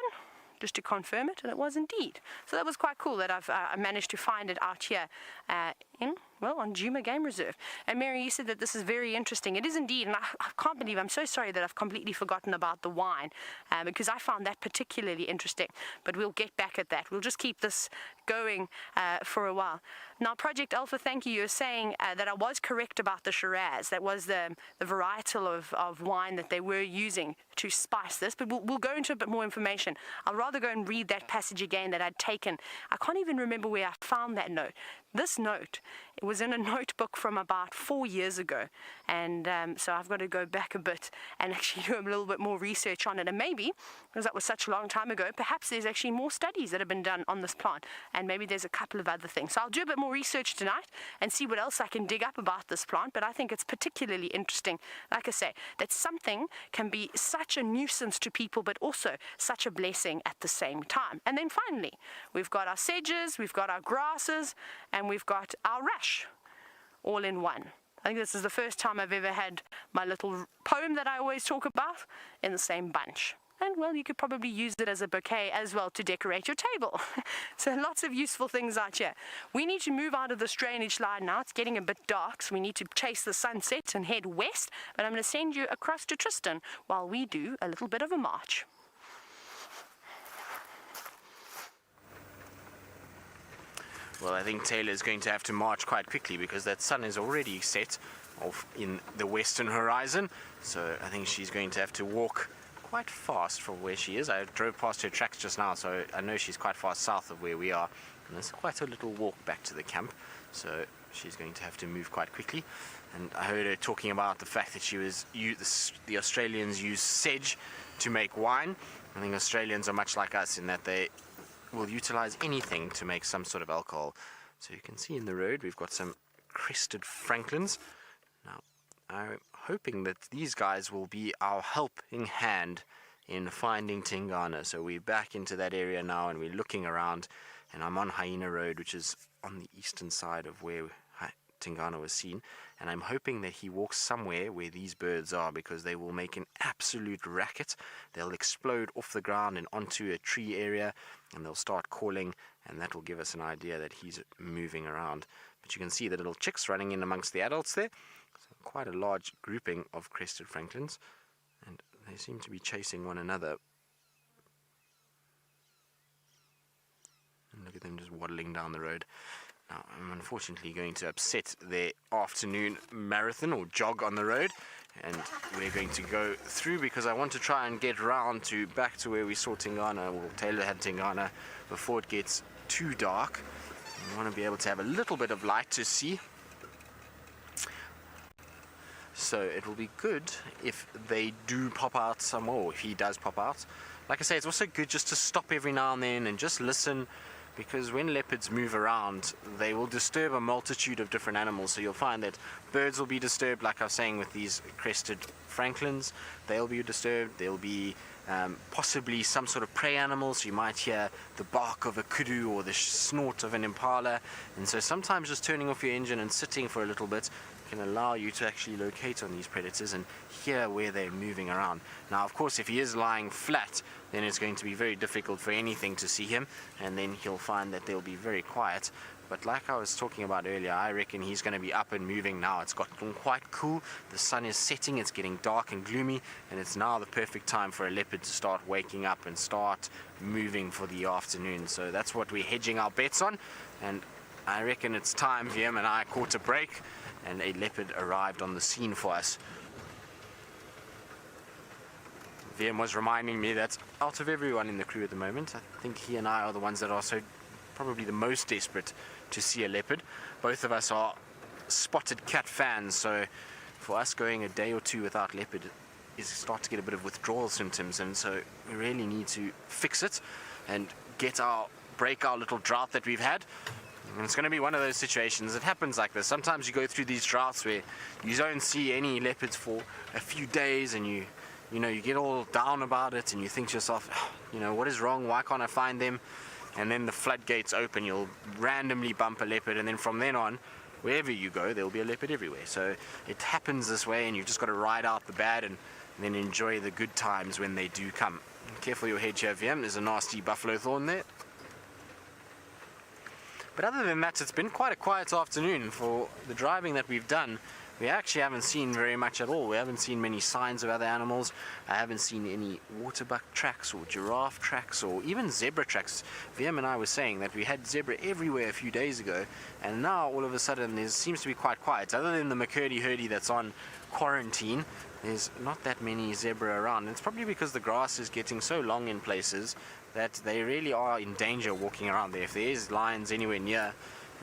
just to confirm it, and it was indeed. So that was quite cool that I managed to find it out here on Djuma Game Reserve. And Mary, you said that this is very interesting. It is indeed, and I can't believe, I'm so sorry that I've completely forgotten about the wine, because I found that particularly interesting. But we'll get back at that. We'll just keep this going for a while. Now, Project Alpha, thank you. You're saying that I was correct about the Shiraz. That was the varietal of wine that they were using to spice this. But we'll go into a bit more information. I'll rather go and read that passage again that I'd taken. I can't even remember where I found that note. This note, it was in a notebook from about 4 years ago, and so I've got to go back a bit and actually do a little bit more research on it. And maybe, because that was such a long time ago, perhaps there's actually more studies that have been done on this plant, and maybe there's a couple of other things. So I'll do a bit more research tonight and see what else I can dig up about this plant, but I think it's particularly interesting, like I say, that something can be such a nuisance to people, but also such a blessing at the same time. And then finally, we've got our sedges, we've got our grasses, and we've got our rush all in one. I think this is the first time I've ever had my little poem that I always talk about in the same bunch. And well, you could probably use it as a bouquet as well to decorate your table. So lots of useful things out here. We need to move out of this drainage line now. It's getting a bit dark, so we need to chase the sunset and head west. But I'm going to send you across to Tristan while we do a little bit of a march. Well, I think Taylor's going to have to march quite quickly because that sun is already set off in the western horizon. So I think she's going to have to walk quite fast from where she is. I drove past her tracks just now, so I know she's quite far south of where we are. And there's quite a little walk back to the camp. So she's going to have to move quite quickly. And I heard her talking about the fact that the Australians use sedge to make wine. I think Australians are much like us in that they will utilize anything to make some sort of alcohol. So you can see in the road we've got some crested franklins. Now I'm hoping that these guys will be our helping hand in finding Tingana. So we're back into that area now and we're looking around, and I'm on Hyena Road, which is on the eastern side of where Tingana was seen, and I'm hoping that he walks somewhere where these birds are, because they will make an absolute racket. They'll explode off the ground and onto a tree area, and they'll start calling, and that will give us an idea that he's moving around. But you can see the little chicks running in amongst the adults there. So quite a large grouping of crested franklins, and they seem to be chasing one another. And look at them just waddling down the road. Now, I'm unfortunately going to upset their afternoon marathon or jog on the road, and we're going to go through because I want to try and get round to back to where we saw Tingana, or Taylor had Tingana, before it gets too dark. We want to be able to have a little bit of light to see. So it will be good if they do pop out some more, if he does pop out. Like I say, it's also good just to stop every now and then and just listen, because when leopards move around, they will disturb a multitude of different animals. So you'll find that birds will be disturbed, like I was saying with these crested franklins. They'll be disturbed. There'll be possibly some sort of prey animals. You might hear the bark of a kudu or the snort of an impala. And so sometimes just turning off your engine and sitting for a little bit can allow you to actually locate on these predators and hear where they're moving around. Now, of course, if he is lying flat, then it's going to be very difficult for anything to see him, and then he'll find that they'll be very quiet. But like I was talking about earlier, I reckon he's going to be up and moving now. It's gotten quite cool. The sun is setting, it's getting dark and gloomy, and it's now the perfect time for a leopard to start waking up and start moving for the afternoon. So that's what we're hedging our bets on, and I reckon it's time. VM and I caught a break, and a leopard arrived on the scene for us. VM was reminding me that out of everyone in the crew at the moment, I think he and I are the ones that are probably the most desperate to see a leopard. Both of us are spotted cat fans, so for us going a day or two without leopard is start to get a bit of withdrawal symptoms, and so we really need to fix it and break our little drought that we've had. And it's going to be one of those situations. It happens like this. Sometimes you go through these droughts where you don't see any leopards for a few days, and you get all down about it, and you think to yourself, what is wrong? Why can't I find them? And then the floodgates open. You'll randomly bump a leopard, and then from then on, wherever you go, there'll be a leopard everywhere. So it happens this way, and you've just got to ride out the bad and then enjoy the good times when they do come. Careful your head here, VM. There's a nasty buffalo thorn there. But other than that, it's been quite a quiet afternoon for the driving that we've done. We actually haven't seen very much at all. We haven't seen many signs of other animals. I haven't seen any waterbuck tracks or giraffe tracks or even zebra tracks. VM and I were saying that we had zebra everywhere a few days ago, and now all of a sudden there seems to be quite quiet. Other than the McCurdy-Hurdy that's on quarantine, there's not that many zebra around. And it's probably because the grass is getting so long in places that they really are in danger walking around there. If there is lions anywhere near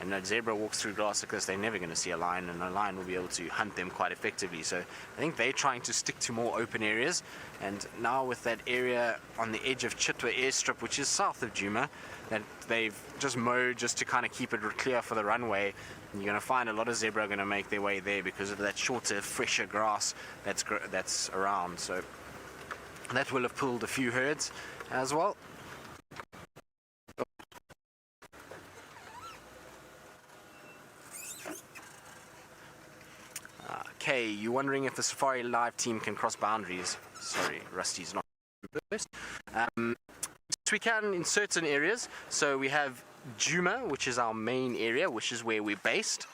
and a zebra walks through grass like this, they're never going to see a lion, and a lion will be able to hunt them quite effectively. So I think they're trying to stick to more open areas, and now with that area on the edge of Chitwa airstrip, which is south of Djuma, that they've just mowed just to kind of keep it clear for the runway, and you're going to find a lot of zebra are going to make their way there because of that shorter, fresher grass that's around. So that will have pulled a few herds as well. Okay, you're wondering if the safariLIVE team can cross boundaries. Sorry, Rusty's not first. So we can in certain areas. So we have Djuma, which is our main area, which is where we're based.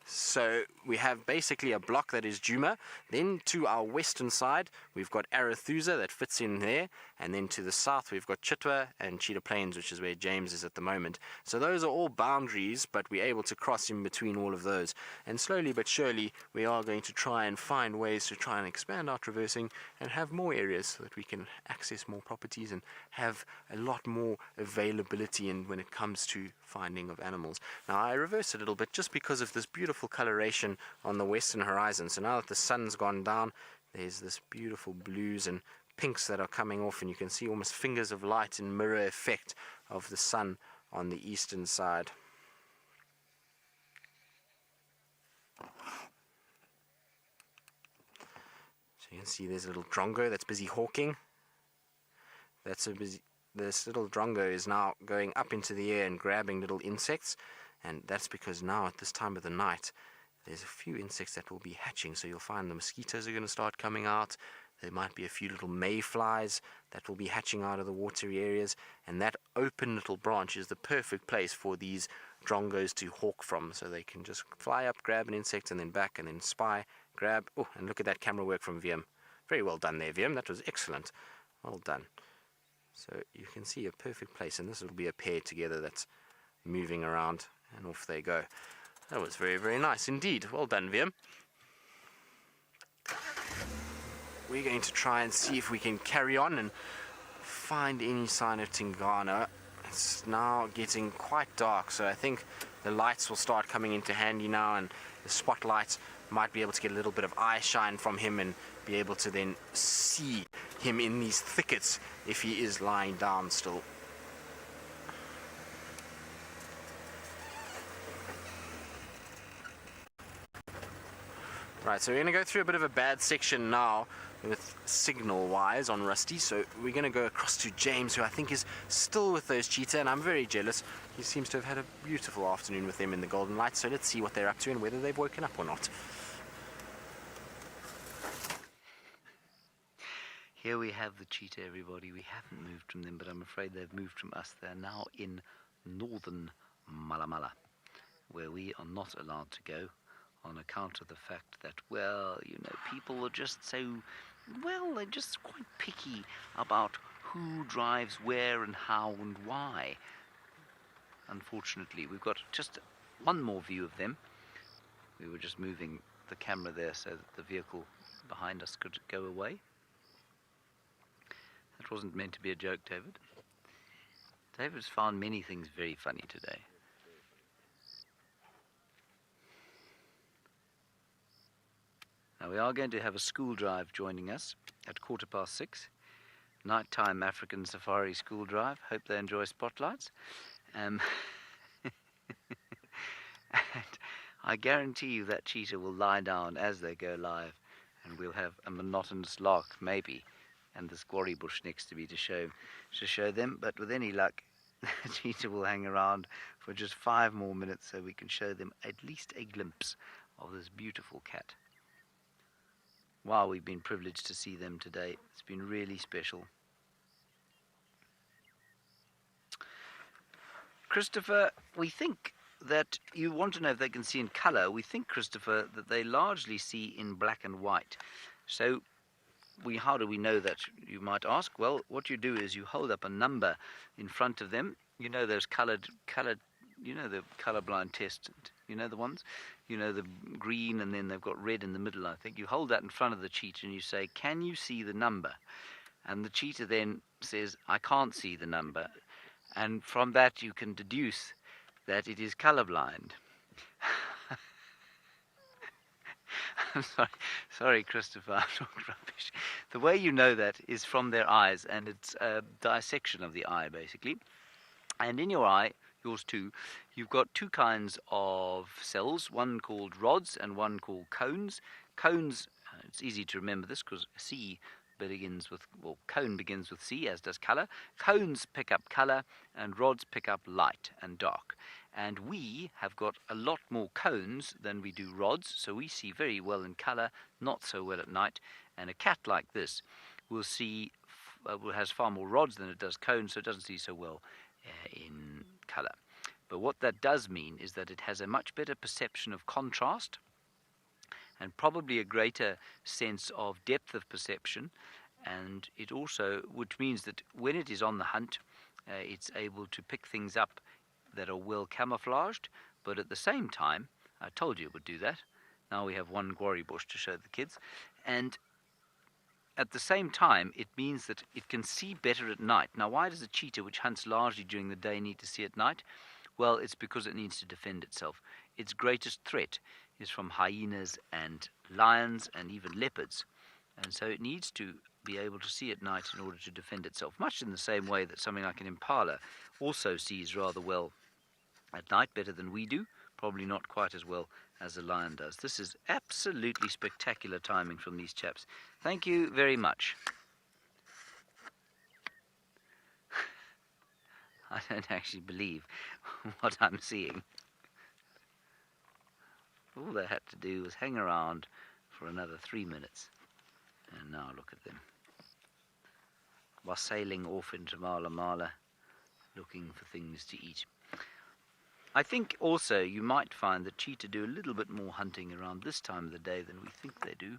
So we have basically a block that is Djuma. Then to our western side, we've got Arathusa that fits in there. And then to the south, we've got Chitwa and Cheetah Plains, which is where James is at the moment. So those are all boundaries, but we're able to cross in between all of those. And slowly but surely, we are going to try and find ways to try and expand our traversing and have more areas so that we can access more properties and have a lot more availability when it comes to finding of animals. Now, I reversed a little bit just because of this beautiful coloration on the western horizon. So now that the sun's gone down, there's this beautiful blues and pinks that are coming off, and you can see almost fingers of light and mirror effect of the sun on the eastern side. So you can see there's a little drongo that's busy hawking. This little drongo is now going up into the air and grabbing little insects, and that's because now at this time of the night there's a few insects that will be hatching. So you'll find the mosquitoes are going to start coming out. There might be a few little mayflies that will be hatching out of the watery areas, and that open little branch is the perfect place for these drongos to hawk from, so they can just fly up, grab an insect, and then back, and then spy, grab. Oh, and look at that camera work from VM. Very well done there, VM. That was excellent. Well done. So you can see a perfect place, and this will be a pair together that's moving around, and off they go. That was very, very nice indeed. Well done, VM. We're going to try and see if we can carry on and find any sign of Tingana. It's now getting quite dark, so I think the lights will start coming into handy now, and the spotlight might be able to get a little bit of eye shine from him and be able to then see him in these thickets if he is lying down still. Right, so we're going to go through a bit of a bad section now with signal-wise on Rusty, so we're going to go across to James, who I think is still with those cheetah, and I'm very jealous. He seems to have had a beautiful afternoon with them in the golden light, so let's see what they're up to and whether they've woken up or not. Here we have the cheetah, everybody. We haven't moved from them, but I'm afraid they've moved from us. They're now in northern Malamala, where we are not allowed to go on account of the fact that, well, you know, people are just so, well, they're just quite picky about who drives where and how and why. Unfortunately, we've got just one more view of them. We were just moving the camera there so that the vehicle behind us could go away. That wasn't meant to be a joke, David. David's found many things very funny today. Now we are going to have a school drive joining us at 6:15. Nighttime African Safari School Drive. Hope they enjoy spotlights. And I guarantee you that cheetah will lie down as they go live, and we'll have a monotonous lark, maybe, and this quarry bush next to me to show them. But with any luck, the cheetah will hang around for just 5 more minutes so we can show them at least a glimpse of this beautiful cat. Wow, we've been privileged to see them today. It's been really special. Christopher, we think that you want to know if they can see in colour. We think, Christopher, that they largely see in black and white. So how do we know that, you might ask? Well, what you do is you hold up a number in front of them. You know those coloured, you know the colourblind test, you know the ones? You know the green and then they've got red in the middle, I think. You hold that in front of the cheetah and you say, can you see the number? And the cheetah then says, I can't see the number. And from that you can deduce that it is colourblind. I'm sorry, Christopher, I'm talking rubbish. The way you know that is from their eyes, and it's a dissection of the eye, basically. And in your eye, yours too, you've got 2 kinds of cells, one called rods and one called cones. Cones, it's easy to remember this because C begins with, well, cone begins with C, as does colour. Cones pick up colour, and rods pick up light and dark. And we have got a lot more cones than we do rods, so we see very well in colour, not so well at night. And a cat like this will see, has far more rods than it does cones, so it doesn't see so well in colour. But what that does mean is that it has a much better perception of contrast, and probably a greater sense of depth of perception, and it also, which means that when it is on the hunt, it's able to pick things up that are well camouflaged, but at the same time, I told you it would do that. Now we have one quarry bush to show the kids, and at the same time, it means that it can see better at night. Now, why does a cheetah, which hunts largely during the day, need to see at night? Well, it's because it needs to defend itself. Its greatest threat is from hyenas and lions and even leopards. And so it needs to be able to see at night in order to defend itself, much in the same way that something like an impala also sees rather well at night, better than we do, probably not quite as well as a lion does. This is absolutely spectacular timing from these chaps. Thank you very much. I don't actually believe what I'm seeing. All they had to do was hang around for another 3 minutes. And now look at them. Wassailing off into Mala, looking for things to eat. I think also you might find that cheetah do a little bit more hunting around this time of the day than we think they do.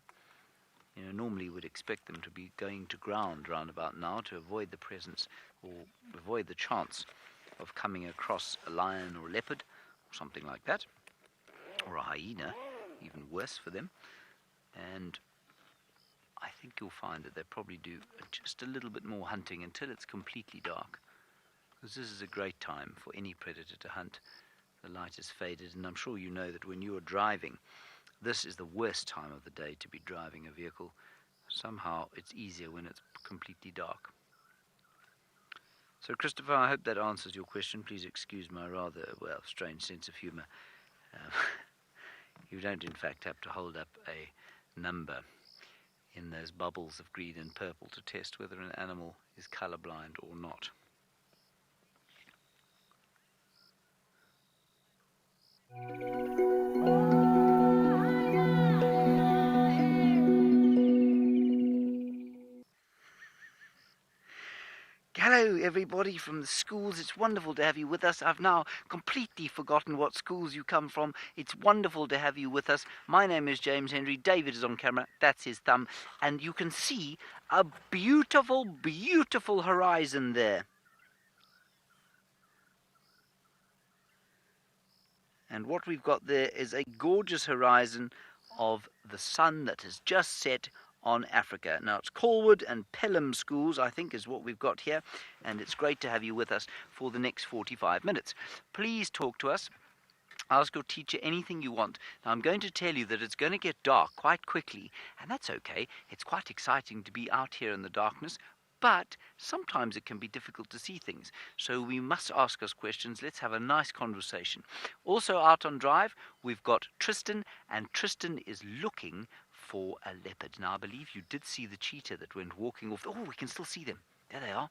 You know, normally we'd expect them to be going to ground round about now to avoid the presence or avoid the chance of coming across a lion or a leopard or something like that, or a hyena, even worse for them. And I think you'll find that they probably do just a little bit more hunting until it's completely dark, because this is a great time for any predator to hunt. The light is faded, and I'm sure you know that when you are driving, this is the worst time of the day to be driving a vehicle. Somehow it's easier when it's completely dark. So Christopher, I hope that answers your question. Please excuse my rather, well, strange sense of humour. You don't in fact have to hold up a number in those bubbles of green and purple to test whether an animal is colourblind or not. everybody from the schools. It's wonderful to have you with us. I've now completely forgotten what schools you come from. It's wonderful to have you with us. My name is James Henry. David is on camera. That's his thumb. And you can see a beautiful, beautiful horizon there. And what we've got there is a gorgeous horizon of the sun that has just set on Africa. Now, it's Colwood and Pelham schools, I think, is what we've got here. And it's great to have you with us for the next 45 minutes. Please talk to us. Ask your teacher anything you want. Now, I'm going to tell you that it's going to get dark quite quickly. And that's okay. It's quite exciting to be out here in the darkness. But sometimes it can be difficult to see things. So we must ask us questions. Let's have a nice conversation. Also out on drive, we've got Tristan, and Tristan is looking for a leopard. Now, I believe you did see the cheetah that went walking off. Oh, we can still see them. There they are.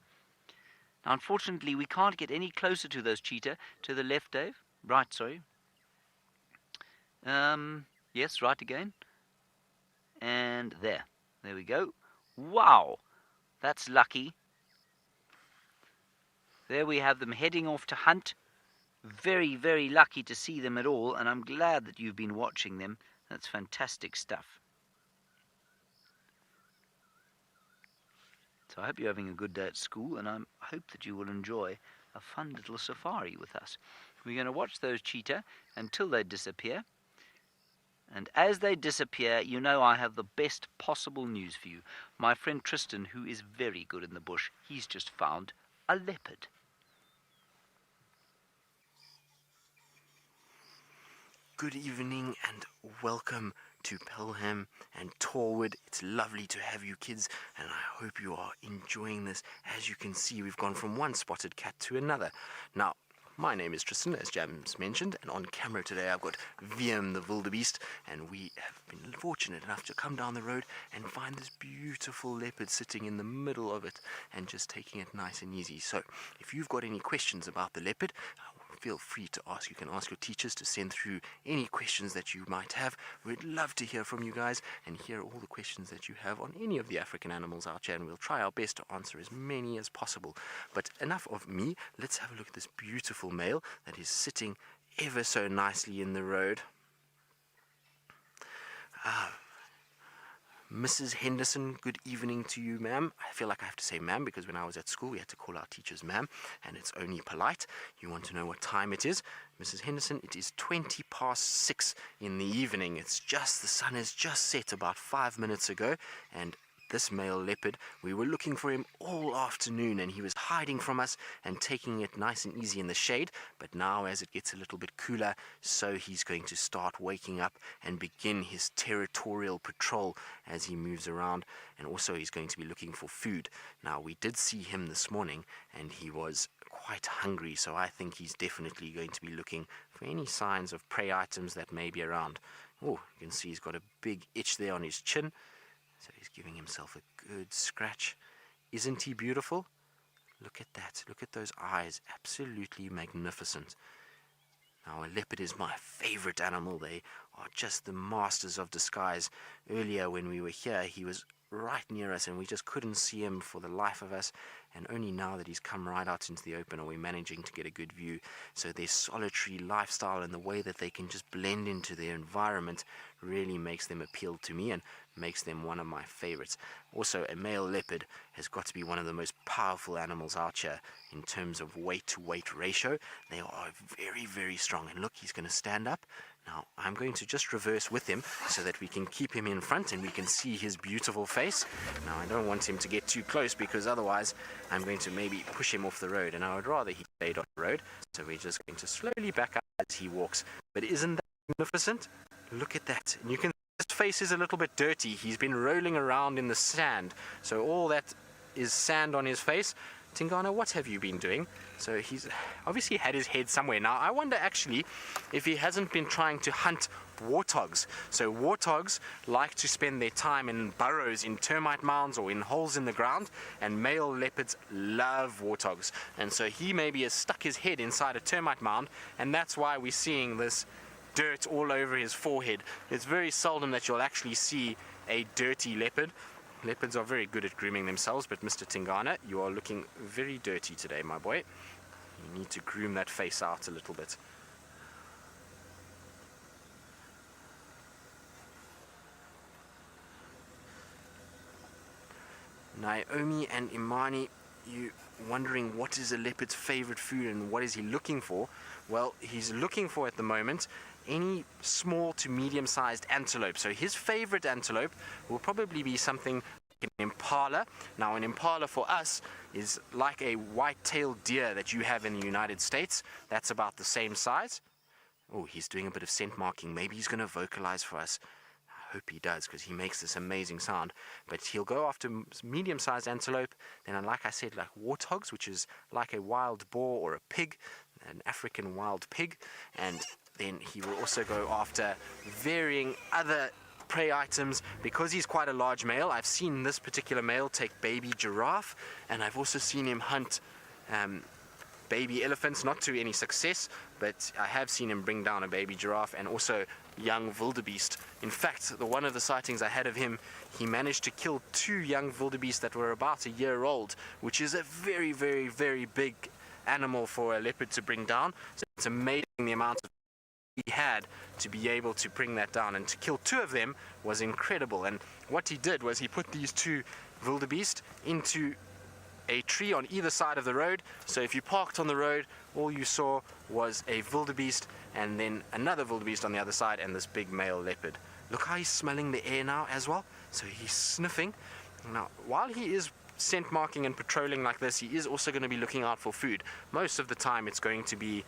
Now, unfortunately, we can't get any closer to those cheetah. To the left, Dave. Right, sorry. Yes, right again. And there. There we go. Wow. That's lucky. There we have them heading off to hunt. Very, very lucky to see them at all, and I'm glad that you've been watching them. That's fantastic stuff. So I hope you're having a good day at school, and I hope that you will enjoy a fun little safari with us. We're going to watch those cheetah until they disappear. And as they disappear, you know I have the best possible news for you. My friend Tristan, who is very good in the bush, he's just found a leopard. Good evening and welcome to Pelham and Torwood. It's lovely to have you kids, and I hope you are enjoying this. As you can see, we've gone from one spotted cat to another. Now, my name is Tristan, as James mentioned, and on camera today I've got VM the wildebeest, and we have been fortunate enough to come down the road and find this beautiful leopard sitting in the middle of it and just taking it nice and easy. So if you've got any questions about the leopard, feel free to ask. You can ask your teachers to send through any questions that you might have. We'd love to hear from you guys and hear all the questions that you have on any of the African animals out here, and we'll try our best to answer as many as possible. But enough of me. Let's have a look at this beautiful male that is sitting ever so nicely in the road. Mrs. Henderson, good evening to you, ma'am. I feel like I have to say ma'am because when I was at school we had to call our teachers ma'am, and it's only polite. You want to know what time it is? Mrs. Henderson, it is 6:20 in the evening. It's just, the sun has just set about 5 minutes ago, and this male leopard, we were looking for him all afternoon, and he was hiding from us and taking it nice and easy in the shade. But now as it gets a little bit cooler, so he's going to start waking up and begin his territorial patrol as he moves around, and also he's going to be looking for food. Now, we did see him this morning and he was quite hungry, so I think he's definitely going to be looking for any signs of prey items that may be around. Oh, you can see he's got a big itch there on his chin. So he's giving himself a good scratch. Isn't he beautiful? Look at that. Look at those eyes. Absolutely magnificent. Now, a leopard is my favorite animal. They are just the masters of disguise. Earlier when we were here, he was right near us and we just couldn't see him for the life of us, and only now that he's come right out into the open are we managing to get a good view. So their solitary lifestyle and the way that they can just blend into their environment really makes them appeal to me and makes them one of my favorites. Also, a male leopard has got to be one of the most powerful animals out here in terms of weight to weight ratio. They are very, very strong, and look, he's going to stand up. Now, I'm going to just reverse with him so that we can keep him in front and we can see his beautiful face. Now, I don't want him to get too close because otherwise I'm going to maybe push him off the road, and I would rather he stayed on the road. So we're just going to slowly back up as he walks. But isn't that magnificent? Look at that. And you can see his face is a little bit dirty. He's been rolling around in the sand. So all that is sand on his face. Tingana, what have you been doing? So he's obviously had his head somewhere. Now, I wonder actually if he hasn't been trying to hunt warthogs. So warthogs like to spend their time in burrows, in termite mounds or in holes in the ground, and male leopards love warthogs. And so he maybe has stuck his head inside a termite mound, and that's why we're seeing this dirt all over his forehead. It's very seldom that you'll actually see a dirty leopard. Leopards are very good at grooming themselves, but Mr. Tingana, you are looking very dirty today, my boy. You need to groom that face out a little bit. Naomi and Imani, you wondering what is a leopard's favorite food and what is he looking for? Well, he's looking for at the moment any small to medium-sized antelope. So his favorite antelope will probably be something like an impala. Now, an impala for us is like a white-tailed deer that you have in the United States. That's about the same size. Oh, he's doing a bit of scent marking. Maybe he's going to vocalize for us. I hope he does, because he makes this amazing sound. But he'll go after medium-sized antelope. Then, like I said, like warthogs, which is like a wild boar or a pig, an African wild pig. And then he will also go after varying other prey items. Because he's quite a large male, I've seen this particular male take baby giraffe, and I've also seen him hunt baby elephants, not to any success, but I have seen him bring down a baby giraffe and also young wildebeest. In fact, one of the sightings I had of him, he managed to kill 2 young wildebeest that were about a year old, which is a very, very, very big animal for a leopard to bring down. So it's amazing the amount of he had to be able to bring that down, and to kill 2 of them was incredible. And what he did was he put these 2 wildebeest into a tree on either side of the road. So if you parked on the road, all you saw was a wildebeest and then another wildebeest on the other side and this big male leopard. Look how he's smelling the air now as well. So he's sniffing. Now, while he is scent marking and patrolling like this, he is also going to be looking out for food. Most of the time it's going to be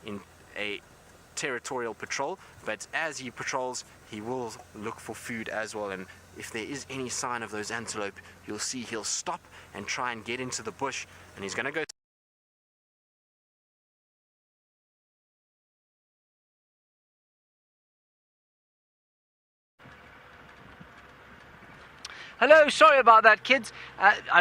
in a territorial patrol, but as he patrols, he will look for food as well. And if there is any sign of those antelope, you'll see he'll stop and try and get into the bush, and he's going to go. Hello, sorry about that, kids.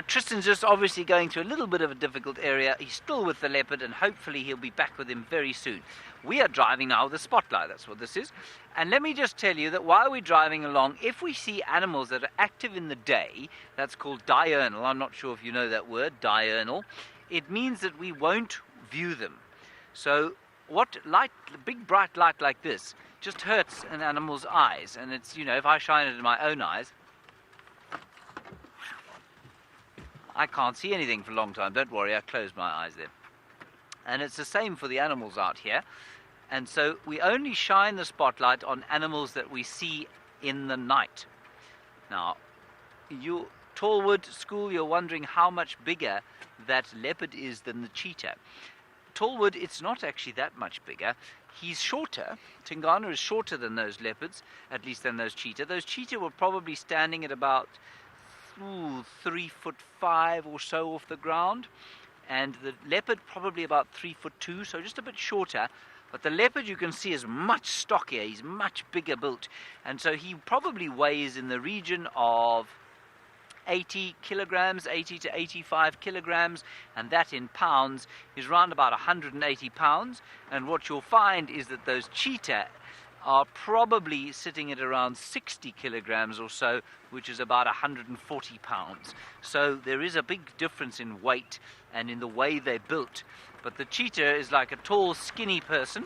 Tristan's just obviously going through a little bit of a difficult area. He's still with the leopard, and hopefully he'll be back with him very soon. We are driving now with a spotlight, that's what this is. And let me just tell you that while we're driving along, if we see animals that are active in the day, that's called diurnal. I'm not sure if you know that word, diurnal. It means that we won't view them. So what light, big bright light like this, just hurts an animal's eyes. And it's, you know, if I shine it in my own eyes, I can't see anything for a long time. Don't worry, I closed my eyes then. And it's the same for the animals out here. And so we only shine the spotlight on animals that we see in the night. Now, you Tallwood School, you're wondering how much bigger that leopard is than the cheetah. Tallwood, it's not actually that much bigger. He's shorter. Tingana is shorter than those leopards, at least than those cheetah. Those cheetah were probably standing at about 3'5" or so off the ground, and the leopard probably about 3'2", so just a bit shorter. But the leopard, you can see, is much stockier. He's much bigger built, and so he probably weighs in the region of 80 kilograms, 80 to 85 kilograms, and that in pounds is around about 180 pounds. And what you'll find is that those cheetah are probably sitting at around 60 kilograms or so, which is about 140 pounds. So there is a big difference in weight and in the way they're built. But the cheetah is like a tall, skinny person,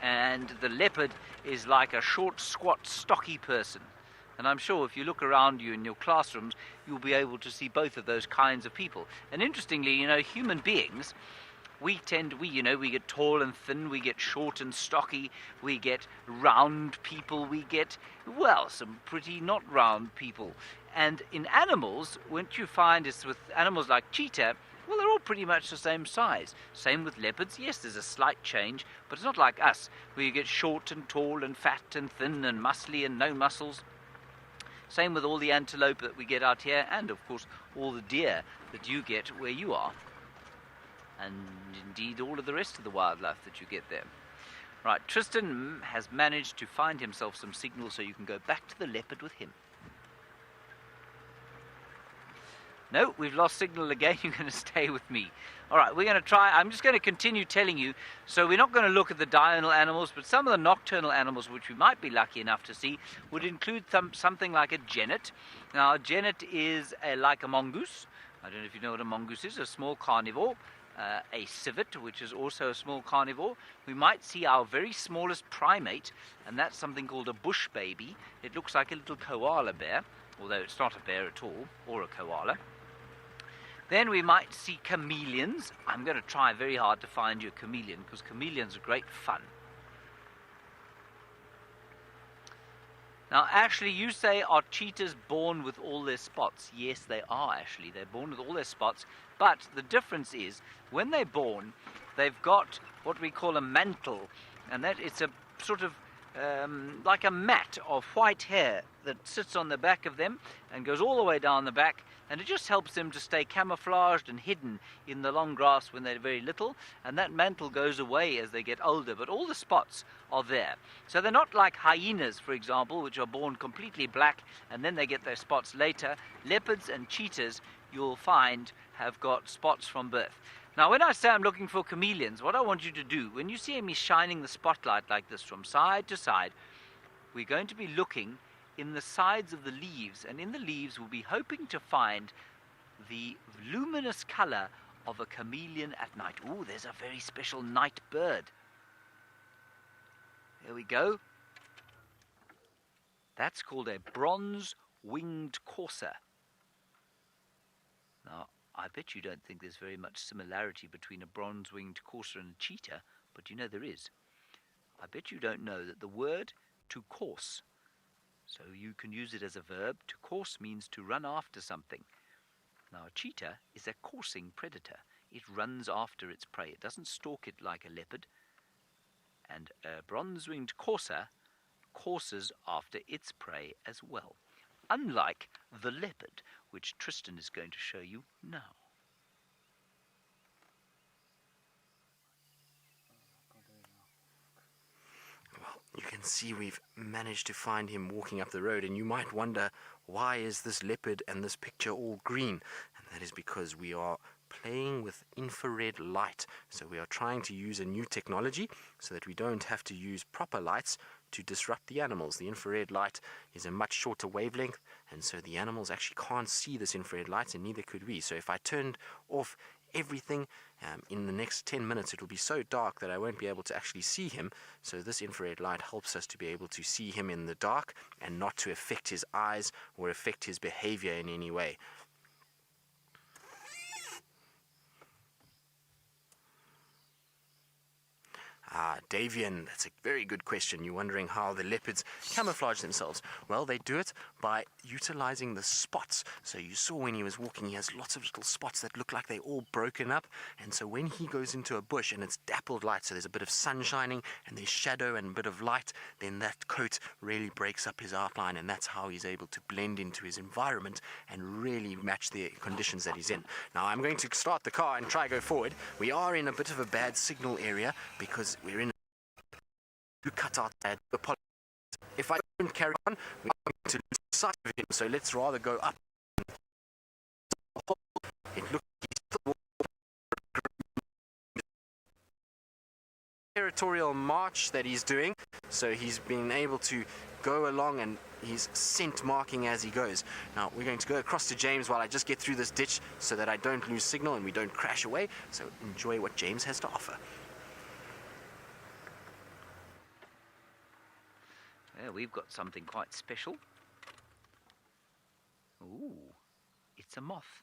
and the leopard is like a short, squat, stocky person. And I'm sure if you look around you in your classrooms, you'll be able to see both of those kinds of people. And interestingly, you know, human beings, we get tall and thin, we get short and stocky, we get round people, we get, well, some pretty not round people. And in animals, what you find is with animals like cheetah, well, they're all pretty much the same size. Same with leopards. Yes, there's a slight change, but it's not like us, where you get short and tall and fat and thin and muscly and no muscles. Same with all the antelope that we get out here, and of course all the deer that you get where you are. And indeed all of the rest of the wildlife that you get there. Right, Tristan has managed to find himself some signal, so you can go back to the leopard with him. No, we've lost signal again. You're going to stay with me. All right, we're going to try. I'm just going to continue telling you. So we're not going to look at the diurnal animals, but some of the nocturnal animals, which we might be lucky enough to see, would include something like a genet. Now, a genet is like a mongoose. I don't know if you know what a mongoose is, a small carnivore. A civet, which is also a small carnivore. We might see our very smallest primate, and that's something called a bush baby. It looks like a little koala bear, although it's not a bear at all, or a koala. Then we might see chameleons. I'm going to try very hard to find you a chameleon, because chameleons are great fun. Now, actually, you say, are cheetahs born with all their spots? Yes, they are, actually. They're born with all their spots. But the difference is, when they're born, they've got what we call a mantle. And that it's a sort of like a mat of white hair that sits on the back of them and goes all the way down the back, and it just helps them to stay camouflaged and hidden in the long grass when they're very little, and that mantle goes away as they get older, but all the spots are there. So they're not like hyenas, for example, which are born completely black and then they get their spots later. Leopards and cheetahs, you'll find, have got spots from birth. Now, when I say I'm looking for chameleons, what I want you to do, when you see me shining the spotlight like this from side to side, we're going to be looking in the sides of the leaves, and in the leaves we'll be hoping to find the luminous color of a chameleon at night. Ooh, there's a very special night bird. There we go. That's called a bronze-winged courser. Now, I bet you don't think there's very much similarity between a bronze-winged courser and a cheetah, but you know there is. I bet you don't know that the word to course, so you can use it as a verb. To course means to run after something. Now, a cheetah is a coursing predator. It runs after its prey. It doesn't stalk it like a leopard. And a bronze-winged courser courses after its prey as well, unlike the leopard, which Tristan is going to show you now. Well, you can see we've managed to find him walking up the road, and you might wonder, why is this leopard and this picture all green? And that is because we are playing with infrared light. So we are trying to use a new technology so that we don't have to use proper lights to disrupt the animals. The infrared light is a much shorter wavelength, and so the animals actually can't see this infrared light, and neither could we. So if I turned off everything, in the next 10 minutes it will be so dark that I won't be able to actually see him. So this infrared light helps us to be able to see him in the dark and not to affect his eyes or affect his behavior in any way. Davian, that's a very good question. You're wondering how the leopards camouflage themselves. Well, they do it by utilizing the spots. So you saw when he was walking, he has lots of little spots that look like they're all broken up. And so when he goes into a bush and it's dappled light, so there's a bit of sun shining and there's shadow and a bit of light, then that coat really breaks up his outline, and that's how he's able to blend into his environment and really match the conditions that he's in. Now, I'm going to start the car and try go forward. We are in a bit of a bad signal area because we're in to cut out that. If I don't carry on, we're going to lose sight of him, so let's rather go up. It looks like territorial march that he's doing, so he's been able to go along and he's scent marking as he goes. Now we're going to go across to James while I just get through this ditch so that I don't lose signal and we don't crash away. So enjoy what James has to offer. Well, we've got something quite special. Ooh, it's a moth.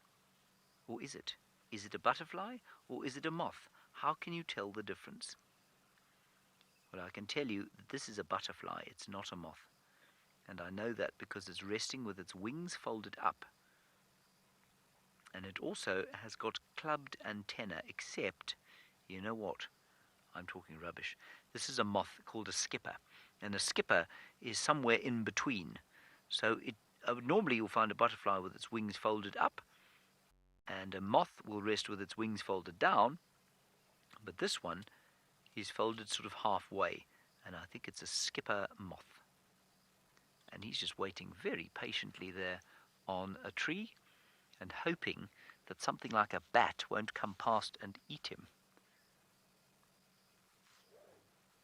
Or is it? Is it a butterfly or is it a moth? How can you tell the difference? Well, I can tell you that this is a butterfly, it's not a moth. And I know that because it's resting with its wings folded up. And it also has got clubbed antennae, except, you know what? I'm talking rubbish. This is a moth called a skipper. And a skipper is somewhere in between. So normally you'll find a butterfly with its wings folded up, and a moth will rest with its wings folded down, but this one is folded sort of halfway, and I think it's a skipper moth. And he's just waiting very patiently there on a tree, and hoping that something like a bat won't come past and eat him.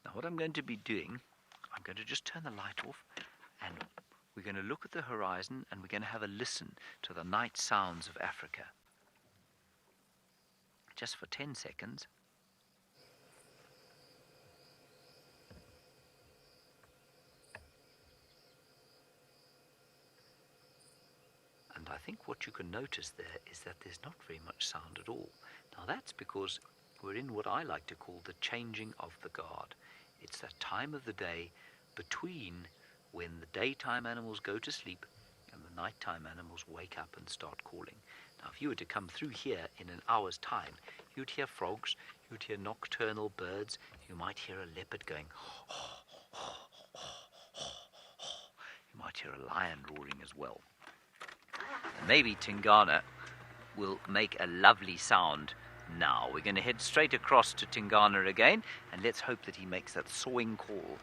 Now what I'm going to be doing, I'm going to just turn the light off, and we're going to look at the horizon, and we're going to have a listen to the night sounds of Africa. Just for 10 seconds. And I think what you can notice there is that there's not very much sound at all. Now that's because we're in what I like to call the changing of the guard. It's that time of the day between when the daytime animals go to sleep and the nighttime animals wake up and start calling. Now if you were to come through here in an hour's time, you'd hear frogs, you'd hear nocturnal birds, you might hear a leopard going, you might hear a lion roaring as well. And maybe Tingana will make a lovely sound now. We're going to head straight across to Tingana again, and let's hope that he makes that sawing call.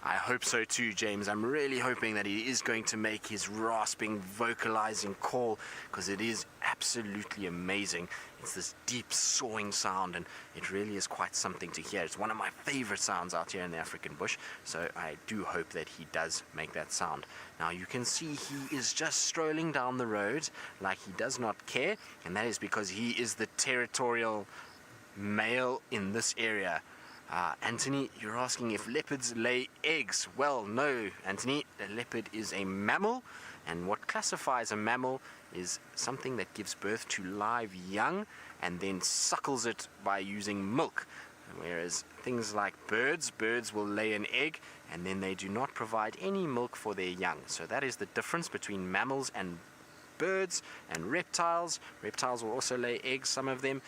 I hope so too, James. I'm really hoping that he is going to make his rasping, vocalizing call, because it is absolutely amazing. It's this deep sawing sound, and it really is quite something to hear. It's one of my favorite sounds out here in the African bush, so I do hope that he does make that sound. Now you can see he is just strolling down the road like he does not care, and that is because he is the territorial male in this area. Anthony, you're asking if leopards lay eggs. Well, no, Anthony. A leopard is a mammal, and what classifies a mammal is something that gives birth to live young and then suckles it by using milk. Whereas things like birds will lay an egg and then they do not provide any milk for their young. So that is the difference between mammals and birds and reptiles. Reptiles will also lay eggs, some of them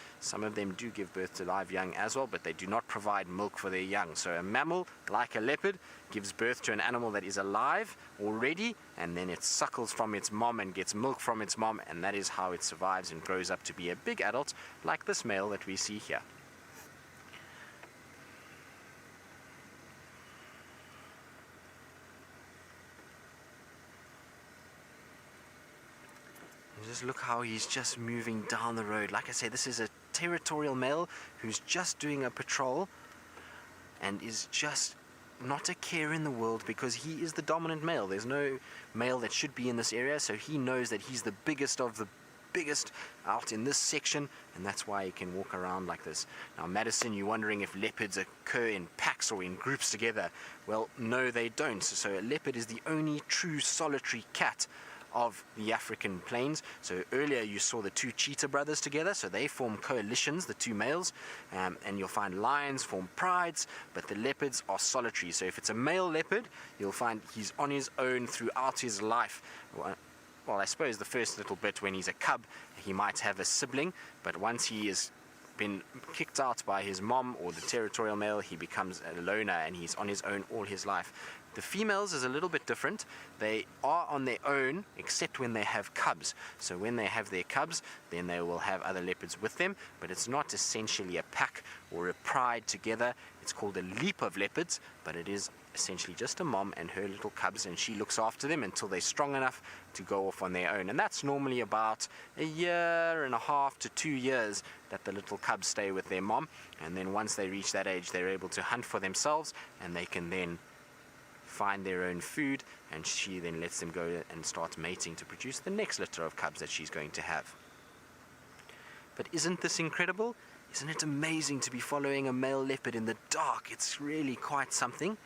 do give birth to live young as well, but they do not provide milk for their young. So a mammal, like a leopard, gives birth to an animal that is alive already, and then it suckles from its mom and gets milk from its mom, and that is how it survives and grows up to be a big adult, like this male that we see here. Just look how he's just moving down the road. Like I said, this is a territorial male who's just doing a patrol and is just not a care in the world because he is the dominant male. There's no male that should be in this area, so he knows that he's the biggest of the biggest out in this section, and that's why he can walk around like this. Now, Madison, you're wondering if leopards occur in packs or in groups together. Well, no, they don't. So a leopard is the only true solitary cat of the African plains. So earlier you saw the two cheetah brothers together, so they form coalitions, the two males, and you'll find lions form prides, but the leopards are solitary. So if it's a male leopard, you'll find he's on his own throughout his life. Well, I suppose the first little bit when he's a cub, he might have a sibling, but once he is been kicked out by his mom or the territorial male, he becomes a loner and he's on his own all his life. The females is a little bit different. They are on their own except when they have cubs. So when they have their cubs, then they will have other leopards with them, but it's not essentially a pack or a pride together. It's called a leap of leopards, but it is essentially just a mom and her little cubs, and she looks after them until they're strong enough to go off on their own. And that's normally about a year and a half to 2 years that the little cubs stay with their mom, and then once they reach that age, they're able to hunt for themselves, and they can then find their own food, and she then lets them go and start mating to produce the next litter of cubs that she's going to have. But isn't this incredible? Isn't it amazing to be following a male leopard in the dark? It's really quite something.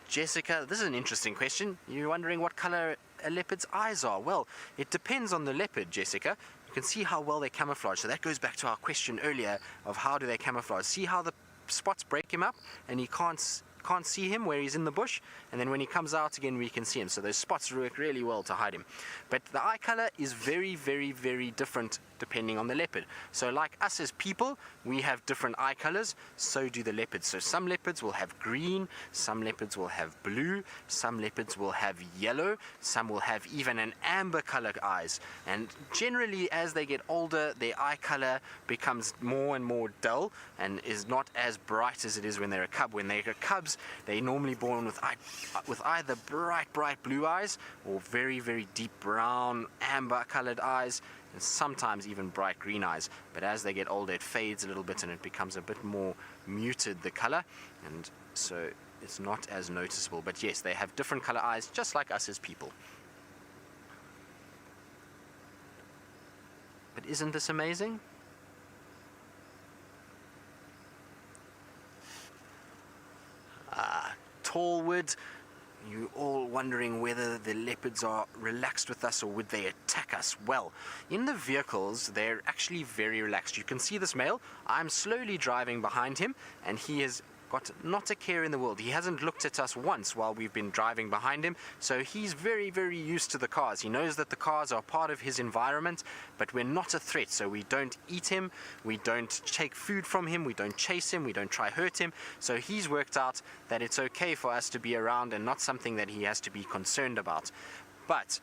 Jessica, this is an interesting question. You're wondering what color a leopard's eyes are. Well, it depends on the leopard, Jessica. You can see how well they camouflage. So that goes back to our question earlier of how do they camouflage. See how the spots break him up and he can't see him where he's in the bush, and then when he comes out again we can see him. So those spots work really well to hide him. But the eye color is very, very, very different depending on the leopard. So like us as people, we have different eye colors, so do the leopards. So some leopards will have green, some leopards will have blue, some leopards will have yellow, some will have even an amber colored eyes. And generally as they get older, their eye color becomes more and more dull and is not as bright as it is when they're a cub. When they're cubs, leopards. They're normally born with either bright blue eyes or very, very deep brown, amber colored eyes, and sometimes even bright green eyes. But as they get older, it fades a little bit and it becomes a bit more muted, the color, and so it's not as noticeable. But yes, they have different color eyes, just like us as people. But isn't this amazing? Tall wood. You're all wondering whether the leopards are relaxed with us or would they attack us. Well, in the vehicles, they're actually very relaxed. You can see this male. I'm slowly driving behind him, and he has got not a care in the world. He hasn't looked at us once while we've been driving behind him, so he's very, very used to the cars. He knows that the cars are part of his environment, but we're not a threat, so we don't eat him, we don't take food from him, we don't chase him, we don't try hurt him. So he's worked out that it's okay for us to be around and not something that he has to be concerned about. But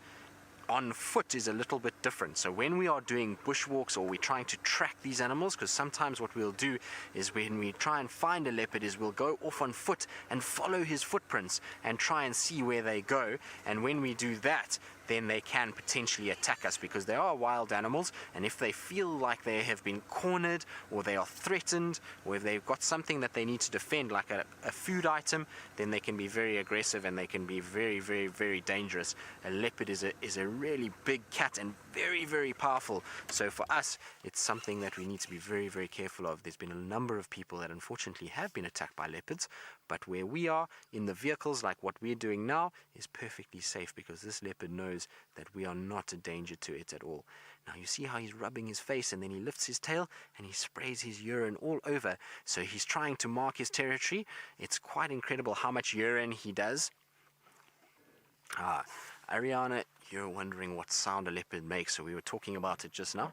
on foot is a little bit different. So when we are doing bushwalks or we're trying to track these animals, because sometimes what we'll do is when we try and find a leopard is we'll go off on foot and follow his footprints and try and see where they go. And when we do that, then they can potentially attack us, because they are wild animals, and if they feel like they have been cornered or they are threatened or if they've got something that they need to defend, like a food item, then they can be very aggressive and they can be very, very, very dangerous. A leopard is a really big cat and very, very powerful. So for us, it's something that we need to be very, very careful of. There's been a number of people that unfortunately have been attacked by leopards, but where we are in the vehicles, like what we're doing now, is perfectly safe, because this leopard knows that we are not a danger to it at all. Now you see how he's rubbing his face, and then he lifts his tail and he sprays his urine all over. So he's trying to mark his territory. It's quite incredible how much urine he does. Ariana, you're wondering what sound a leopard makes, so we were talking about it just now.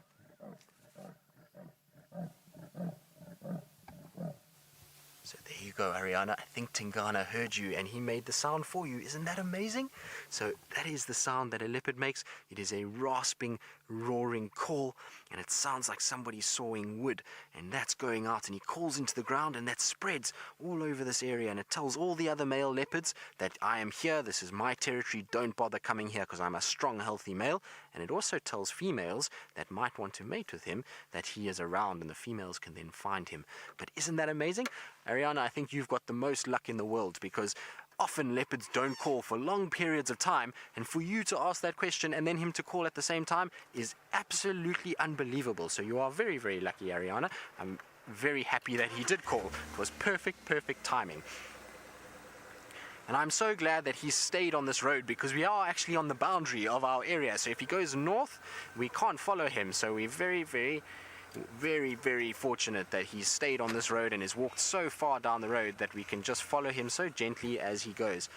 So there you go, Ariana. I think Tingana heard you and he made the sound for you. Isn't that amazing? So that is the sound that a leopard makes. It is a rasping, roaring call, and it sounds like somebody sawing wood, and that's going out, and he calls into the ground, and that spreads all over this area, and it tells all the other male leopards that I am here, this is my territory, don't bother coming here because I'm a strong, healthy male. And it also tells females that might want to mate with him that he is around, and the females can then find him. But isn't that amazing? Ariana, I think you've got the most luck in the world, because often leopards don't call for long periods of time, and for you to ask that question and then him to call at the same time is absolutely unbelievable. So you are very, very lucky, Ariana. I'm very happy that he did call. It was perfect timing. And I'm so glad that he stayed on this road, because we are actually on the boundary of our area. So if he goes north, we can't follow him. So we're very, very, very, very fortunate that he's stayed on this road and has walked so far down the road that we can just follow him so gently as he goes.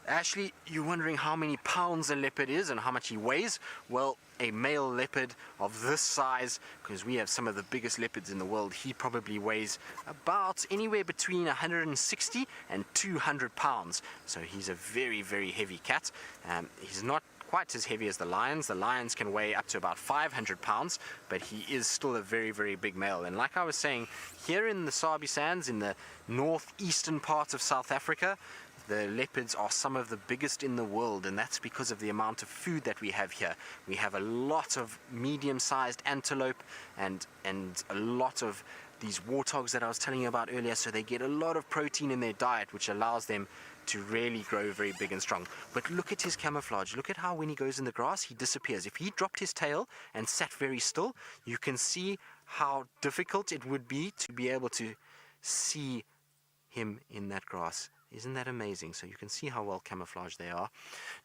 Ashley, you're wondering how many pounds a leopard is and how much he weighs? Well, a male leopard of this size, because we have some of the biggest leopards in the world, he probably weighs about anywhere between 160 and 200 pounds. So he's a very, very heavy cat. He's not quite as heavy as the lions. The lions can weigh up to about 500 pounds, but he is still a very, very big male. And like I was saying, here in the Sabi Sands, in the northeastern part of South Africa, the leopards are some of the biggest in the world, and that's because of the amount of food that we have here. We have a lot of medium-sized antelope and a lot of these warthogs that I was telling you about earlier, so they get a lot of protein in their diet, which allows them to really grow very big and strong. But look at his camouflage. Look at how when he goes in the grass, he disappears. If he dropped his tail and sat very still, you can see how difficult it would be to be able to see him in that grass. Isn't that amazing? So you can see how well camouflaged they are.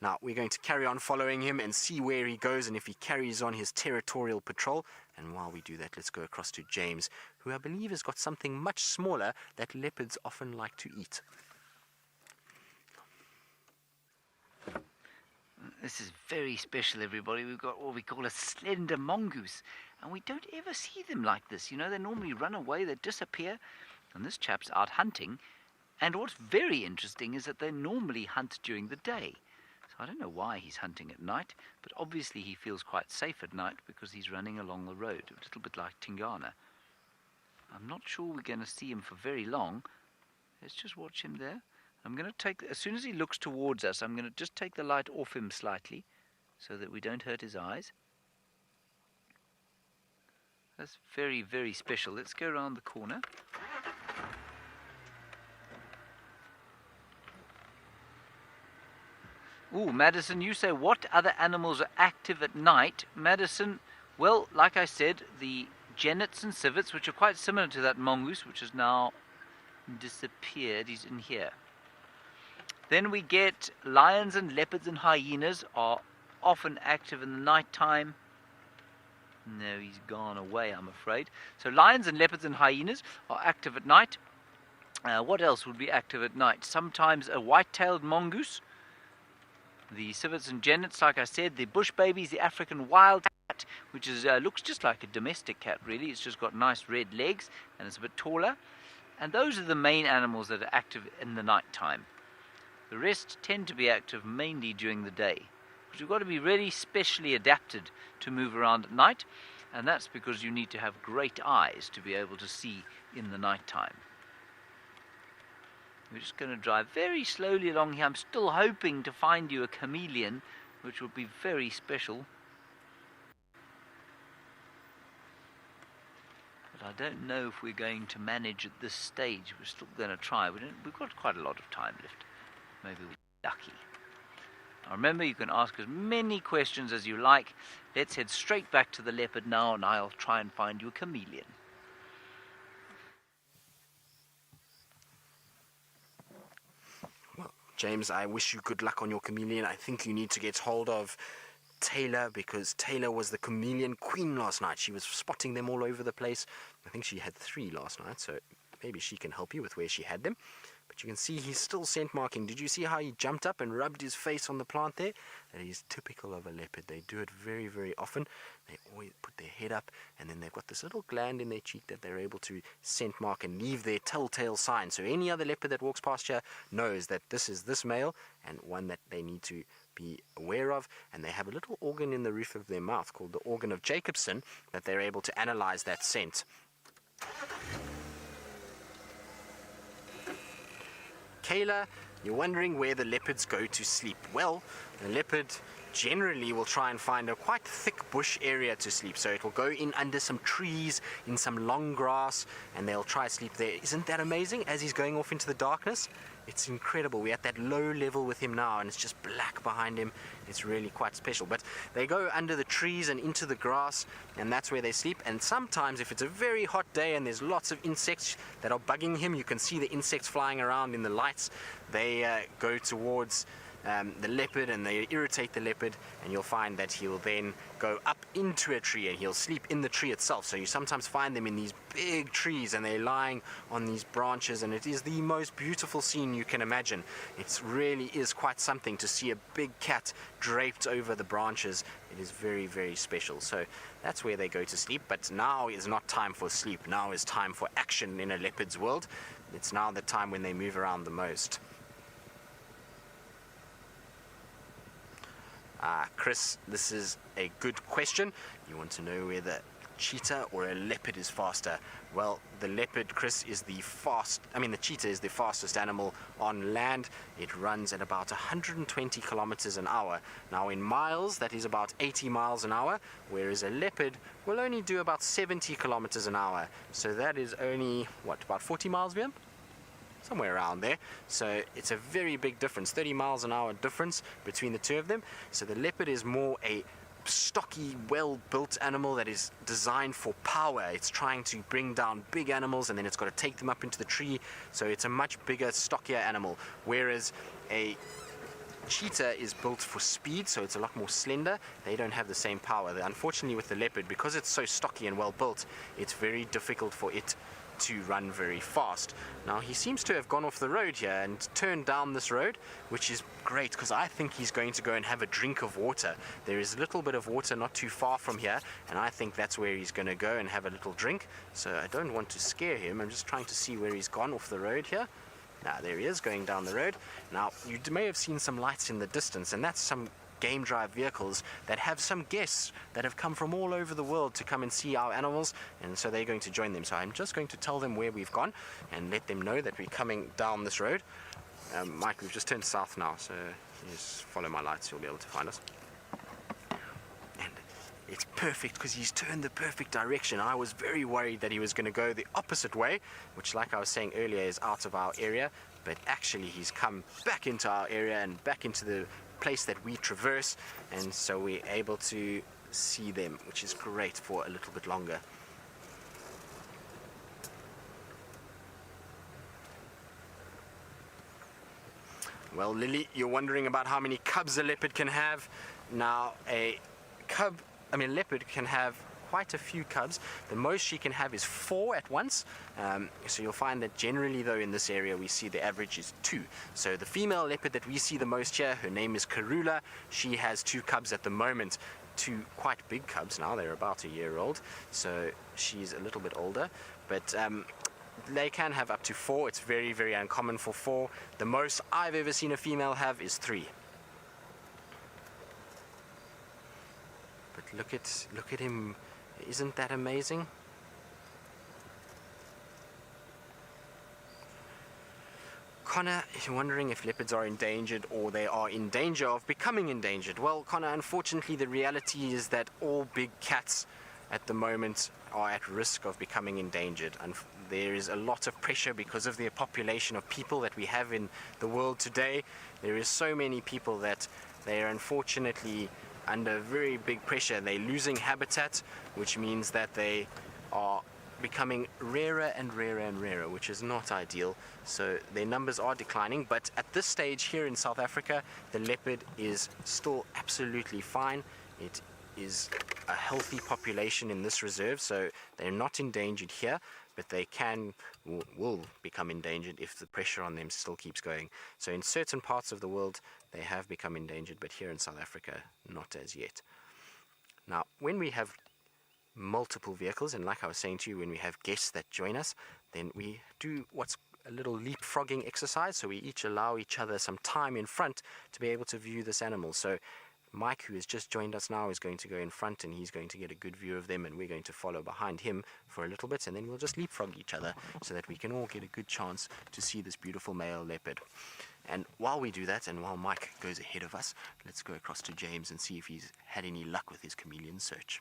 Now we're going to carry on following him and see where he goes and if he carries on his territorial patrol. And while we do that, let's go across to James, who I believe has got something much smaller that leopards often like to eat. This is very special, everybody. We've got what we call a slender mongoose, and we don't ever see them like this. You know, they normally run away, they disappear, and this chap's out hunting. And what's very interesting is that they normally hunt during the day. So I don't know why he's hunting at night, but obviously he feels quite safe at night because he's running along the road, a little bit like Tingana. I'm not sure we're going to see him for very long. Let's just watch him there. I'm going to take, as soon as he looks towards us, I'm going to just take the light off him slightly so that we don't hurt his eyes. That's very, very special. Let's go around the corner. Ooh, Madison, you say what other animals are active at night? Madison, well, like I said, the genets and civets, which are quite similar to that mongoose, which has now disappeared. He's in here. Then we get lions and leopards and hyenas are often active in the night time. No, he's gone away, I'm afraid. So lions and leopards and hyenas are active at night. What else would be active at night? Sometimes a white-tailed mongoose. The civets and genets, like I said, the bush babies, the African wild cat, which is looks just like a domestic cat, really. It's just got nice red legs and it's a bit taller. And those are the main animals that are active in the night time. The rest tend to be active mainly during the day. But you've got to be really specially adapted to move around at night, and that's because you need to have great eyes to be able to see in the night time. We're just going to drive very slowly along here. I'm still hoping to find you a chameleon, which would be very special. But I don't know if we're going to manage at this stage. We're still going to try. We've got quite a lot of time left. Maybe we're lucky. Now remember, you can ask as many questions as you like. Let's head straight back to the leopard now, and I'll try and find you a chameleon. James, I wish you good luck on your chameleon. I think you need to get hold of Taylor, because Taylor was the chameleon queen last night. She was spotting them all over the place. I think she had 3 last night, so maybe she can help you with where she had them. But you can see he's still scent marking. Did you see how he jumped up and rubbed his face on the plant there? That is typical of a leopard. They do it very, very often. They always put their head up, and then they've got this little gland in their cheek that they're able to scent mark and leave their telltale sign. So any other leopard that walks past here knows that this is this male, and one that they need to be aware of. And they have a little organ in the roof of their mouth called the organ of Jacobson that they're able to analyze that scent. Kayla, you're wondering where the leopards go to sleep. Well, the leopard generally will try and find a quite thick bush area to sleep. So it will go in under some trees, in some long grass, and they'll try to sleep there. Isn't that amazing? As he's going off into the darkness, it's incredible. We're at that low level with him now, and it's just black behind him. It's really quite special. But they go under the trees and into the grass, and that's where they sleep. And sometimes, if it's a very hot day and there's lots of insects that are bugging him, you can see the insects flying around in the lights. They go towards the leopard, and they irritate the leopard, and you'll find that he'll then go up into a tree and he'll sleep in the tree itself. So you sometimes find them in these big trees, and they're lying on these branches, and it is the most beautiful scene you can imagine. It really is quite something to see a big cat draped over the branches. It is very, very special. So that's where they go to sleep. But now is not time for sleep. Now is time for action in a leopard's world. It's now the time when they move around the most. Chris, this is a good question. You want to know whether cheetah or a leopard is faster? Well, the leopard, Chris, is the cheetah is the fastest animal on land. It runs at about 120 kilometers an hour. Now in miles, that is about 80 miles an hour, whereas a leopard will only do about 70 kilometers an hour. So that is only, about 40 miles, Liam? Somewhere around there. So it's a very big difference, 30 miles an hour difference between the two of them. So the leopard is more a stocky, well-built animal that is designed for power. It's trying to bring down big animals, and then it's got to take them up into the tree. So it's a much bigger, stockier animal, whereas a cheetah is built for speed, so it's a lot more slender. They don't have the same power. Unfortunately, with the leopard, because it's so stocky and well built, it's very difficult for it to run very fast. Now he seems to have gone off the road here and turned down this road, which is great, because I think he's going to go and have a drink of water. There is a little bit of water not too far from here, and I think that's where he's going to go and have a little drink. So I don't want to scare him. I'm just trying to see where he's gone off the road here. Now there he is, going down the road. Now you may have seen some lights in the distance, and that's some game drive vehicles that have some guests that have come from all over the world to come and see our animals, and so they're going to join them. So I'm just going to tell them where we've gone and let them know that we're coming down this road. Mike, we've just turned south now, so just follow my lights, you'll be able to find us. And it's perfect because he's turned the perfect direction. I was very worried that he was going to go the opposite way, which, like I was saying earlier, is out of our area, but actually he's come back into our area and back into the place that we traverse, and so we're able to see them, which is great for a little bit longer. Well, Lily, you're wondering about how many cubs a leopard can have. Now, a leopard can have quite a few cubs. The most she can have is 4 at once. So you'll find that generally, though, in this area, we see the average is 2. So the female leopard that we see the most here, her name is Karula. She has 2 cubs at the moment. 2 quite big cubs now. They're about a year old. So she's a little bit older. But they can have up to 4. It's very, very uncommon for 4. The most I've ever seen a female have is 3. But look at him. Isn't that amazing? Connor, you're wondering if leopards are endangered or they are in danger of becoming endangered. Well, Connor, unfortunately the reality is that all big cats at the moment are at risk of becoming endangered, and there is a lot of pressure because of the population of people that we have in the world today. There is so many people that they are unfortunately under very big pressure. They're losing habitat, which means that they are becoming rarer and rarer and rarer, which is not ideal. So their numbers are declining, but at this stage here in South Africa, the leopard is still absolutely fine. It is a healthy population in this reserve, so they're not endangered here, but they will become endangered if the pressure on them still keeps going. So in certain parts of the world they have become endangered, but here in South Africa not as yet. Now, when we have multiple vehicles, and like I was saying to you, when we have guests that join us, then we do what's a little leapfrogging exercise. So we each allow each other some time in front to be able to view this animal. So Mike, who has just joined us now, is going to go in front and he's going to get a good view of them, and we're going to follow behind him for a little bit, and then we'll just leapfrog each other so that we can all get a good chance to see this beautiful male leopard. And while we do that, and while Mike goes ahead of us, let's go across to James and see if he's had any luck with his chameleon search.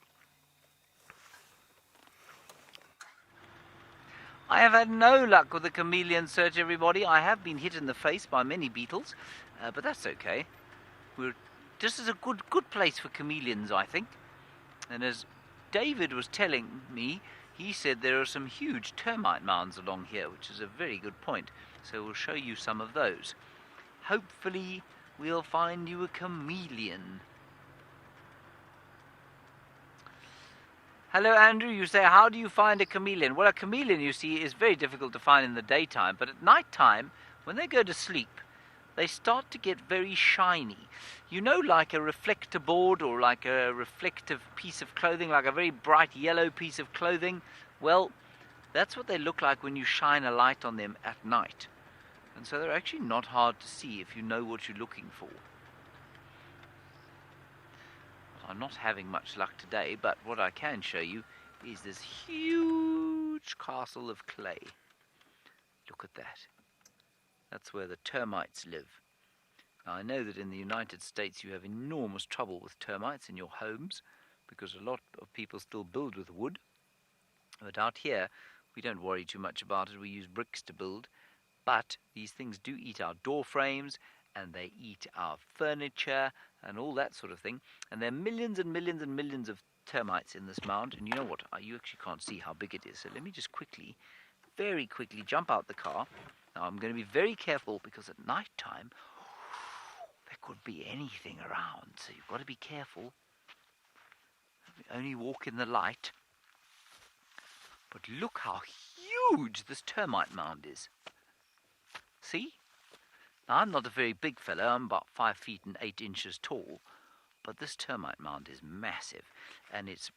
I have had no luck with the chameleon search, everybody. I have been hit in the face by many beetles, but that's okay. This is a good place for chameleons, I think. And as David was telling me, he said there are some huge termite mounds along here, which is a very good point. So we'll show you some of those. Hopefully we'll find you a chameleon. Hello, Andrew. You say, how do you find a chameleon? Well, a chameleon, you see, is very difficult to find in the daytime. But at night time, when they go to sleep, they start to get very shiny. You know, like a reflector board or like a reflective piece of clothing, like a very bright yellow piece of clothing. Well, that's what they look like when you shine a light on them at night. And so they're actually not hard to see if you know what you're looking for. I'm not having much luck today, but what I can show you is this huge castle of clay. Look at that. That's where the termites live. Now, I know that in the United States you have enormous trouble with termites in your homes because a lot of people still build with wood. But out here, we don't worry too much about it. We use bricks to build. But these things do eat our door frames, and they eat our furniture and all that sort of thing. And there are millions and millions and millions of termites in this mound. And you know what? You actually can't see how big it is. So let me just quickly, very quickly jump out the car. Now I'm going to be very careful because at night time, there could be anything around. So you've got to be careful. Only walk in the light. But look how huge this termite mound is. See? Now, I'm not a very big fellow. I'm about 5 feet and 8 inches tall. But this termite mound is massive. And it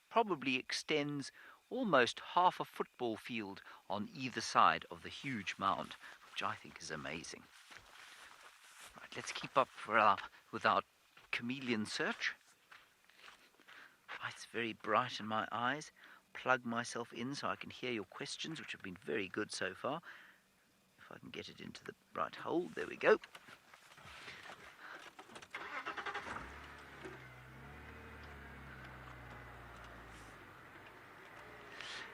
probably extends almost half a football field on either side of the huge mound, which I think is amazing. Right, let's keep up with our chameleon search. It's very bright in my eyes. Plug myself in so I can hear your questions, which have been very good so far. If I can get it into the right hole, there we go.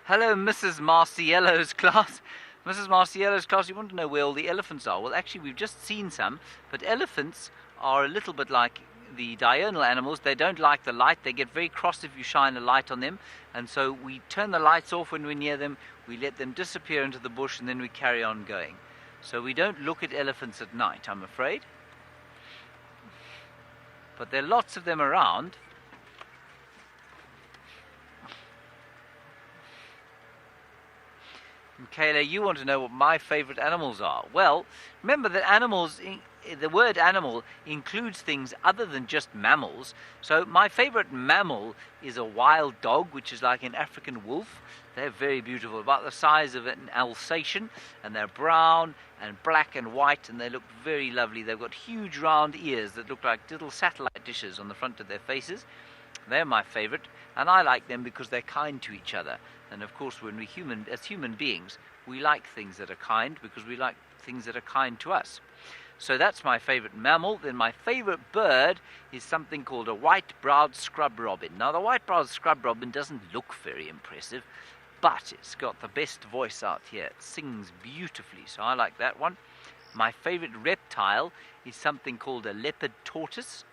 Hello, Mrs. Marciello's class. Mrs. Marciello's class, you want to know where all the elephants are? Well, actually, we've just seen some, but elephants are a little bit like the diurnal animals. They don't like the light. They get very cross if you shine a light on them, and so we turn the lights off when we're near them. We let them disappear into the bush, and then we carry on going. So we don't look at elephants at night, I'm afraid. But there are lots of them around. And Kayla, you want to know what my favorite animals are. Well, remember that animals, the word animal includes things other than just mammals. So my favorite mammal is a wild dog, which is like an African wolf. They're very beautiful, about the size of an Alsatian, and they're brown and black and white, and they look very lovely. They've got huge round ears that look like little satellite dishes on the front of their faces. They're my favorite, and I like them because they're kind to each other. And of course, when as human beings, we like things that are kind because we like things that are kind to us. So that's my favorite mammal. Then my favorite bird is something called a white-browed scrub robin. Now, the white-browed scrub robin doesn't look very impressive, but it's got the best voice out here. It sings beautifully, so I like that one. My favorite reptile is something called a leopard tortoise,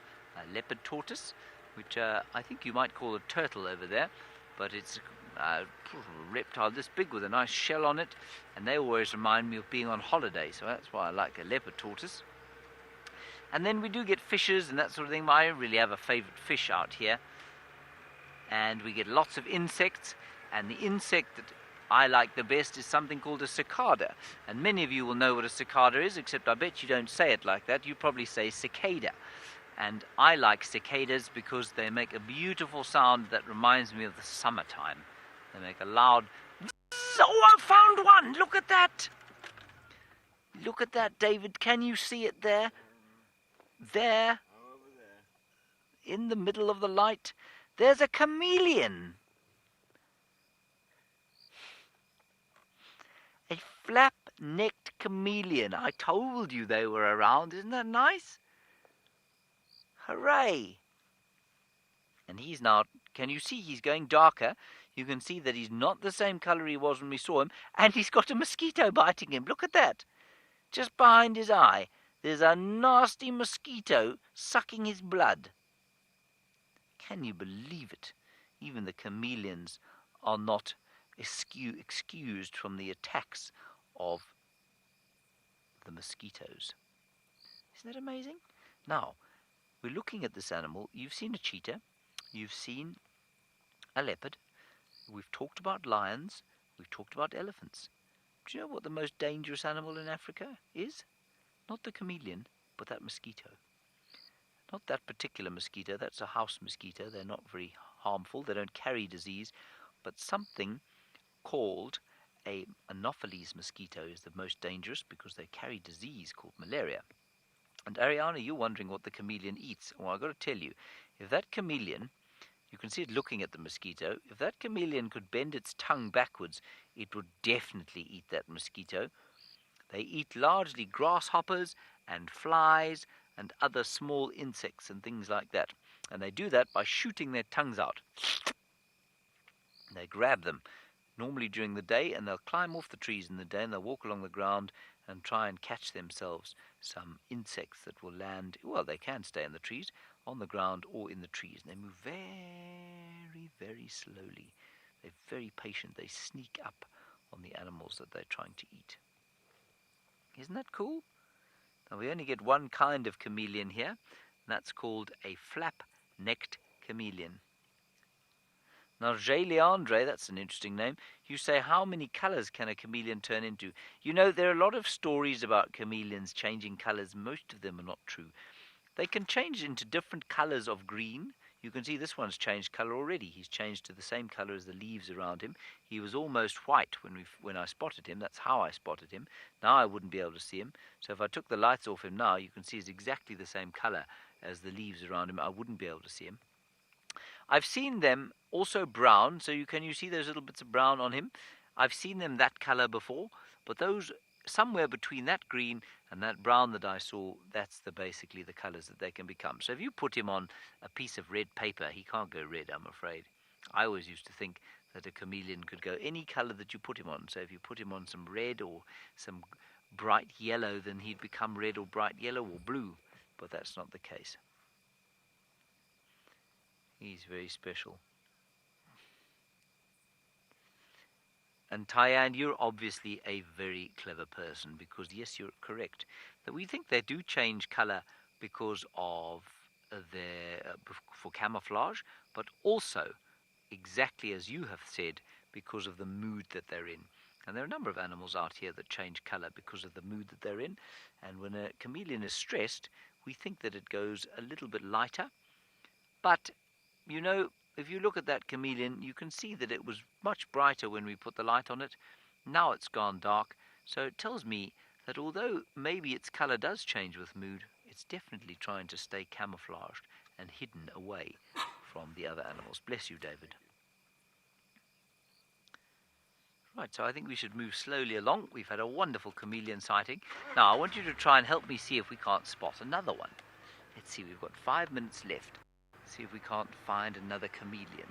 which I think you might call a turtle over there, but it's a reptile this big with a nice shell on it, and they always remind me of being on holiday, so that's why I like a leopard tortoise. And then we do get fishes and that sort of thing, but I don't really have a favorite fish out here. And we get lots of insects, and the insect that I like the best is something called a cicada. And many of you will know what a cicada is, except I bet you don't say it like that. You probably say cicada. And I like cicadas because they make a beautiful sound that reminds me of the summertime. They make a loud... Oh, I found one! Look at that! Look at that, David. Can you see it there? There. In the middle of the light. There's a chameleon. A flap-necked chameleon. I told you they were around. Isn't that nice? Hooray! And he's now, can you see he's going darker? You can see that he's not the same colour he was when we saw him, and he's got a mosquito biting him. Look at that. Just behind his eye, there's a nasty mosquito sucking his blood. Can you believe it? Even the chameleons are not excused from the attacks of the mosquitoes. Isn't that amazing? Now, we're looking at this animal. You've seen a cheetah. You've seen a leopard. We've talked about lions. We've talked about elephants. Do you know what the most dangerous animal in Africa is? Not the chameleon, but that mosquito. Not that particular mosquito. That's a house mosquito. They're not very harmful. They don't carry disease. But something called a Anopheles mosquito is the most dangerous because they carry disease called malaria. And Ariana, you're wondering what the chameleon eats. Well, I've got to tell you, if that chameleon, you can see it looking at the mosquito, if that chameleon could bend its tongue backwards, it would definitely eat that mosquito. They eat largely grasshoppers and flies and other small insects and things like that. And they do that by shooting their tongues out. They grab them, normally during the day, and they'll climb off the trees in the day, and they'll walk along the ground and try and catch themselves some insects that will land, well, they can stay in the trees, on the ground or in the trees. And they move very, very slowly. They're very patient. They sneak up on the animals that they're trying to eat. Isn't that cool? Now, we only get one kind of chameleon here, and that's called a flap-necked chameleon. Now, J. Leandre, that's an interesting name. You say, how many colors can a chameleon turn into? You know, there are a lot of stories about chameleons changing colors. Most of them are not true. They can change into different colors of green. You can see this one's changed color already. He's changed to the same color as the leaves around him. He was almost white when I spotted him. That's how I spotted him. Now I wouldn't be able to see him. So if I took the lights off him now, you can see he's exactly the same color as the leaves around him, I wouldn't be able to see him. I've seen them also brown, so you see those little bits of brown on him? I've seen them that color before, but those somewhere between that green and that brown that I saw, that's basically the colors that they can become. So if you put him on a piece of red paper, he can't go red, I'm afraid. I always used to think that a chameleon could go any color that you put him on. So if you put him on some red or some bright yellow, then he'd become red or bright yellow or blue, but that's not the case. He's very special. And Tyann, you're obviously a very clever person, because yes, you're correct that we think they do change color because of for camouflage, but also, exactly as you have said, because of the mood that they're in. And there are a number of animals out here that change color because of the mood that they're in. And when a chameleon is stressed, we think that it goes a little bit lighter. But, you know, if you look at that chameleon, you can see that it was much brighter when we put the light on it. Now it's gone dark. So it tells me that although maybe its color does change with mood, it's definitely trying to stay camouflaged and hidden away from the other animals. Bless you, David. Right, so I think we should move slowly along. We've had a wonderful chameleon sighting. Now, I want you to try and help me see if we can't spot another one. Let's see, we've got 5 minutes left. See if we can't find another chameleon.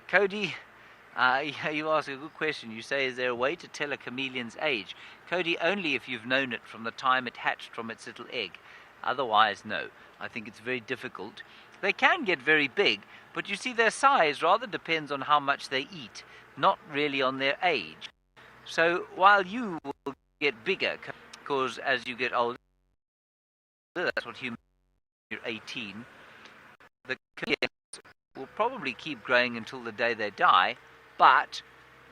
Cody, you ask a good question. You say, is there a way to tell a chameleon's age? Cody, only if you've known it from the time it hatched from its little egg. Otherwise, no. I think it's very difficult. They can get very big, but you see their size rather depends on how much they eat, not really on their age. So while you will get bigger, because as you get older, that's what humans do, you're 18, the chameleons will probably keep growing until the day they die, but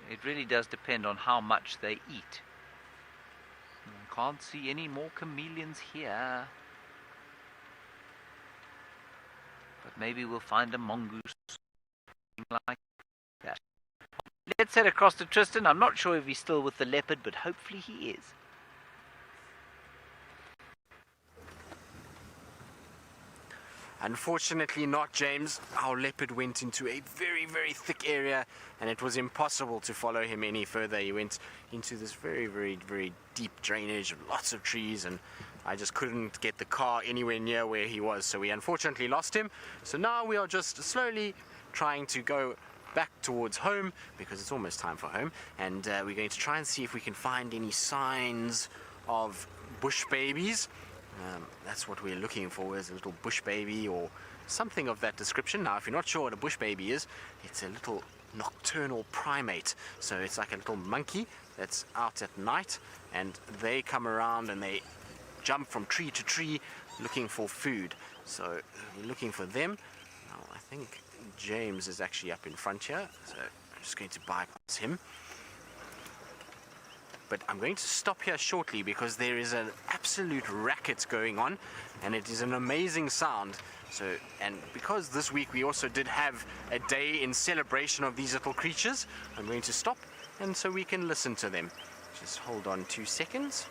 it really does depend on how much they eat. I can't see any more chameleons here. But maybe we'll find a mongoose, something like that. Let's head across to Tristan. I'm not sure if he's still with the leopard, but hopefully he is. Unfortunately not, James. Our leopard went into a very, very thick area, and it was impossible to follow him any further. He went into this very, very, very deep drainage of lots of trees, and I just couldn't get the car anywhere near where he was, so we unfortunately lost him. So now we are just slowly trying to go back towards home, because it's almost time for home, and we're going to try and see if we can find any signs of bush babies. That's what we're looking for, is a little bush baby or something of that description. Now, if you're not sure what a bush baby is, it's a little nocturnal primate. So it's like a little monkey that's out at night, and they come around and they jump from tree to tree looking for food. So we're looking for them. Now, I think James is actually up in front here, so I'm just going to bypass him. But I'm going to stop here shortly because there is an absolute racket going on, and it is an amazing sound. So, and because this week we also did have a day in celebration of these little creatures, I'm going to stop and so we can listen to them. Just hold on 2 seconds.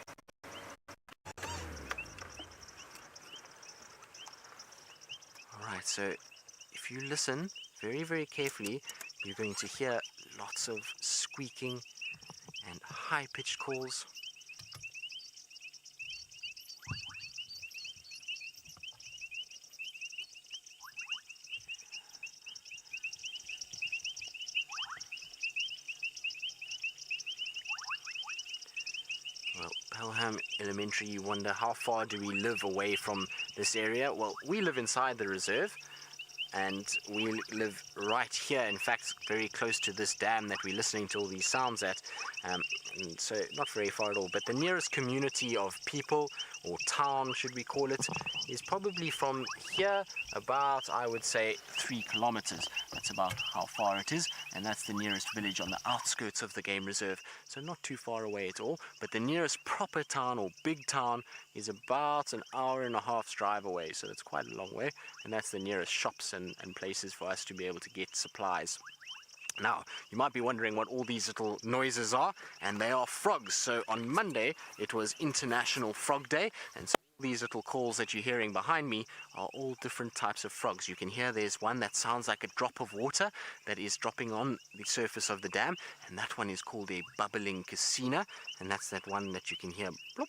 Alright, so if you listen very, very carefully, you're going to hear lots of squeaking and high-pitched calls. Well, Pelham Elementary, you wonder how far do we live away from this area? Well, we live inside the reserve, and we live right here, in fact very close to this dam that we're listening to all these sounds at, and so not very far at all. But the nearest community of people, or town should we call it, is probably from here about, I would say, 3 kilometers. That's about how far it is, and that's the nearest village on the outskirts of the game reserve, so not too far away at all. But the nearest proper town or big town is about an hour-and-a-half's drive away, so that's quite a long way, and that's the nearest shops and places for us to be able to get supplies. Now, you might be wondering what all these little noises are, and they are frogs. So on Monday, it was International Frog Day, and so these little calls that you're hearing behind me are all different types of frogs. You can hear there's one that sounds like a drop of water that is dropping on the surface of the dam, and that one is called a bubbling casina, and that's that one that you can hear plop.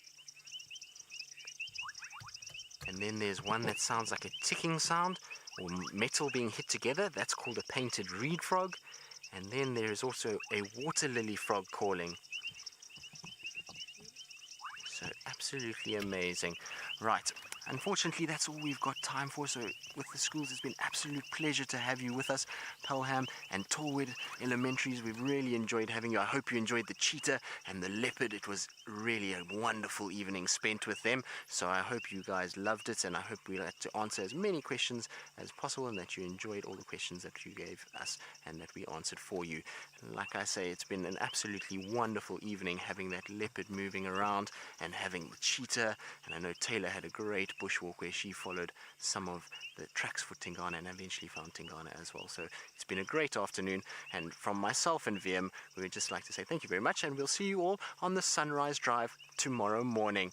And then there's one that sounds like a ticking sound, or metal being hit together. That's called a painted reed frog. And then there is also a water lily frog calling. So absolutely amazing. Right, unfortunately that's all we've got time for. So with the schools, it's been absolute pleasure to have you with us. Pelham and Tallwood Elementaries, we've really enjoyed having you. I hope you enjoyed the cheetah and the leopard. It was really a wonderful evening spent with them. So I hope you guys loved it, and I hope we had to answer as many questions as possible, and that you enjoyed all the questions that you gave us and that we answered for you. And like I say, it's been an absolutely wonderful evening having that leopard moving around and having the cheetah. And I know Taylor had a great bushwalk where she followed some of the tracks for Tingana and eventually found Tingana as well. So it's been a great afternoon, and from myself and VM, we would just like to say thank you very much, and we'll see you all on the Sunrise Drive tomorrow morning.